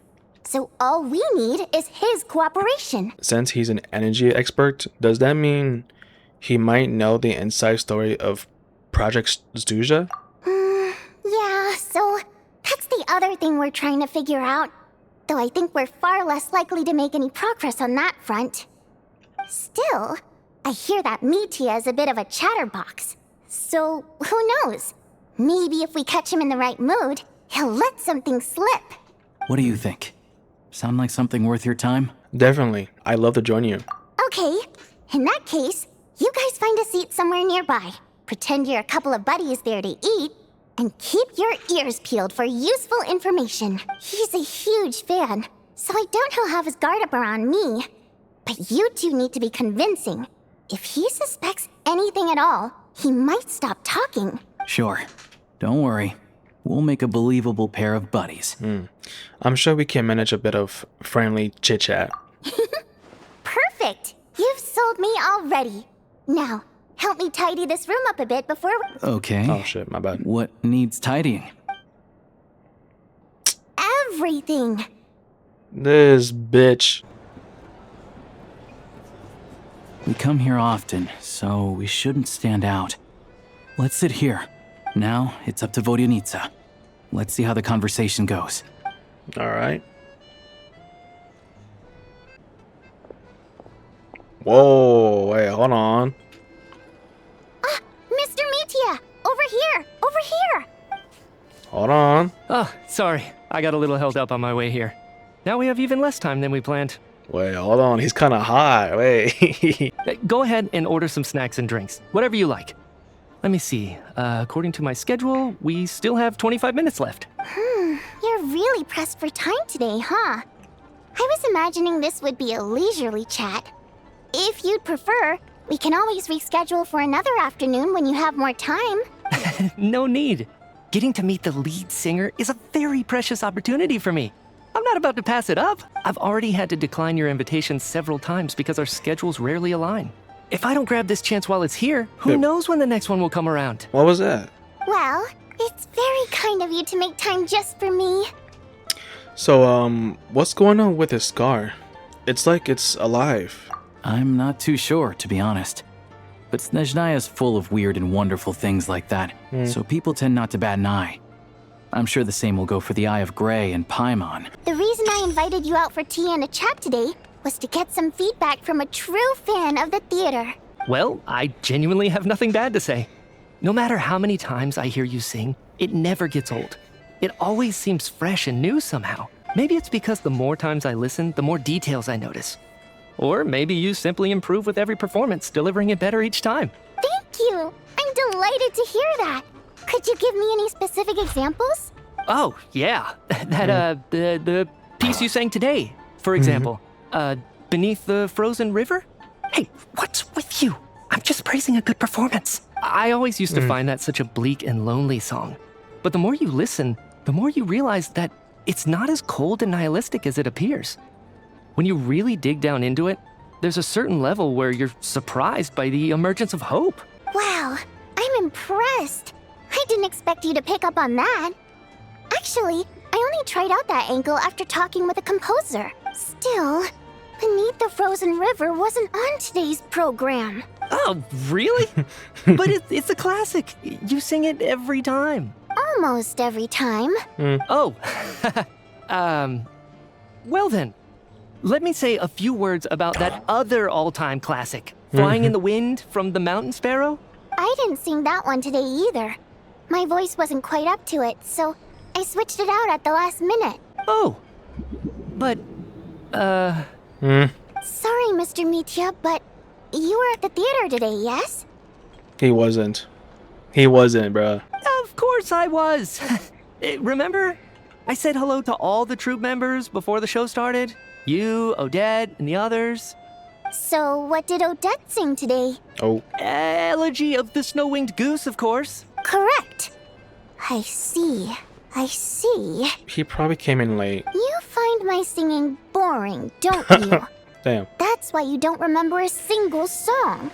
So all we need is his cooperation. Since he's an energy expert, does that mean he might know the inside story of Project Stuja? Yeah, so that's the other thing we're trying to figure out. Though I think we're far less likely to make any progress on that front. Still, I hear that Mitya is a bit of a chatterbox. So, who knows? Maybe if we catch him in the right mood, he'll let something slip. What do you think? Sound like something worth your time? Definitely. I'd love to join you. Okay, in that case, you guys find a seat somewhere nearby. Pretend you're a couple of buddies there to eat, and keep your ears peeled for useful information. He's a huge fan, so I doubt he'll have his guard up around me. But you two need to be convincing. If he suspects anything at all, he might stop talking. Sure. Don't worry. We'll make a believable pair of buddies. I'm sure we can manage a bit of friendly chit-chat. Perfect! You've sold me already. Now, help me tidy this room up a bit before we... Okay. Oh shit, my bad. What needs tidying? Everything! This bitch. We come here often, so we shouldn't stand out. Let's sit here. Now, it's up to Vodyanitsa. Let's see how the conversation goes. Alright. Whoa, wait, hold on. Mr. Mitya! Over here! Over here! Hold on. Oh, sorry. I got a little held up on my way here. Now we have even less time than we planned. Wait, hold on. He's kind of hot. Wait. Go ahead and order some snacks and drinks. Whatever you like. Let me see. According to my schedule, we still have 25 minutes left. You're really pressed for time today, huh? I was imagining this would be a leisurely chat. If you'd prefer, We can always reschedule for another afternoon when you have more time. No need. Getting to meet the lead singer is a very precious opportunity for me. I'm not about to pass it up. I've already had to decline your invitation several times because our schedules rarely align. If I don't grab this chance while it's here, who knows when the next one will come around? What was that? Well, it's very kind of you to make time just for me. So, what's going on with his scar? It's like it's alive. I'm not too sure, to be honest. But Snezhnaya is full of weird and wonderful things like that, so people tend not to bat an eye. I'm sure the same will go for the Eye of Grey and Paimon. The reason I invited you out for tea and a chat today was to get some feedback from a true fan of the theater. Well, I genuinely have nothing bad to say. No matter how many times I hear you sing, it never gets old. It always seems fresh and new somehow. Maybe it's because the more times I listen, the more details I notice. Or maybe you simply improve with every performance, delivering it better each time. Thank you! I'm delighted to hear that. Could you give me any specific examples? Oh, yeah. The piece you sang today, for example. Beneath the Frozen River? Hey, what's with you? I'm just praising a good performance. I always used to find that such a bleak and lonely song. But the more you listen, the more you realize that it's not as cold and nihilistic as it appears. When you really dig down into it, there's a certain level where you're surprised by the emergence of hope. Wow, I'm impressed. I didn't expect you to pick up on that. Actually, I only tried out that angle after talking with a composer. Still, Beneath the Frozen River wasn't on today's program. Oh, really? But it's a classic. You sing it every time. Almost every time. Oh. Well then, let me say a few words about that other all-time classic, Flying in the Wind from the Mountain Sparrow. I didn't sing that one today either. My voice wasn't quite up to it, so I switched it out at the last minute. Oh. But, Sorry, Mr. Mitya, but you were at the theater today, yes? He wasn't. He wasn't, bruh. Of course I was. Remember? I said hello to all the troupe members before the show started. You, Odette, and the others. So what did Odette sing today? Oh. Elegy of the Snow-Winged Goose, of course. Correct. I see. I see. He probably came in late. You find my singing boring, don't you? Damn. That's why you don't remember a single song.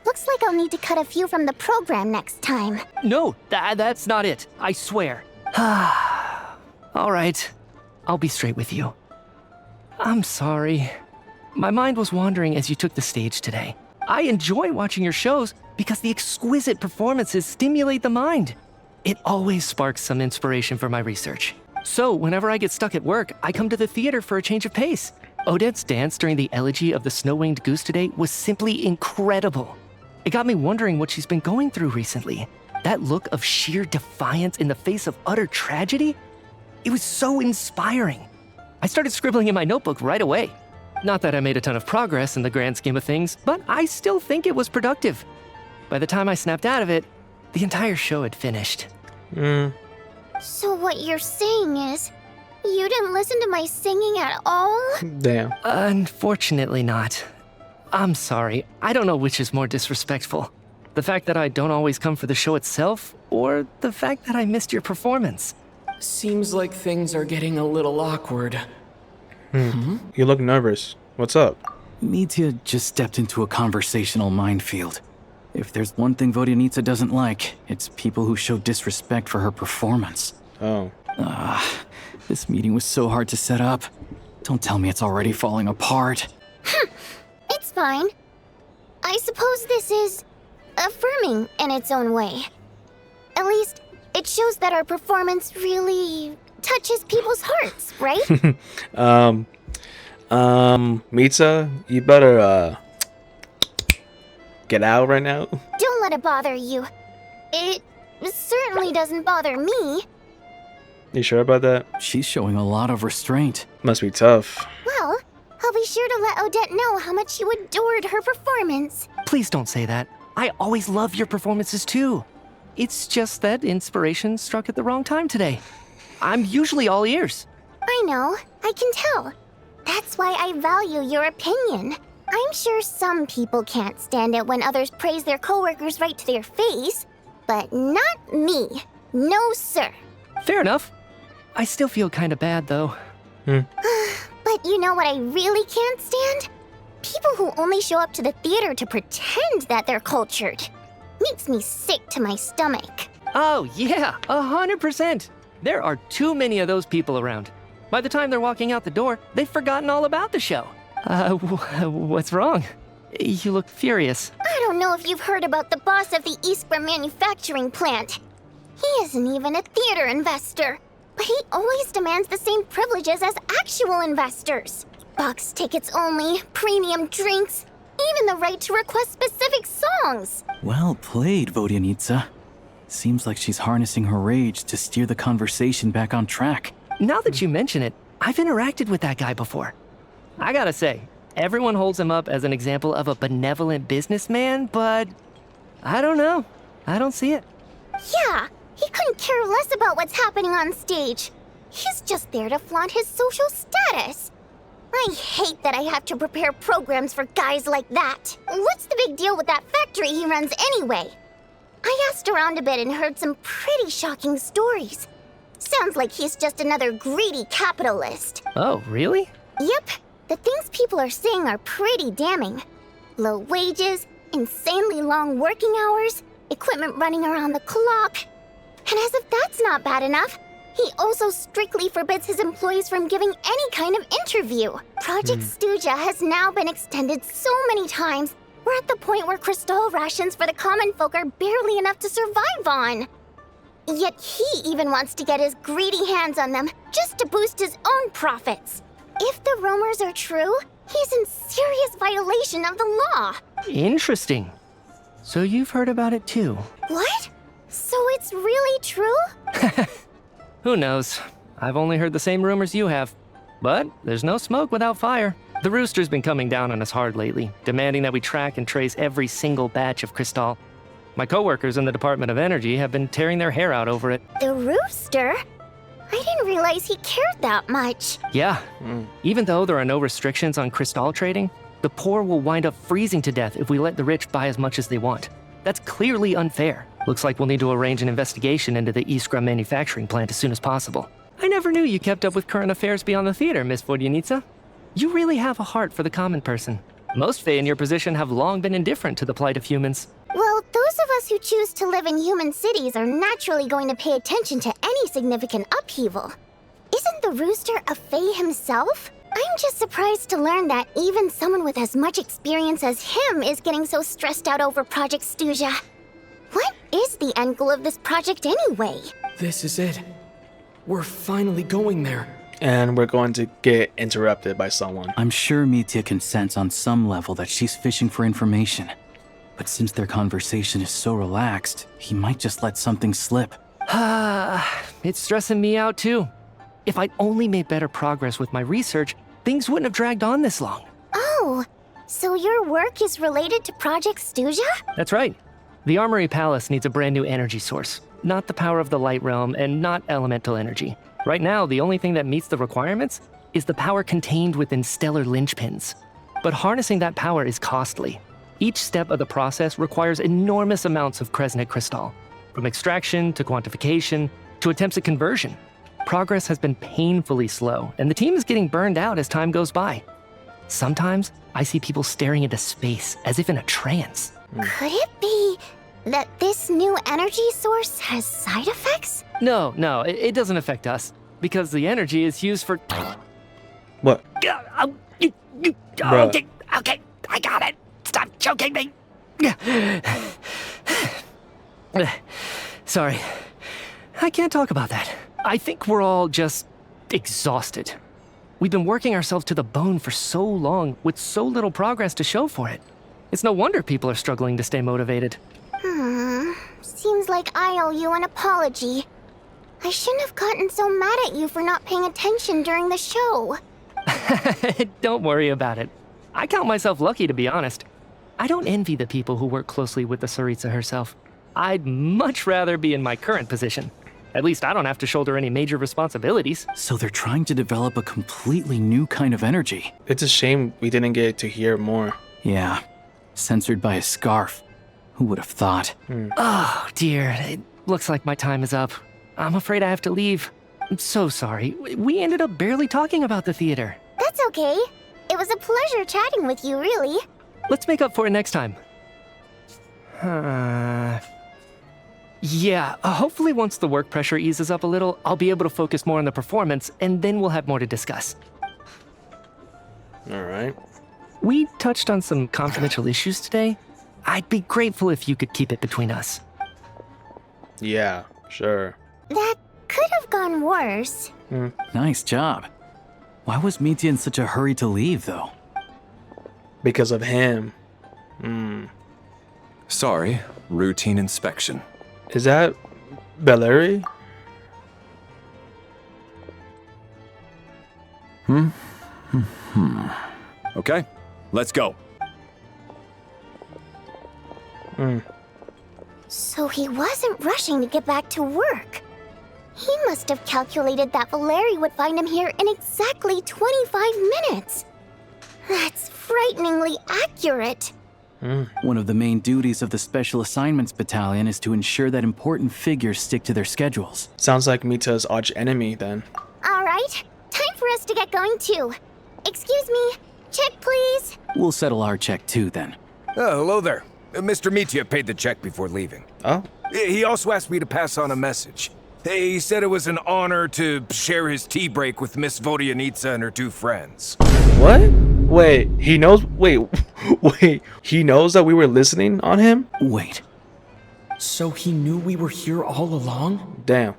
Looks like I'll need to cut a few from the program next time. No, that's not it. I swear. All right. I'll be straight with you. I'm sorry. My mind was wandering as you took the stage today. I enjoy watching your shows because the exquisite performances stimulate the mind. It always sparks some inspiration for my research. So whenever I get stuck at work, I come to the theater for a change of pace. Odette's dance during the Elegy of the Snow-Winged Goose today was simply incredible. It got me wondering what she's been going through recently. That look of sheer defiance in the face of utter tragedy? It was so inspiring. I started scribbling in my notebook right away. Not that I made a ton of progress in the grand scheme of things, but I still think it was productive. By the time I snapped out of it, the entire show had finished. So what you're saying is, you didn't listen to my singing at all? Damn. Unfortunately not. I'm sorry. I don't know which is more disrespectful. The fact that I don't always come for the show itself, or the fact that I missed your performance. Seems like things are getting a little awkward. You look nervous. What's up? Mitya just stepped into a conversational minefield. If there's one thing Vodyanica doesn't like, it's people who show disrespect for her performance. Oh. This meeting was so hard to set up. Don't tell me it's already falling apart. It's fine. I suppose this is affirming in its own way. At least, it shows that our performance really touches people's hearts, right? Mitya, you better, get out right now. Don't let it bother you. It certainly doesn't bother me. You sure about that? She's showing a lot of restraint. Must be tough. Well, I'll be sure to let Odette know how much you adored her performance. Please don't say that. I always love your performances too. It's just that inspiration struck at the wrong time today. I'm usually all ears. I know, I can tell. That's why I value your opinion. I'm sure some people can't stand it when others praise their coworkers right to their face, but not me. No, sir. Fair enough. I still feel kinda bad, though. But you know what I really can't stand? People who only show up to the theater to pretend that they're cultured. Makes me sick to my stomach. Oh, yeah, 100%. There are too many of those people around. By the time they're walking out the door, they've forgotten all about the show. What's wrong? You look furious. I don't know if you've heard about the boss of the Iskra manufacturing plant. He isn't even a theater investor, but he always demands the same privileges as actual investors. Box tickets only, premium drinks, even the right to request specific songs. Well played, Vodyanitsa. Seems like she's harnessing her rage to steer the conversation back on track. Now that you mention it, I've interacted with that guy before. I gotta say, everyone holds him up as an example of a benevolent businessman, but I don't know. I don't see it. Yeah, he couldn't care less about what's happening on stage. He's just there to flaunt his social status. I hate that I have to prepare programs for guys like that. What's the big deal with that factory he runs anyway? I asked around a bit and heard some pretty shocking stories. Sounds like he's just another greedy capitalist. Oh, really? Yep, the things people are saying are pretty damning. Low wages, insanely long working hours, equipment running around the clock. And as if that's not bad enough, he also strictly forbids his employees from giving any kind of interview. Project Stuja has now been extended so many times, we're at the point where crystal rations for the common folk are barely enough to survive on. Yet he even wants to get his greedy hands on them just to boost his own profits. If the rumors are true, he's in serious violation of the law. Interesting. So you've heard about it too? What? So it's really true? Who knows? I've only heard the same rumors you have. But there's no smoke without fire. The rooster's been coming down on us hard lately, demanding that we track and trace every single batch of crystal. My coworkers in the Department of Energy have been tearing their hair out over it. The rooster? I didn't realize he cared that much. Yeah. Even though there are no restrictions on crystal trading, the poor will wind up freezing to death if we let the rich buy as much as they want. That's clearly unfair. Looks like we'll need to arrange an investigation into the Iskra manufacturing plant as soon as possible. I never knew you kept up with current affairs beyond the theater, Miss Vodyanitsa. You really have a heart for the common person. Most Fae in your position have long been indifferent to the plight of humans. Well, those of us who choose to live in human cities are naturally going to pay attention to any significant upheaval. Isn't the rooster a Fae himself? I'm just surprised to learn that even someone with as much experience as him is getting so stressed out over Project Stuja. What is the end goal of this project anyway? This is it. We're finally going there. And we're going to get interrupted by someone. I'm sure Mitya can sense on some level that she's fishing for information. But since their conversation is so relaxed, he might just let something slip. It's stressing me out too. If I'd only made better progress with my research, things wouldn't have dragged on this long. Oh, so your work is related to Project Stuja? That's right. The Armory Palace needs a brand new energy source. Not the power of the Light Realm and not elemental energy. Right now, the only thing that meets the requirements is the power contained within stellar linchpins. But harnessing that power is costly. Each step of the process requires enormous amounts of Kresnik crystal, from extraction to quantification to attempts at conversion. Progress has been painfully slow, and the team is getting burned out as time goes by. Sometimes, I see people staring into space as if in a trance. Could it be that this new energy source has side effects? No, it doesn't affect us, because the energy is used for... What? Okay, I got it. Stop choking me. Sorry, I can't talk about that. I think we're all just exhausted. We've been working ourselves to the bone for so long with so little progress to show for it. It's no wonder people are struggling to stay motivated. Seems like I owe you an apology. I shouldn't have gotten so mad at you for not paying attention during the show. Don't worry about it. I count myself lucky, to be honest. I don't envy the people who work closely with the Tsaritsa herself. I'd much rather be in my current position. At least I don't have to shoulder any major responsibilities. So they're trying to develop a completely new kind of energy. It's a shame we didn't get to hear more. Yeah, censored by a scarf. Who would have thought? Oh, dear. It looks like my time is up. I'm afraid I have to leave. I'm so sorry. We ended up barely talking about the theater. That's okay. It was a pleasure chatting with you, really. Let's make up for it next time. Yeah, hopefully once the work pressure eases up a little, I'll be able to focus more on the performance, and then we'll have more to discuss. Alright. We touched on some confidential issues today. I'd be grateful if you could keep it between us. Yeah, sure. That could have gone worse. Nice job. Why was Mitya in such a hurry to leave, though? Because of him. Sorry, routine inspection. Is that Belleri? Okay, let's go. So he wasn't rushing to get back to work. He must have calculated that Valeri would find him here in exactly 25 minutes. That's frighteningly accurate. One of the main duties of the Special Assignments Battalion is to ensure that important figures stick to their schedules. Sounds like Mita's arch enemy then. All right, time for us to get going too. Excuse me, check please. We'll settle our check too then. Oh, hello there. Mr. Mitya paid the check before leaving. Oh? He also asked me to pass on a message. He said it was an honor to share his tea break with Miss Vodyanitsa and her two friends. What? Wait, he knows. Wait, he knows that we were listening on him? Wait. So he knew we were here all along? Damn.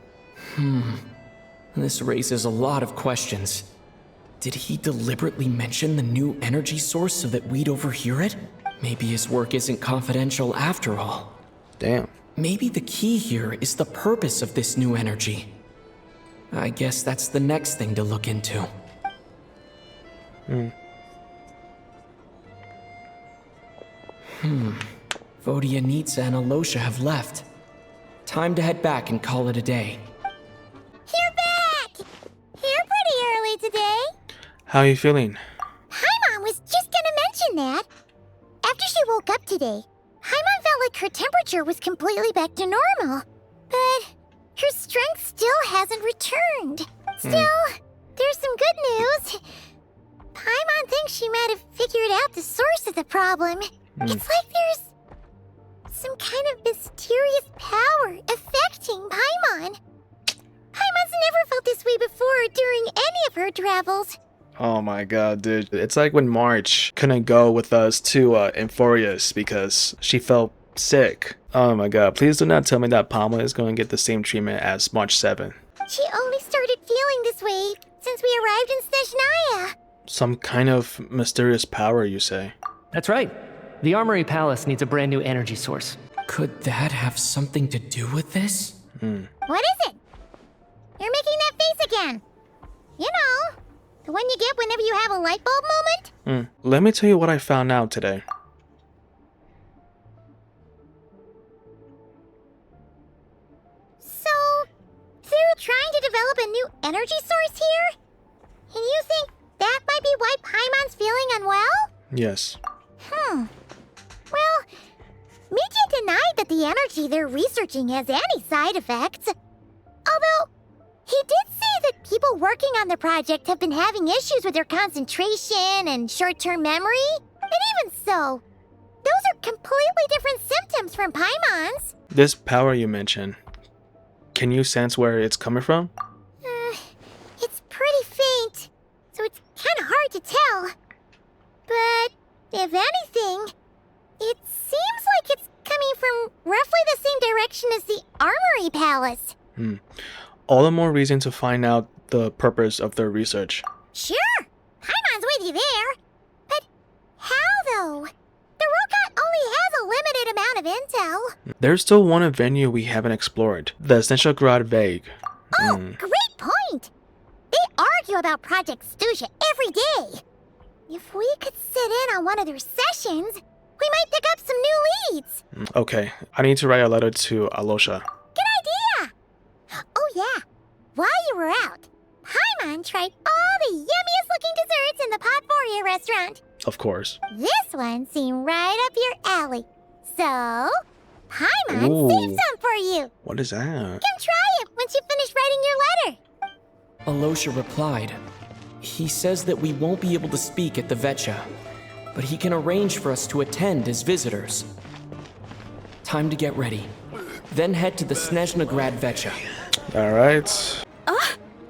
This raises a lot of questions. Did he deliberately mention the new energy source so that we'd overhear it? Maybe his work isn't confidential after all. Damn. Maybe the key here is the purpose of this new energy. I guess that's the next thing to look into. Vodyanitsa and Alosha have left. Time to head back and call it a day. You're back! You're pretty early today. How are you feeling? Paimon was just gonna mention that. After she woke up today, Paimon felt like her temperature was completely back to normal. But her strength still hasn't returned. Still, there's some good news. Paimon thinks she might have figured out the source of the problem. It's like there's some kind of mysterious power affecting Paimon. Paimon's never felt this way before during any of her travels. Oh my god, dude. It's like when March couldn't go with us to Emphorius because she felt sick. Oh my god, please do not tell me that Palma is going to get the same treatment as March 7. She only started feeling this way since we arrived in Snezhnaya. Some kind of mysterious power, you say? That's right. The Armory Palace needs a brand new energy source. Could that have something to do with this? What is it? You're making that face again. You know, the one you get whenever you have a light bulb moment? Let me tell you what I found out today. So, they're trying to develop a new energy source here? And you think that might be why Paimon's feeling unwell? Yes. Well, Mitya denied that the energy they're researching has any side effects. Although, he did say that people working on the project have been having issues with their concentration and short-term memory. And even so, those are completely different symptoms from Paimon's. This power you mentioned, can you sense where it's coming from? It's pretty faint, so it's kind of hard to tell. But, if anything, it seems like it's coming from roughly the same direction as the Armory Palace. All the more reason to find out the purpose of their research. Sure, Paimon's with you there. But how, though? The Rokat only has a limited amount of intel. There's still one venue we haven't explored, the Essential Grad Vague. Oh, great point! They argue about Project Stuzha every day. If we could sit in on one of their sessions, we might pick up some new leads. Okay, I need to write a letter to Alosha. Good idea! Oh Oh yeah. While you were out, Paimon tried all the yummiest looking desserts in the Podforia restaurant. Of course. This one seemed right up your alley. So, Paimon saved some for you. What is that? Come try it once you finish writing your letter. Alosha replied. He says that we won't be able to speak at the Vetcha, but he can arrange for us to attend as visitors. Time to get ready. Then head to the Snezhnagrad Vetcha. Alright.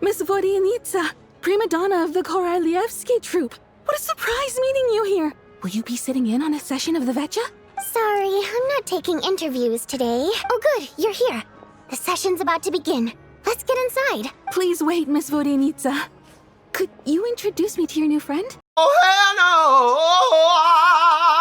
Miss Vodyanitsa, prima donna of the Korolievsky troupe. What a surprise meeting you here. Will you be sitting in on a session of the Vetcha? Sorry, I'm not taking interviews today. Oh good, you're here. The session's about to begin. Let's get inside. Please wait, Miss Vodyanitsa. Could you introduce me to your new friend?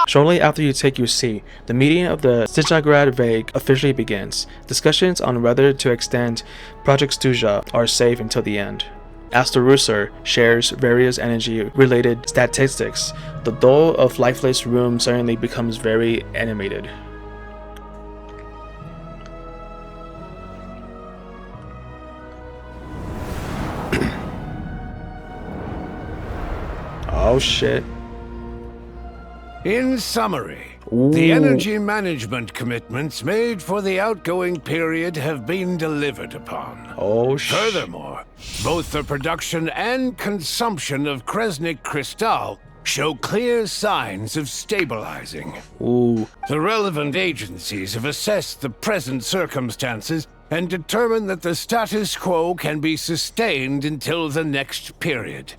Shortly after you take your seat, the meeting of the Snezhnagrad Vague officially begins. Discussions on whether to extend Project Stuja are safe until the end. As the Rooster shares various energy-related statistics, the dull of lifeless room suddenly becomes very animated. Oh shit. In summary, the energy management commitments made for the outgoing period have been delivered upon. Oh shit. Furthermore, both the production and consumption of Kresnik Crystal show clear signs of stabilizing. Ooh. The relevant agencies have assessed the present circumstances and determined that the status quo can be sustained until the next period.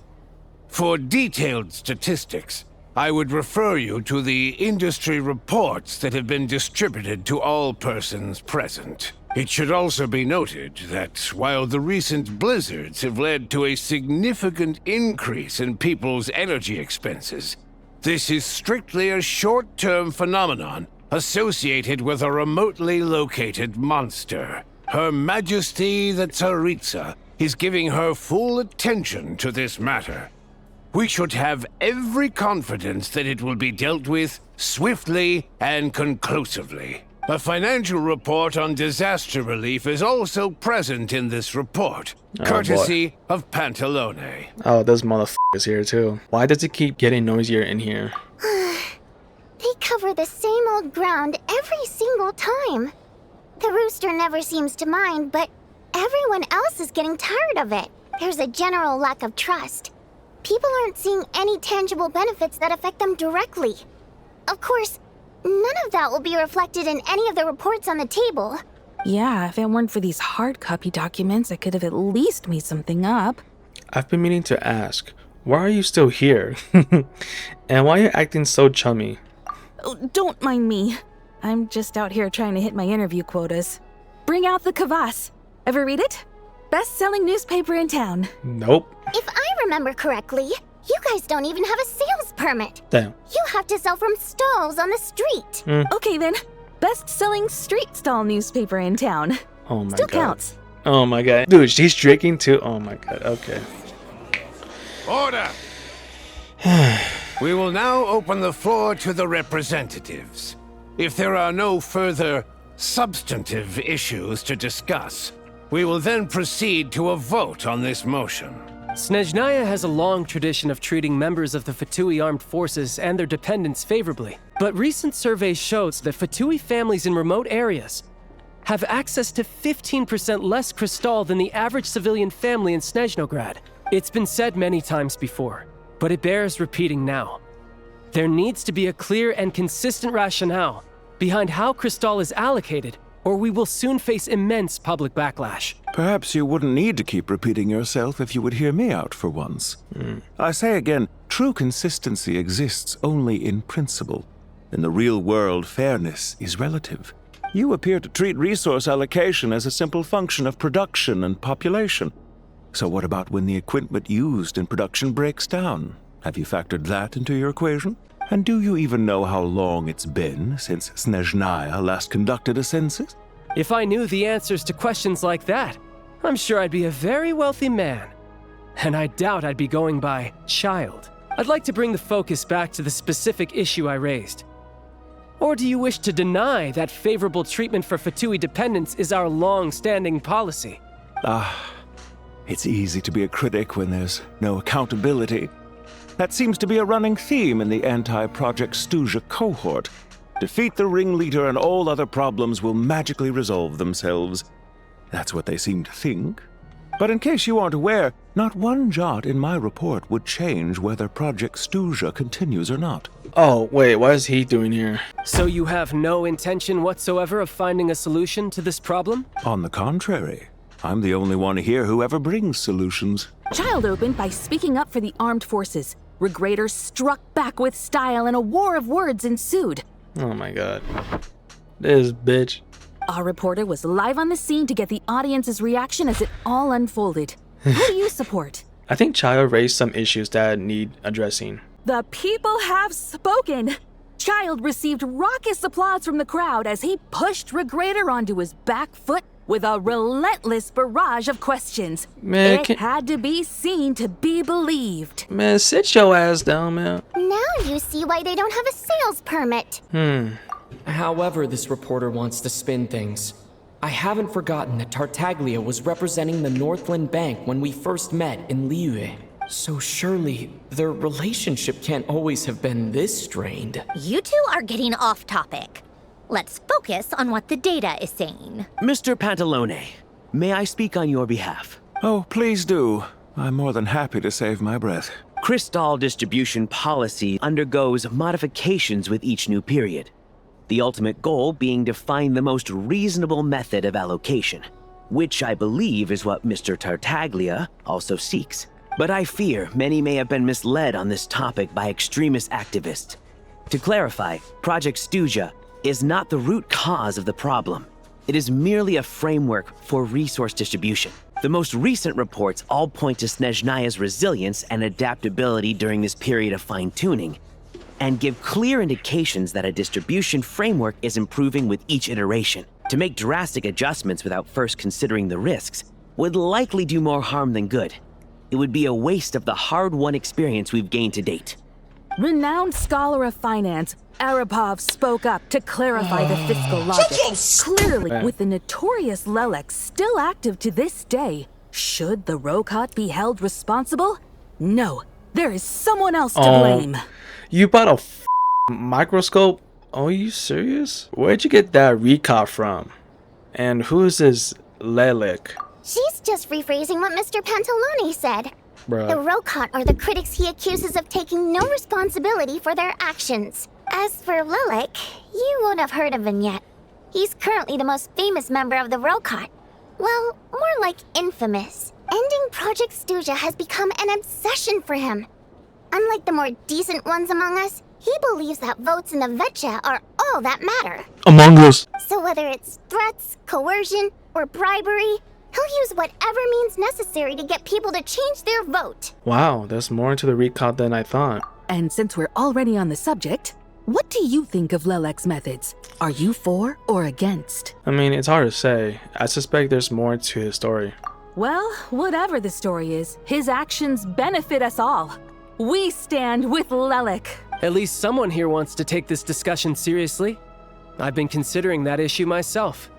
For detailed statistics, I would refer you to the industry reports that have been distributed to all persons present. It should also be noted that while the recent blizzards have led to a significant increase in people's energy expenses, this is strictly a short-term phenomenon associated with a remotely located monster. Her Majesty the Tsaritsa is giving her full attention to this matter. We should have every confidence that it will be dealt with swiftly and conclusively. A financial report on disaster relief is also present in this report, courtesy of Pantalone. Oh, this motherfucker's here too. Why does it keep getting noisier in here? They cover the same old ground every single time. The Rooster never seems to mind, but everyone else is getting tired of it. There's a general lack of trust. People aren't seeing any tangible benefits that affect them directly. Of course, none of that will be reflected in any of the reports on the table. Yeah, if it weren't for these hard copy documents, I could have at least made something up. I've been meaning to ask, why are you still here? And why are you acting so chummy? Oh, don't mind me. I'm just out here trying to hit my interview quotas. Bring out the kvass. Ever read it? Best-selling newspaper in town. Nope. If I remember correctly, you guys don't even have a sales permit. Damn. You have to sell from stalls on the street. Okay then. Best-selling street stall newspaper in town. Oh my Still god. counts. Oh my god. Dude, she's drinking too. Oh my god. Okay. Order! We will now open the floor to the representatives. If there are no further substantive issues to discuss, we will then proceed to a vote on this motion. Snezhnaya has a long tradition of treating members of the Fatui armed forces and their dependents favorably. But recent surveys shows that Fatui families in remote areas have access to 15% less crystal than the average civilian family in Snezhnograd. It's been said many times before, but it bears repeating now. There needs to be a clear and consistent rationale behind how crystal is allocated, or we will soon face immense public backlash. Perhaps you wouldn't need to keep repeating yourself if you would hear me out for once. I say again, true consistency exists only in principle. In the real world, fairness is relative. You appear to treat resource allocation as a simple function of production and population. So what about when the equipment used in production breaks down? Have you factored that into your equation? And do you even know how long it's been since Snezhnaya last conducted a census? If I knew the answers to questions like that, I'm sure I'd be a very wealthy man. And I doubt I'd be going by child. I'd like to bring the focus back to the specific issue I raised. Or do you wish to deny that favorable treatment for Fatui dependents is our long-standing policy? It's easy to be a critic when there's no accountability. That seems to be a running theme in the anti-Project Stuja cohort. Defeat the ringleader and all other problems will magically resolve themselves. That's what they seem to think. But in case you aren't aware, not one jot in my report would change whether Project Stuja continues or not. Oh, wait, what is he doing here? So you have no intention whatsoever of finding a solution to this problem? On the contrary, I'm the only one here who ever brings solutions. Child opened by speaking up for the armed forces. Regrator struck back with style and a war of words ensued. Oh my god. This bitch. Our reporter was live on the scene to get the audience's reaction as it all unfolded. Who do you support? I think Child raised some issues that need addressing. The people have spoken! Child received raucous applause from the crowd as he pushed Regrator onto his back foot with a relentless barrage of questions. Man, it had to be seen to be believed. Man, sit your ass down, man. Now you see why they don't have a sales permit. However this reporter wants to spin things, I haven't forgotten that Tartaglia was representing the Northland Bank when we first met in Liyue. So surely their relationship can't always have been this strained. You two are getting off topic. Let's focus on what the data is saying. Mr. Pantalone, may I speak on your behalf? Oh, please do. I'm more than happy to save my breath. Crystal distribution policy undergoes modifications with each new period. The ultimate goal being to find the most reasonable method of allocation, which I believe is what Mr. Tartaglia also seeks. But I fear many may have been misled on this topic by extremist activists. To clarify, Project Stuja is not the root cause of the problem. It is merely a framework for resource distribution. The most recent reports all point to Snezhnaya's resilience and adaptability during this period of fine-tuning, and give clear indications that a distribution framework is improving with each iteration. To make drastic adjustments without first considering the risks would likely do more harm than good. It would be a waste of the hard-won experience we've gained to date. Renowned scholar of finance, Arapov spoke up to clarify the fiscal logic. Clearly, with the notorious Lelek still active to this day, should the Rokot be held responsible? No, there is someone else to blame. You bought a microscope? Oh, are you serious? Where'd you get that recop from? And who's this Lelek? She's just rephrasing what Mr. Pantalone said. Bruh. The Rokot are the critics he accuses of taking no responsibility for their actions. As for Lilik, you won't have heard of him yet. He's currently the most famous member of the Rokot. Well, more like infamous. Ending Project Stuja has become an obsession for him. Unlike the more decent ones among us, he believes that votes in the Vetcha are all that matter. Among Us. So whether it's threats, coercion, or bribery, he'll use whatever means necessary to get people to change their vote. Wow, there's more into the recop than I thought. And since we're already on the subject, what do you think of Lelek's methods? Are you for or against? I mean, it's hard to say. I suspect there's more to his story. Well, whatever the story is, his actions benefit us all. We stand with Lelek. At least someone here wants to take this discussion seriously. I've been considering that issue myself.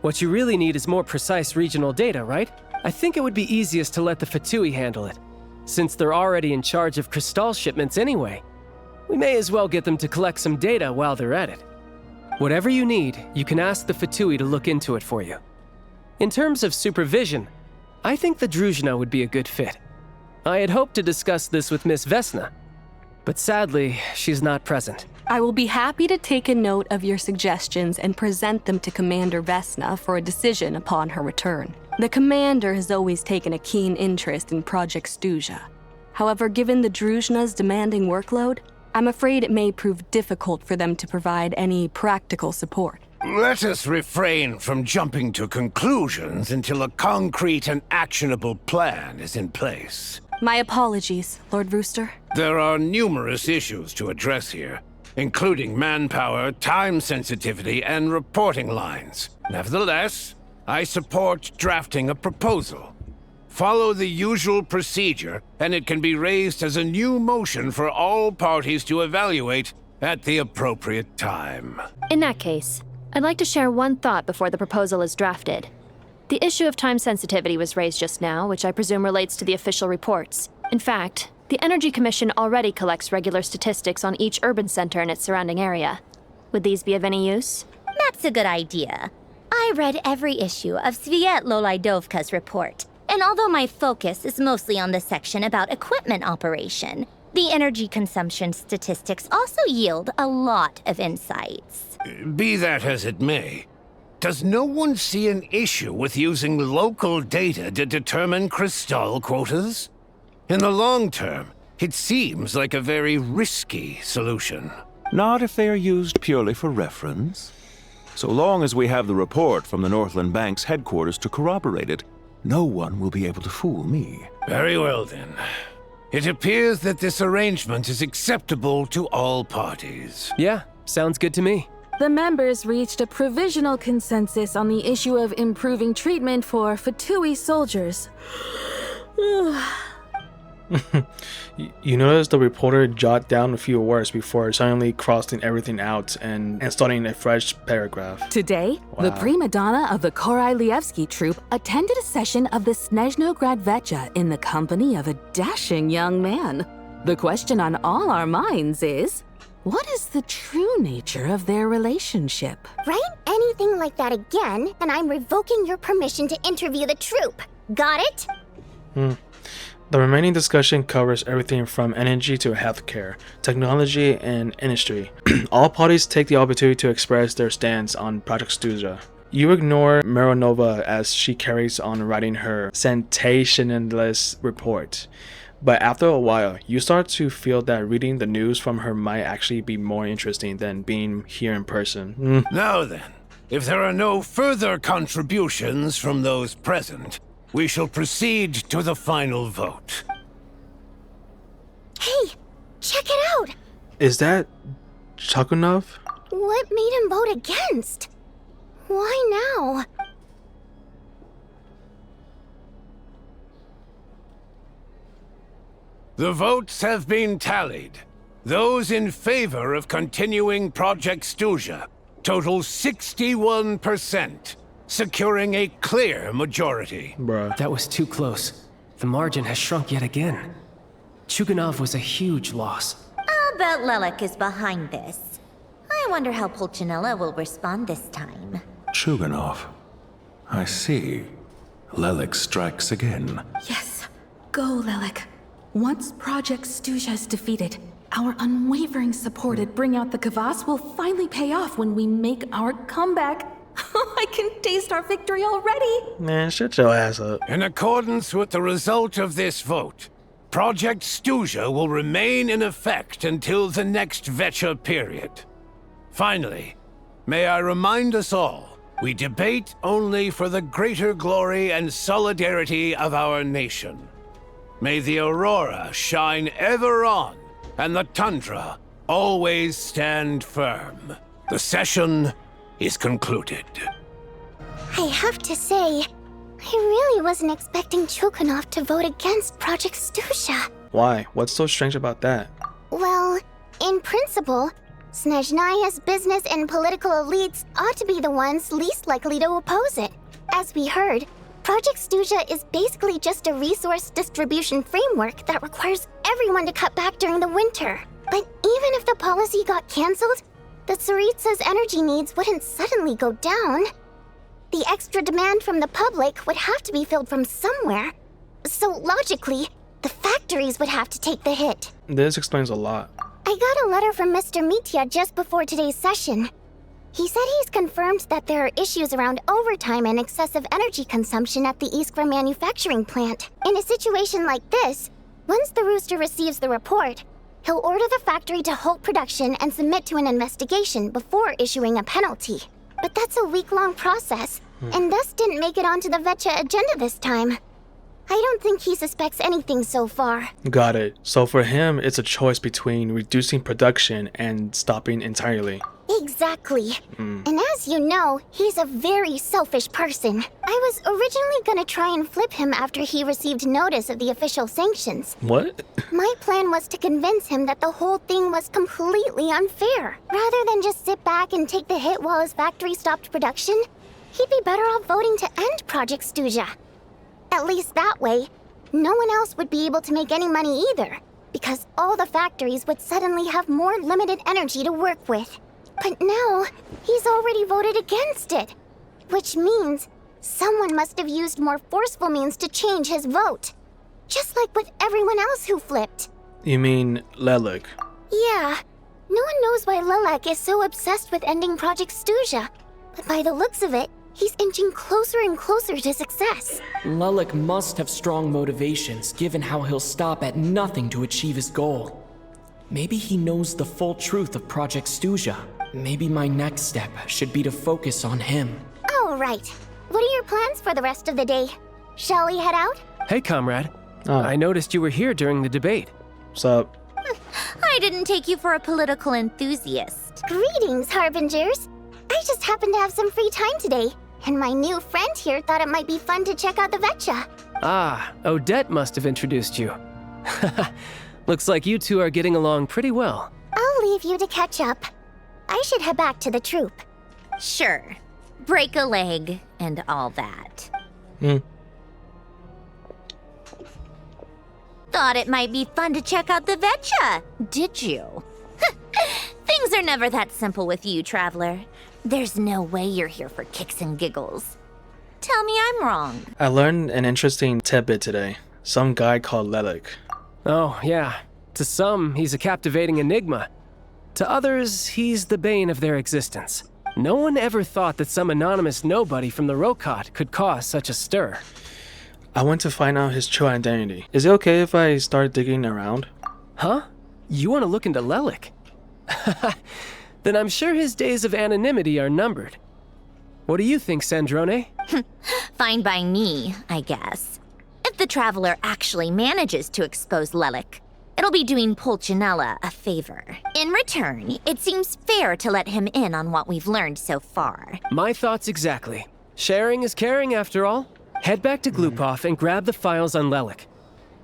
What you really need is more precise regional data, right? I think it would be easiest to let the Fatui handle it, since they're already in charge of Crystal shipments anyway. We may as well get them to collect some data while they're at it. Whatever you need, you can ask the Fatui to look into it for you. In terms of supervision, I think the Druzhna would be a good fit. I had hoped to discuss this with Miss Vesna, but sadly, she's not present. I will be happy to take a note of your suggestions and present them to Commander Vesna for a decision upon her return. The Commander has always taken a keen interest in Project Stuja. However, given the Druzhna's demanding workload, I'm afraid it may prove difficult for them to provide any practical support. Let us refrain from jumping to conclusions until a concrete and actionable plan is in place. My apologies, Lord Rooster. There are numerous issues to address here, including manpower, time sensitivity, and reporting lines. Nevertheless, I support drafting a proposal. Follow the usual procedure, and it can be raised as a new motion for all parties to evaluate at the appropriate time. In that case, I'd like to share one thought before the proposal is drafted. The issue of time sensitivity was raised just now, which I presume relates to the official reports. In fact, the Energy Commission already collects regular statistics on each urban center and its surrounding area. Would these be of any use? That's a good idea. I read every issue of Svietlo Lydovka's report, and although my focus is mostly on the section about equipment operation, the energy consumption statistics also yield a lot of insights. Be that as it may, does no one see an issue with using local data to determine crystal quotas? In the long term, it seems like a very risky solution. Not if they are used purely for reference. So long as we have the report from the Northland Bank's headquarters to corroborate it, no one will be able to fool me. Very well then. It appears that this arrangement is acceptable to all parties. Yeah, sounds good to me. The members reached a provisional consensus on the issue of improving treatment for Fatui soldiers. You notice the reporter jot down a few words before suddenly crossing everything out and starting a fresh paragraph. Today, Wow. the prima donna of the Korailievsky troupe attended a session of the Snezhnograd Vecha in the company of a dashing young man. The question on all our minds is, what is the true nature of their relationship? Write anything like that again, and I'm revoking your permission to interview the troupe. Got it? The remaining discussion covers everything from energy to healthcare, technology, and industry. All parties take the opportunity to express their stance on Project Stuza. You ignore Mironova as she carries on writing her sensationalist report. But after a while, you start to feel that reading the news from her might actually be more interesting than being here in person. Now then, if there are no further contributions from those present, we shall proceed to the final vote. Hey, check it out! Is that Chakunov? What made him vote against? Why now? The votes have been tallied. Those in favor of continuing Project Stuza total 61%, securing a clear majority. Bruh. That was too close. The margin has shrunk yet again. Chuganov was a huge loss. I'll bet Lelek is behind this. I wonder how Pulcinella will respond this time. Chuganov. I see. Lelek strikes again. Yes, go, Lelek. Once Project Stuza is defeated, our unwavering support at Bring Out the Kvass will finally pay off when we make our comeback. I can taste our victory already! Man, shut your ass up. In accordance with the result of this vote, Project Stuza will remain in effect until the next Vecha period. Finally, may I remind us all, we debate only for the greater glory and solidarity of our nation. May the aurora shine ever on, and the tundra always stand firm. The session is concluded. I have to say, I really wasn't expecting Chukunov to vote against Project Stuza. Why? What's so strange about that? Well, in principle, Snezhnaya's business and political elites ought to be the ones least likely to oppose it. As we heard, Project Stuza is basically just a resource distribution framework that requires everyone to cut back during the winter. But even if the policy got cancelled, the Tsaritsa's energy needs wouldn't suddenly go down. The extra demand from the public would have to be filled from somewhere. So logically, the factories would have to take the hit. This explains a lot. I got a letter from Mr. Mitya just before today's session. He said he's confirmed that there are issues around overtime and excessive energy consumption at the Iskra manufacturing plant. In a situation like this, once the Rooster receives the report, he'll order the factory to halt production and submit to an investigation before issuing a penalty. But that's a week-long process, and thus didn't make it onto the Vecha agenda this time. I don't think he suspects anything so far. Got it. So for him, it's a choice between reducing production and stopping entirely. Exactly. And as you know, he's a very selfish person. I was originally gonna try and flip him after he received notice of the official sanctions. What? My plan was to convince him that the whole thing was completely unfair. Rather than just sit back and take the hit while his factory stopped production, he'd be better off voting to end Project Stuzha. At least that way, no one else would be able to make any money either, because all the factories would suddenly have more limited energy to work with. But now, he's already voted against it, which means someone must have used more forceful means to change his vote. Just like with everyone else who flipped. You mean Lelik? Yeah. No one knows why Lilac is so obsessed with ending Project Stuzha, but by the looks of it, he's inching closer and closer to success. Lelik must have strong motivations, given how he'll stop at nothing to achieve his goal. Maybe he knows the full truth of Project Stuzha. Maybe my next step should be to focus on him. Oh, right. What are your plans for the rest of the day? Shall we head out? Hey, comrade. I noticed you were here during the debate. What's up? I didn't take you for a political enthusiast. Greetings, Harbingers. I just happened to have some free time today, and my new friend here thought it might be fun to check out the Vetcha. Ah, Odette must have introduced you. Looks like you two are getting along pretty well. I'll leave you to catch up. I should head back to the troop. Sure. Break a leg and all that. Thought it might be fun to check out the Vetcha, did you? Things are never that simple with you, Traveler. There's no way you're here for kicks and giggles. Tell me I'm wrong. I learned an interesting tidbit today. Some guy called Lelik. Oh, yeah. To some, he's a captivating enigma. To others, he's the bane of their existence. No one ever thought that some anonymous nobody from the Rokot could cause such a stir. I want to find out his true identity. Is it okay if I start digging around? Huh? You want to look into Lelik? Then I'm sure his days of anonymity are numbered. What do you think, Sandrone? Fine by me, I guess. If the Traveler actually manages to expose Lelik, it'll be doing Pulcinella a favor. In return, it seems fair to let him in on what we've learned so far. My thoughts exactly. Sharing is caring, after all. Head back to Glupov and grab the files on Lelik.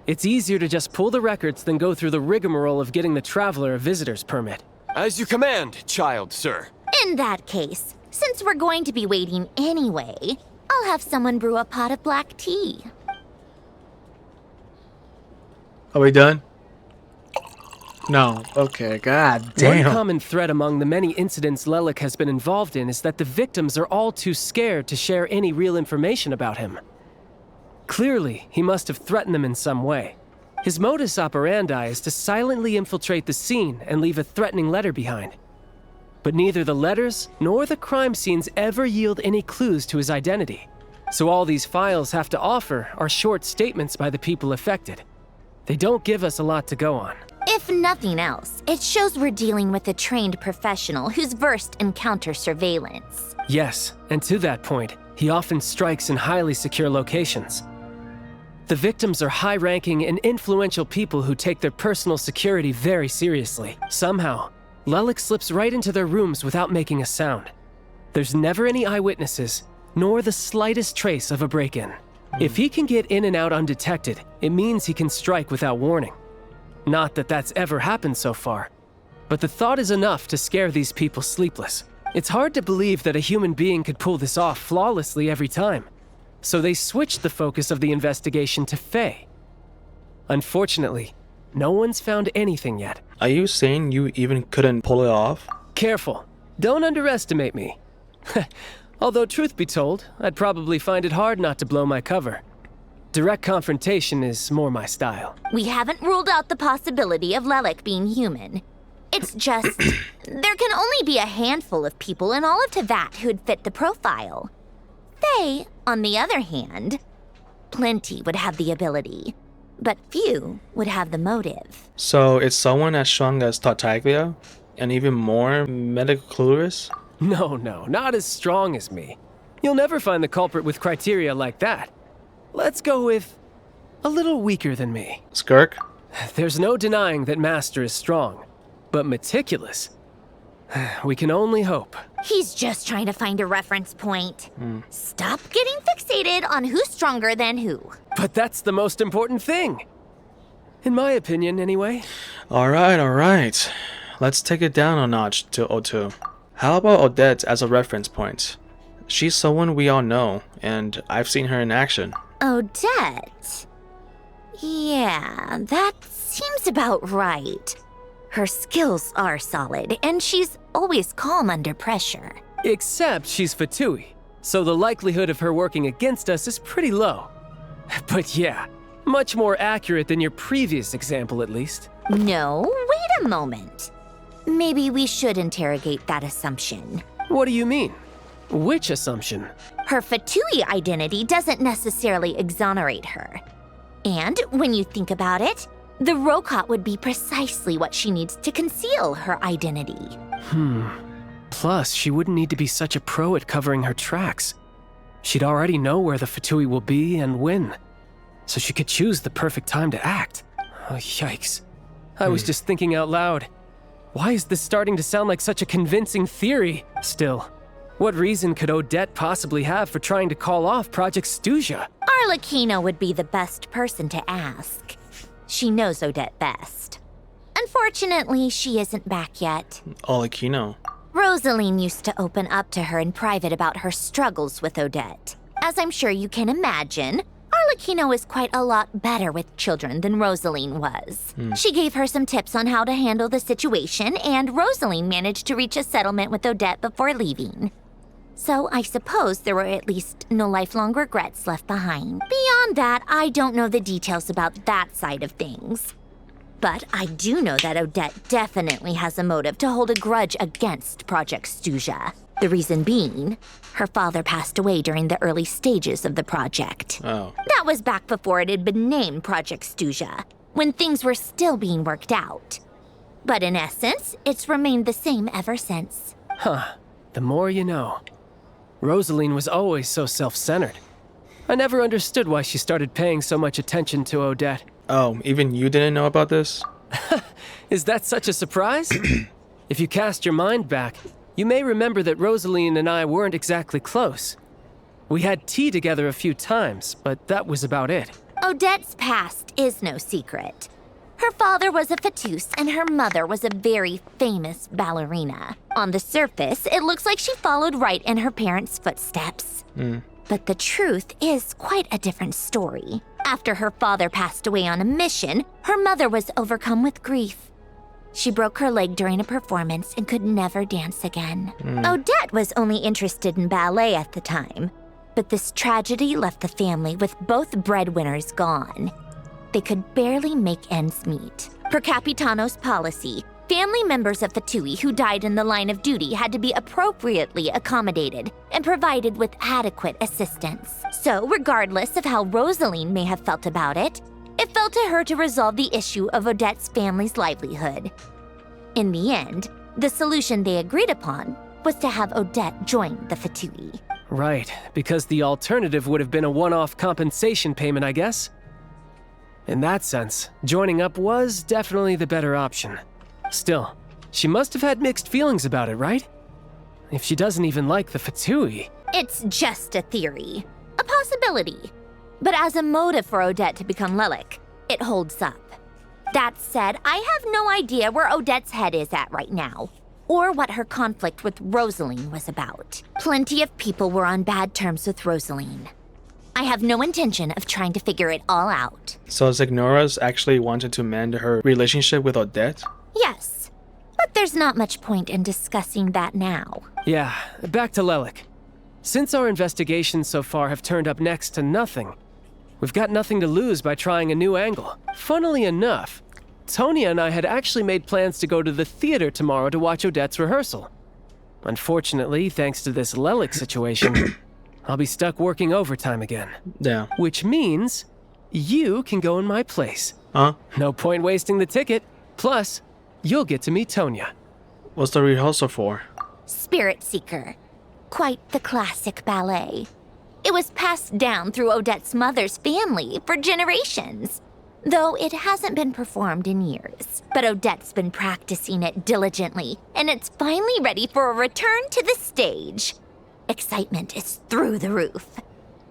It's easier to just pull the records than go through the rigmarole of getting the Traveler a visitor's permit. As you command, child, sir. In that case, since we're going to be waiting anyway, I'll have someone brew a pot of black tea. Are we done? No. Okay, god damn. One common thread among the many incidents Lelik has been involved in is that the victims are all too scared to share any real information about him. Clearly, he must have threatened them in some way. His modus operandi is to silently infiltrate the scene and leave a threatening letter behind. But neither the letters nor the crime scenes ever yield any clues to his identity. So all these files have to offer are short statements by the people affected. They don't give us a lot to go on. If nothing else, it shows we're dealing with a trained professional who's versed in counter-surveillance. Yes, and to that point, he often strikes in highly secure locations. The victims are high-ranking and influential people who take their personal security very seriously. Somehow, Lelik slips right into their rooms without making a sound. There's never any eyewitnesses, nor the slightest trace of a break-in. If he can get in and out undetected, it means he can strike without warning. Not that that's ever happened so far, but the thought is enough to scare these people sleepless. It's hard to believe that a human being could pull this off flawlessly every time. So they switched the focus of the investigation to Faye. Unfortunately, no one's found anything yet. Are you saying you even couldn't pull it off? Careful. Don't underestimate me. Although truth be told, I'd probably find it hard not to blow my cover. Direct confrontation is more my style. We haven't ruled out the possibility of Lelik being human. It's just, there can only be a handful of people in all of Teyvat who'd fit the profile. Faye, on the other hand, plenty would have the ability, but few would have the motive. So it's someone as strong as Tartaglia? And even more medical clueless? No, not as strong as me. You'll never find the culprit with criteria like that. Let's go with a little weaker than me. Skirk? There's no denying that Master is strong, but meticulous. We can only hope. He's just trying to find a reference point. Stop getting fixated on who's stronger than who. But that's the most important thing. In my opinion, anyway. Alright. Let's take it down a notch to O2. How about Odette as a reference point? She's someone we all know, and I've seen her in action. Odette? Yeah, that seems about right. Her skills are solid, and she's always calm under pressure. Except she's Fatui, so the likelihood of her working against us is pretty low. But yeah, much more accurate than your previous example, at least. No, wait a moment. Maybe we should interrogate that assumption. What do you mean? Which assumption? Her Fatui identity doesn't necessarily exonerate her. And when you think about it, the Rokot would be precisely what she needs to conceal her identity. Plus, she wouldn't need to be such a pro at covering her tracks. She'd already know where the Fatui will be and when, so she could choose the perfect time to act. Oh, yikes. I was just thinking out loud. Why is this starting to sound like such a convincing theory? Still, what reason could Odette possibly have for trying to call off Project Stuzha? Arlecchino would be the best person to ask. She knows Odette best. Unfortunately, she isn't back yet. Arlecchino. Rosaline used to open up to her in private about her struggles with Odette. As I'm sure you can imagine, Arlecchino is quite a lot better with children than Rosaline was. She gave her some tips on how to handle the situation, and Rosaline managed to reach a settlement with Odette before leaving. So I suppose there were at least no lifelong regrets left behind. Beyond that, I don't know the details about that side of things. But I do know that Odette definitely has a motive to hold a grudge against Project Stuzha. The reason being, her father passed away during the early stages of the project. Oh. That was back before it had been named Project Stuzha, when things were still being worked out. But in essence, it's remained the same ever since. Huh. The more you know. Rosaline was always so self-centered. I never understood why she started paying so much attention to Odette. Oh, even you didn't know about this? Is that such a surprise? If you cast your mind back, you may remember that Rosaline and I weren't exactly close. We had tea together a few times, but that was about it. Odette's past is no secret. Her father was a fatus and her mother was a very famous ballerina. On the surface, it looks like she followed right in her parents' footsteps. But the truth is quite a different story. After her father passed away on a mission, her mother was overcome with grief. She broke her leg during a performance and could never dance again. Odette was only interested in ballet at the time, but this tragedy left the family with both breadwinners gone. They could barely make ends meet. Per Capitano's policy, family members of Fatui who died in the line of duty had to be appropriately accommodated and provided with adequate assistance. So, regardless of how Rosaline may have felt about it, it fell to her to resolve the issue of Odette's family's livelihood. In the end, the solution they agreed upon was to have Odette join the Fatui. Right, because the alternative would have been a one-off compensation payment, I guess. In that sense, joining up was definitely the better option. Still, she must have had mixed feelings about it, right? If she doesn't even like the Fatui. It's just a theory, a possibility. But as a motive for Odette to become Lelik, it holds up. That said, I have no idea where Odette's head is at right now, or what her conflict with Rosaline was about. Plenty of people were on bad terms with Rosaline. I have no intention of trying to figure it all out. So Zignora's actually wanted to mend her relationship with Odette? Yes, but there's not much point in discussing that now. Yeah, back to Lelik. Since our investigations so far have turned up next to nothing, we've got nothing to lose by trying a new angle. Funnily enough, Tonya and I had actually made plans to go to the theater tomorrow to watch Odette's rehearsal. Unfortunately, thanks to this Lelik situation, I'll be stuck working overtime again. Yeah. Which means you can go in my place. Huh? No point wasting the ticket. Plus, you'll get to meet Tonya. What's the rehearsal for? Spirit Seeker. Quite the classic ballet. It was passed down through Odette's mother's family for generations, though it hasn't been performed in years. But Odette's been practicing it diligently, and it's finally ready for a return to the stage. Excitement is through the roof.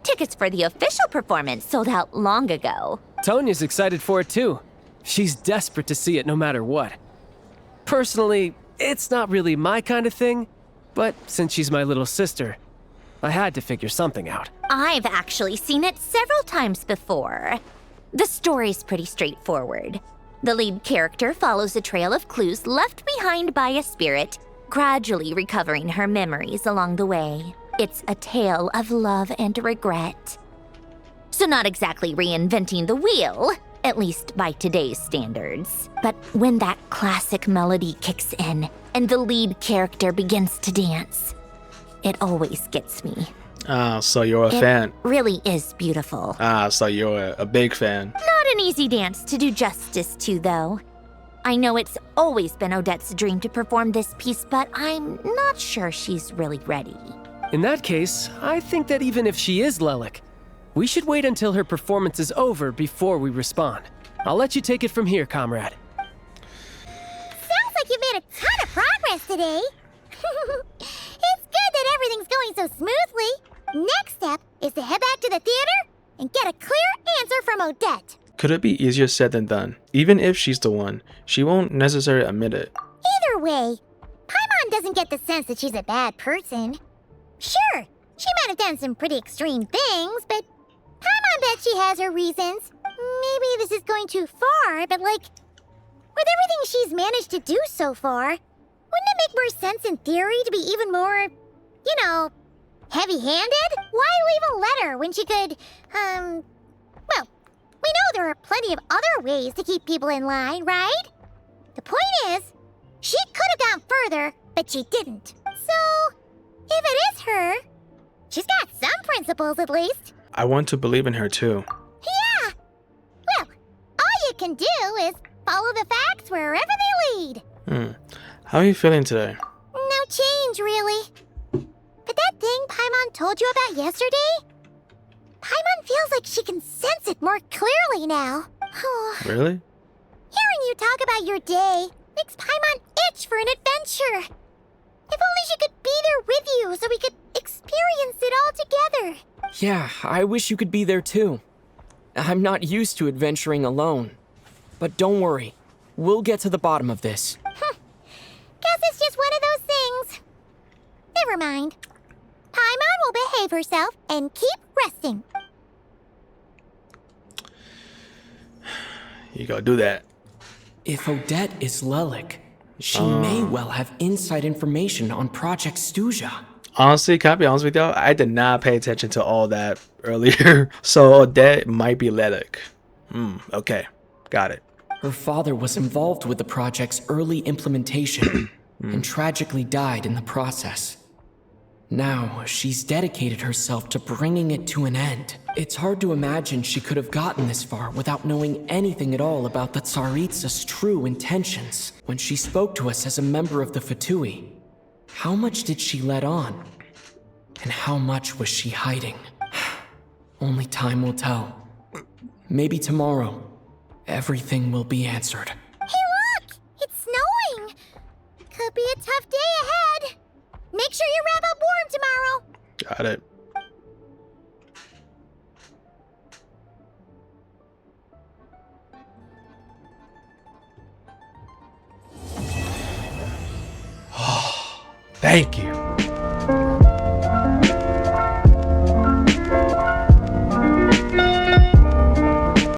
Tickets for the official performance sold out long ago. Tonya's excited for it too. She's desperate to see it no matter what. Personally, it's not really my kind of thing, but since she's my little sister, I had to figure something out. I've actually seen it several times before. The story's pretty straightforward. The lead character follows a trail of clues left behind by a spirit, gradually recovering her memories along the way. It's a tale of love and regret. So not exactly reinventing the wheel, at least by today's standards. But when that classic melody kicks in and the lead character begins to dance, it always gets me. Ah, so you're a fan. Really is beautiful. Ah, so you're a big fan. Not an easy dance to do justice to, though. I know it's always been Odette's dream to perform this piece, but I'm not sure she's really ready. In that case, I think that even if she is Lelik, we should wait until her performance is over before we respond. I'll let you take it from here, comrade. Sounds like you made a ton of progress today. It's good that everything's going so smoothly. Next step is to head back to the theater and get a clear answer from Odette. Could it be easier said than done? Even if she's the one, she won't necessarily admit it. Either way, Paimon doesn't get the sense that she's a bad person. Sure, she might have done some pretty extreme things, but Paimon bet she has her reasons. Maybe this is going too far, but like, with everything she's managed to do so far, wouldn't it make more sense in theory to be even more, you know, heavy-handed? Why leave a letter when she could, well, we know there are plenty of other ways to keep people in line, right? The point is, she could have gone further, but she didn't. So, if it is her, she's got some principles at least. I want to believe in her too. Yeah! Well, all you can do is follow the facts wherever they lead. How are you feeling today? No change, really. But that thing Paimon told you about yesterday? Paimon feels like she can sense it more clearly now. Really? Hearing you talk about your day makes Paimon itch for an adventure. If only she could be there with you so we could experience it all together. Yeah, I wish you could be there too. I'm not used to adventuring alone. But don't worry, we'll get to the bottom of this. Guess it's just one of those things. Never mind. Paimon will behave herself and keep resting. You gotta do that. If Odette is Lelik, she may well have inside information on Project Stuja. Honestly, can I be honest with y'all? I did not pay attention to all that earlier. So that might be Lelik. Okay. Got it. Her father was involved with the project's early implementation and tragically died in the process. Now, she's dedicated herself to bringing it to an end. It's hard to imagine she could have gotten this far without knowing anything at all about the Tsaritsa's true intentions. When she spoke to us as a member of the Fatui, how much did she let on? And how much was she hiding? Only time will tell. Maybe tomorrow, everything will be answered. Hey look! It's snowing! Could be a tough day ahead. Make sure you wrap up warm tomorrow. Got it. Thank you.